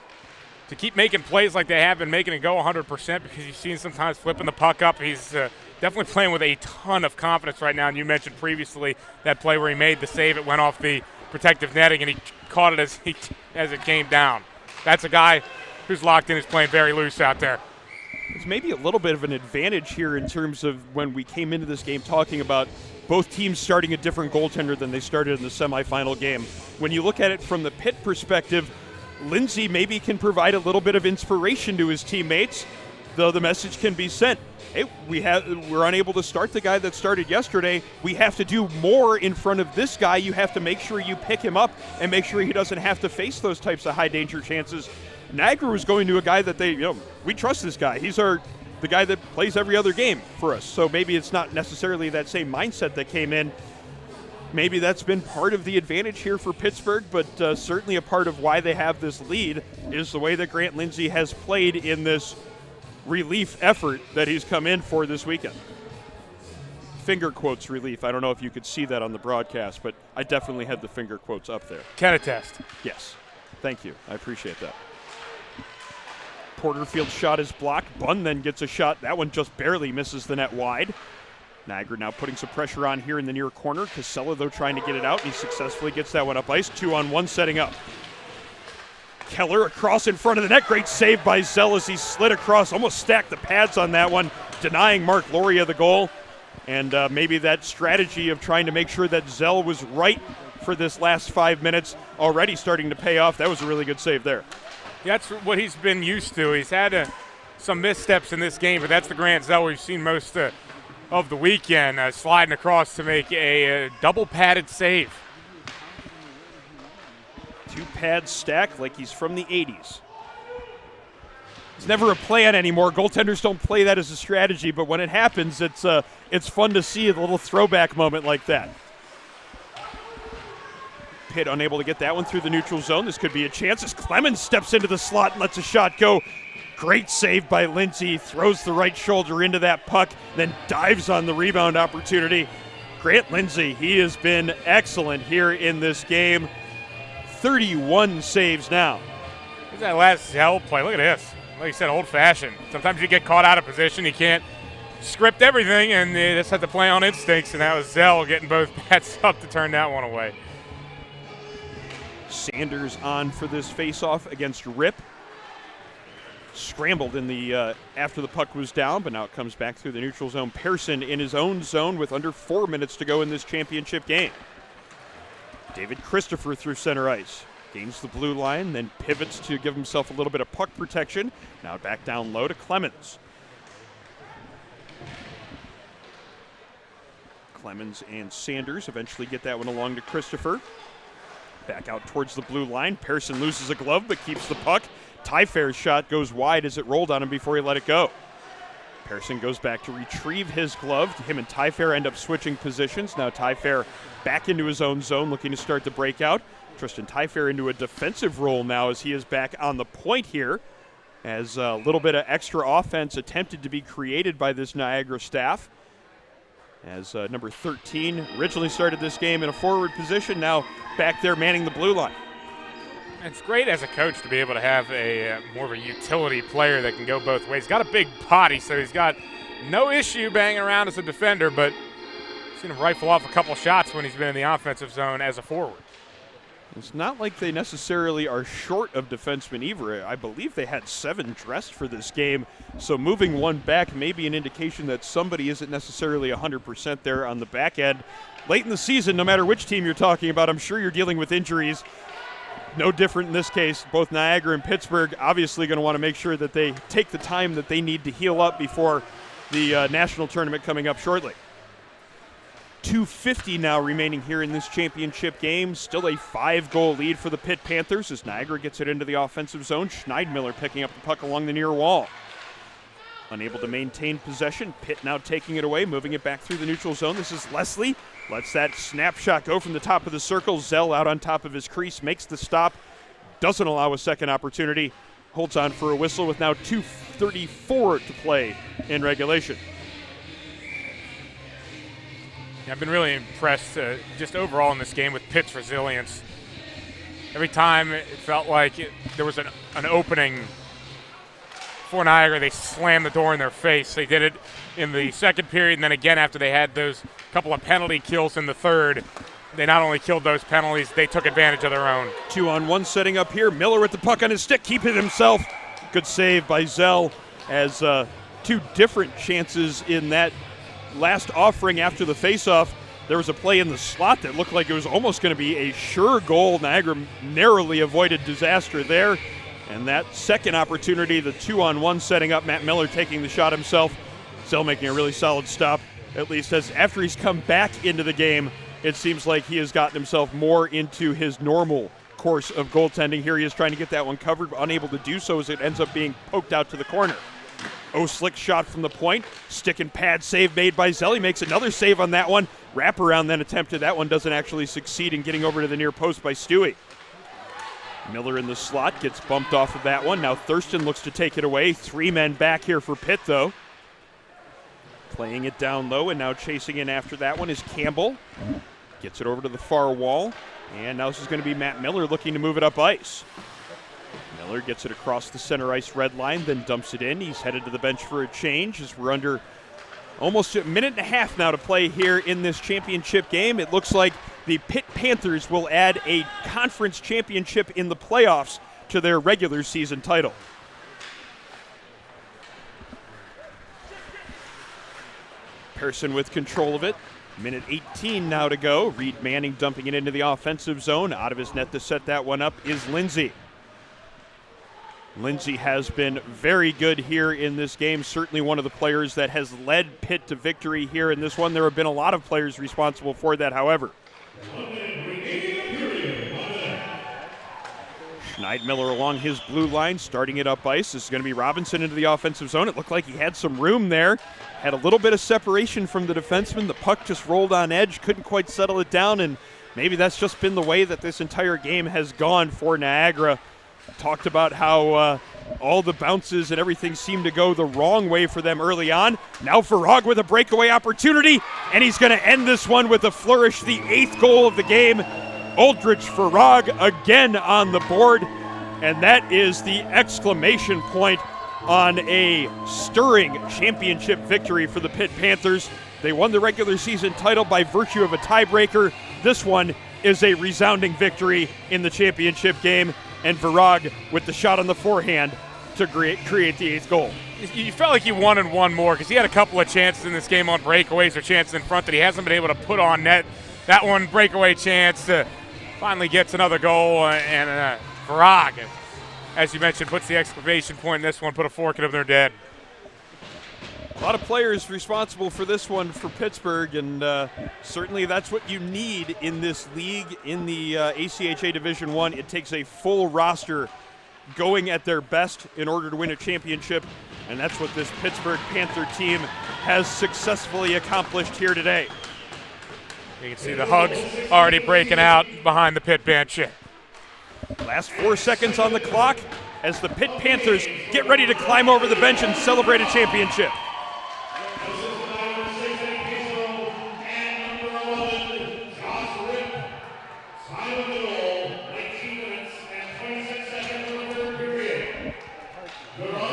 to keep making plays like they have been making and go 100%, because you've seen sometimes flipping the puck up. He's definitely playing with a ton of confidence right now. And you mentioned previously that play where he made the save. It went off the protective netting, and he caught it as it came down. That's a guy who's locked in, who's playing very loose out there. It's maybe a little bit of an advantage here in terms of when we came into this game talking about both teams starting a different goaltender than they started in the semifinal game. When you look at it from the Pitt perspective, Lindsay maybe can provide a little bit of inspiration to his teammates, though the message can be sent. Hey, we're unable to start the guy that started yesterday. We have to do more in front of this guy. You have to make sure you pick him up and make sure he doesn't have to face those types of high danger chances. Niagara was going to a guy that we trust this guy. He's the guy that plays every other game for us. So maybe it's not necessarily that same mindset that came in. Maybe that's been part of the advantage here for Pittsburgh, but certainly a part of why they have this lead is the way that Grant Lindsay has played in this relief effort that he's come in for this weekend. Finger quotes relief. I don't know if you could see that on the broadcast, but I definitely had the finger quotes up there. Can attest. Yes. Thank you. I appreciate that. Porterfield's shot is blocked. Bunn then gets a shot. That one just barely misses the net wide. Niagara now putting some pressure on here in the near corner. Casella, though, trying to get it out, and he successfully gets that one up ice. 2-on-1 setting up. Keller across in front of the net. Great save by Zell as he slid across, almost stacked the pads on that one, denying Mark Loria the goal. And maybe that strategy of trying to make sure that Zell was right for this last 5 minutes already starting to pay off. That was a really good save there. That's what he's been used to. He's had some missteps in this game, but that's the Grant Zell we've seen most of the weekend, sliding across to make a double-padded save. 2 pads stacked like he's from the 80s. It's never a plan anymore. Goaltenders don't play that as a strategy, but when it happens, it's fun to see a little throwback moment like that. Pitt unable to get that one through the neutral zone. This could be a chance as Clemens steps into the slot and lets a shot go. Great save by Lindsay. Throws the right shoulder into that puck, then dives on the rebound opportunity. Grant Lindsay, he has been excellent here in this game. 31 saves now. Look at that last Zell play. Look at this. Like you said, old-fashioned. Sometimes you get caught out of position. You can't script everything, and they just have to play on instincts, and that was Zell getting both bats up to turn that one away. Sanders on for this face-off against Rip. Scrambled in the after the puck was down, but now it comes back through the neutral zone. Pearson in his own zone with under 4 minutes to go in this championship game. David Christopher through center ice. Gains the blue line, then pivots to give himself a little bit of puck protection. Now back down low to Clemens. Clemens and Sanders eventually get that one along to Christopher. Back out towards the blue line. Pearson loses a glove but keeps the puck. Tyfair's shot goes wide as it rolled on him before he let it go. Pearson goes back to retrieve his glove. Him and Tyfair end up switching positions. Now Tyfair back into his own zone looking to start the breakout. Tristan Tyfair into a defensive role now as he is back on the point here, as a little bit of extra offense attempted to be created by this Niagara staff. As number 13 originally started this game in a forward position, now back there manning the blue line. It's great as a coach to be able to have a more of a utility player that can go both ways. He's got a big body, so he's got no issue banging around as a defender, but I've seen him rifle off a couple shots when he's been in the offensive zone as a forward. It's not like they necessarily are short of defensemen either. I believe they had 7 dressed for this game, so moving one back may be an indication that somebody isn't necessarily 100% there on the back end. Late in the season, no matter which team you're talking about, I'm sure you're dealing with injuries. No different in this case. Both Niagara and Pittsburgh obviously going to want to make sure that they take the time that they need to heal up before the national tournament coming up shortly. 2:50 now remaining here in this championship game. Still a 5-goal lead for the Pitt Panthers as Niagara gets it into the offensive zone. Schneidmiller picking up the puck along the near wall. Unable to maintain possession. Pitt now taking it away, moving it back through the neutral zone. This is Leslie. Lets that snapshot go from the top of the circle. Zell out on top of his crease, makes the stop. Doesn't allow a second opportunity. Holds on for a whistle with now 2:34 to play in regulation. I've been really impressed just overall in this game with Pitt's resilience. Every time it felt like there was an opening for Niagara, they slammed the door in their face. They did it in the second period, and then again after they had those couple of penalty kills in the third. They not only killed those penalties, they took advantage of their own. 2-on-1 setting up here. Miller with the puck on his stick, keeping it himself. Good save by Zell as 2 different chances in that last offering after the faceoff. There was a play in the slot that looked like it was almost going to be a sure goal. Niagara narrowly avoided disaster there. And that second opportunity, the 2-on-1 setting up, Matt Miller taking the shot himself. Zell making a really solid stop, at least as after he's come back into the game, it seems like he has gotten himself more into his normal course of goaltending. Here he is trying to get that one covered, but unable to do so as it ends up being poked out to the corner. Slick shot from the point. Stick and pad save made by Zell. He makes another save on that one. Wraparound then attempted. That one doesn't actually succeed in getting over to the near post by Stewie. Miller in the slot gets bumped off of that one. Now Thurston looks to take it away. 3 men back here for Pitt, though. Playing it down low, and now chasing in after that one is Campbell. Gets it over to the far wall. And now this is going to be Matt Miller looking to move it up ice. Miller gets it across the center ice red line, then dumps it in. He's headed to the bench for a change as we're under almost a minute and a half now to play here in this championship game. It looks like the Pitt Panthers will add a conference championship in the playoffs to their regular season title. Pearson with control of it. Minute 18 now to go. Reed Manning dumping it into the offensive zone. Out of his net to set that one up is Lindsay. Lindsay has been very good here in this game. Certainly one of the players that has led Pitt to victory here in this one. There have been a lot of players responsible for that, however. Schneidmiller along his blue line, starting it up ice. This is going to be Robinson into the offensive zone. It looked like he had some room there. Had a little bit of separation from the defenseman. The puck just rolled on edge, couldn't quite settle it down, and maybe that's just been the way that this entire game has gone for Niagara. Talked about how all the bounces and everything seemed to go the wrong way for them early on. Now Farag with a breakaway opportunity, and he's going to end this one with a flourish, the 8th goal of the game. Aldrich Farag again on the board, and that is the exclamation point on a stirring championship victory for the Pitt Panthers. They won the regular season title by virtue of a tiebreaker. This one is a resounding victory in the championship game. And Varag with the shot on the forehand to create the 8th goal. You felt like you wanted one more because he had a couple of chances in this game on breakaways or chances in front that he hasn't been able to put on net. That one breakaway chance finally gets another goal, and Varag, as you mentioned, puts the exclamation point in this one, put a fork in them, they're dead. A lot of players responsible for this one for Pittsburgh, and certainly that's what you need in this league in the ACHA Division I. It takes a full roster going at their best in order to win a championship, and that's what this Pittsburgh Panther team has successfully accomplished here today. You can see the hugs already breaking out behind the Pitt bench. Last 4 seconds on the clock as the Pitt Panthers get ready to climb over the bench and celebrate a championship.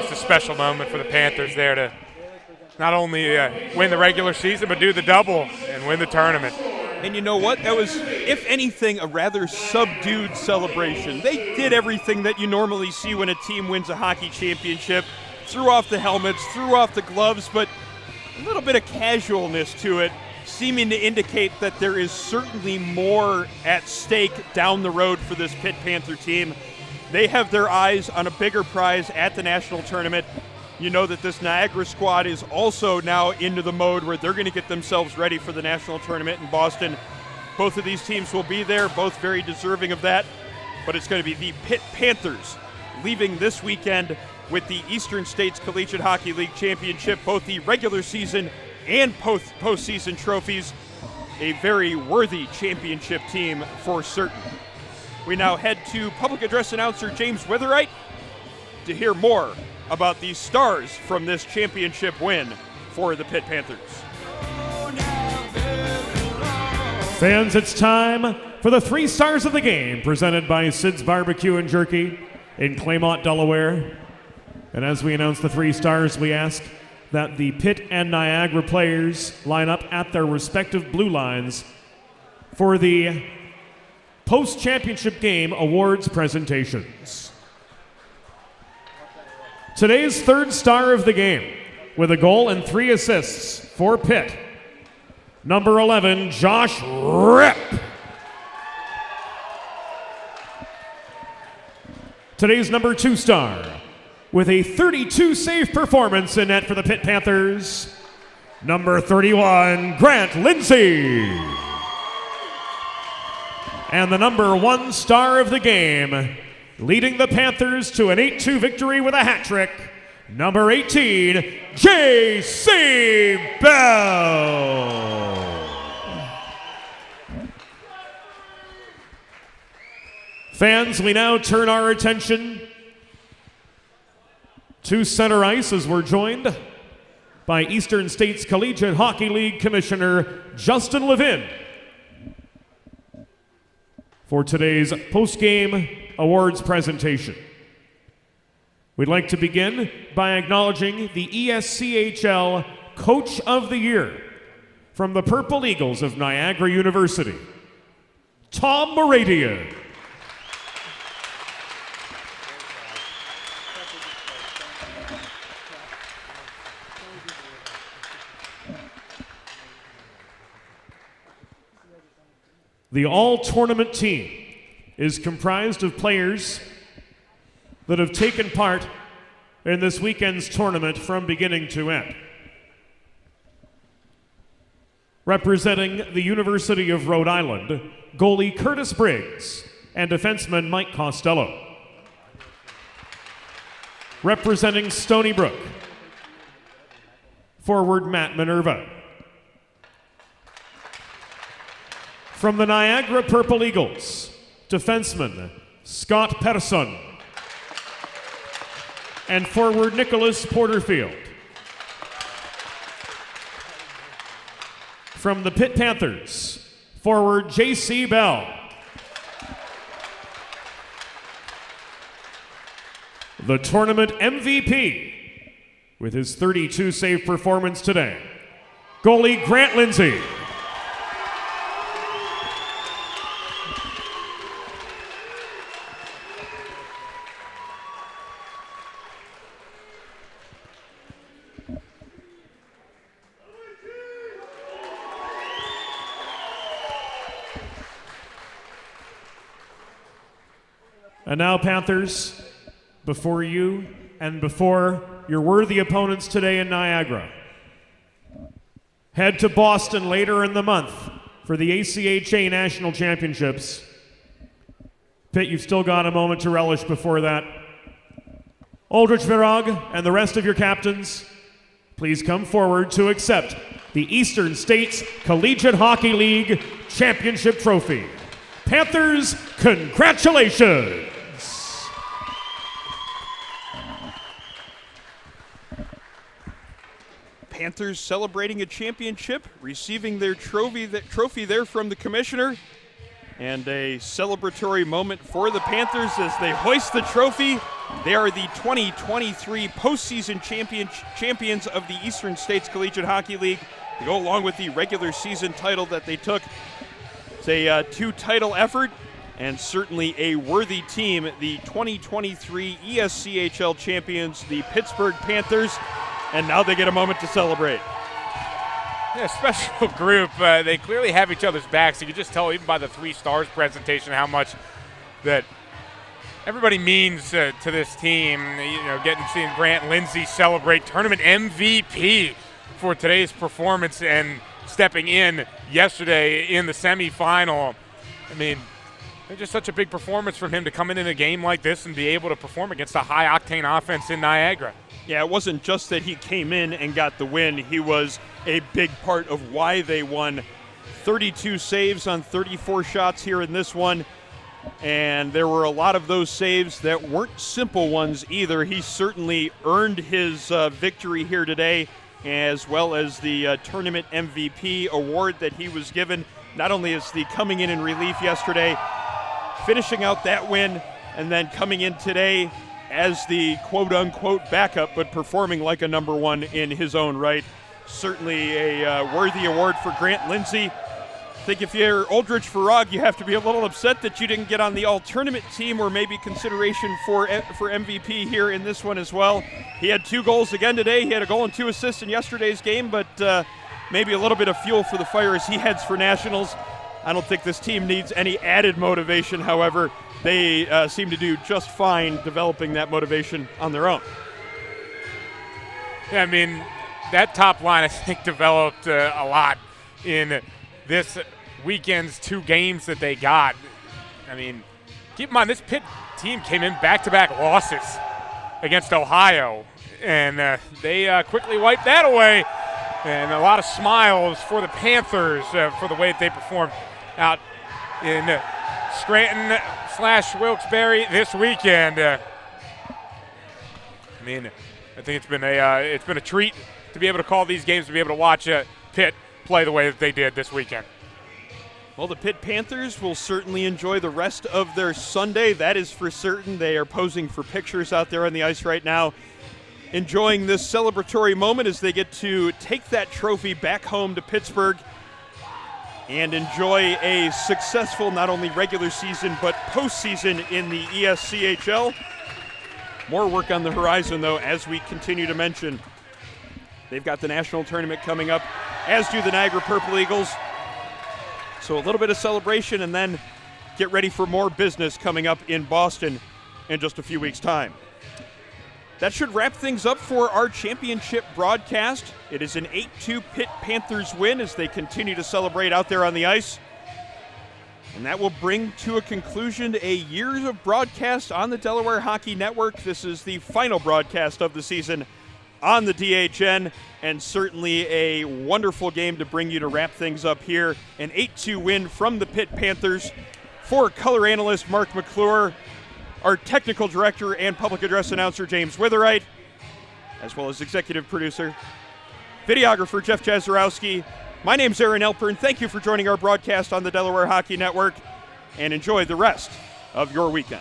It's a special moment for the Panthers there to not only win the regular season, but do the double and win the tournament. And you know what? That was, if anything, a rather subdued celebration. They did everything that you normally see when a team wins a hockey championship. Threw off the helmets, threw off the gloves, but a little bit of casualness to it, seeming to indicate that there is certainly more at stake down the road for this Pitt Panther team. They have their eyes on a bigger prize at the national tournament. You know that this Niagara squad is also now into the mode where they're going to get themselves ready for the national tournament in Boston. Both of these teams will be there, both very deserving of that. But it's going to be the Pitt Panthers leaving this weekend with the Eastern States Collegiate Hockey League Championship, both the regular season and postseason trophies. A very worthy championship team for certain. We now head to public address announcer James Witherite to hear more about the stars from this championship win for the Pitt Panthers. Fans, it's time for the 3 stars of the game, presented by Sid's Barbecue and Jerky in Claymont, Delaware. And as we announce the 3 stars, we ask that the Pitt and Niagara players line up at their respective blue lines for the post-championship game awards presentations. Today's 3rd star of the game, with a goal and 3 assists for Pitt, number 11, Josh Ripp. Today's number 2 star, with a 32 save performance in net for the Pitt Panthers, number 31, Grant Lindsay. And the number 1 star of the game, leading the Panthers to an 8-2 victory with a hat trick, number 18, J.C. Bell. Fans, we now turn our attention to center ice as we're joined by Eastern States Collegiate Hockey League Commissioner Justin Levin for today's post-game awards presentation. We'd like to begin by acknowledging the ESCHL Coach of the Year from the Purple Eagles of Niagara University, Tom Moradian. The all-tournament team is comprised of players that have taken part in this weekend's tournament from beginning to end. Representing the University of Rhode Island, goalie Curtis Briggs and defenseman Mike Costello. Representing Stony Brook, forward Matt Minerva. From the Niagara Purple Eagles, defenseman Scott Pettersson and forward Nicholas Porterfield. From the Pitt Panthers, forward J.C. Bell. The tournament MVP with his 32 save performance today, goalie Grant Lindsay. And now, Panthers, before you and before your worthy opponents today in Niagara, head to Boston later in the month for the ACHA National Championships. Pitt, you've still got a moment to relish before that. Aldrich Virag and the rest of your captains, please come forward to accept the Eastern States Collegiate Hockey League Championship Trophy. Panthers, congratulations! Panthers celebrating a championship, receiving their trophy there from the commissioner, and a celebratory moment for the Panthers as they hoist the trophy. They are the 2023 postseason champions of the Eastern States Collegiate Hockey League. They go along with the regular season title that they took. It's a two-title effort, and certainly a worthy team. The 2023 ESCHL champions, the Pittsburgh Panthers, and now they get a moment to celebrate. Yeah, special group. They clearly have each other's backs. You can just tell even by the 3 stars presentation how much that everybody means to this team. You know, seeing Grant Lindsay celebrate tournament MVP for today's performance and stepping in yesterday in the semifinal. I mean, it's just such a big performance from him to come in a game like this and be able to perform against a high-octane offense in Niagara. Yeah, it wasn't just that he came in and got the win. He was a big part of why they won. 32 saves on 34 shots here in this one, and there were a lot of those saves that weren't simple ones either. He certainly earned his victory here today, as well as the tournament MVP award that he was given, not only as the coming in relief yesterday, finishing out that win, and then coming in today as the quote-unquote backup, but performing like a number one in his own right. Certainly a worthy award for Grant Lindsay. I think if you're Aldrich Virag, you have to be a little upset that you didn't get on the all-tournament team, or maybe consideration for MVP here in this one as well. He had 2 goals again today. He had a goal and 2 assists in yesterday's game, but maybe a little bit of fuel for the fire as he heads for nationals. I don't think this team needs any added motivation, however. They seem to do just fine developing that motivation on their own. Yeah, I mean, that top line, I think, developed a lot in this weekend's 2 games that they got. I mean, keep in mind, this Pitt team came in back-to-back losses against Ohio, and they quickly wiped that away. And a lot of smiles for the Panthers for the way that they performed out in Scranton/Wilkes-Barre this weekend. I mean, I think it's been a treat to be able to call these games, to be able to watch Pitt play the way that they did this weekend. Well, the Pitt Panthers will certainly enjoy the rest of their Sunday. That is for certain. They are posing for pictures out there on the ice right now, enjoying this celebratory moment as they get to take that trophy back home to Pittsburgh and enjoy a successful not only regular season but postseason in the ESCHL. More work on the horizon, though, as we continue to mention. They've got the national tournament coming up, as do the Niagara Purple Eagles. So a little bit of celebration, and then get ready for more business coming up in Boston in just a few weeks' time. That should wrap things up for our championship broadcast. It is an 8-2 Pitt Panthers win as they continue to celebrate out there on the ice. And that will bring to a conclusion a year of broadcast on the Delaware Hockey Network. This is the final broadcast of the season on the DHN, and certainly a wonderful game to bring you to wrap things up here. An 8-2 win from the Pitt Panthers. For color analyst Mark McClure, our technical director and public address announcer James Witherite, as well as executive producer, videographer Jeff Jazarowski. My name's Aaron Elpern. Thank you for joining our broadcast on the Delaware Hockey Network, and enjoy the rest of your weekend.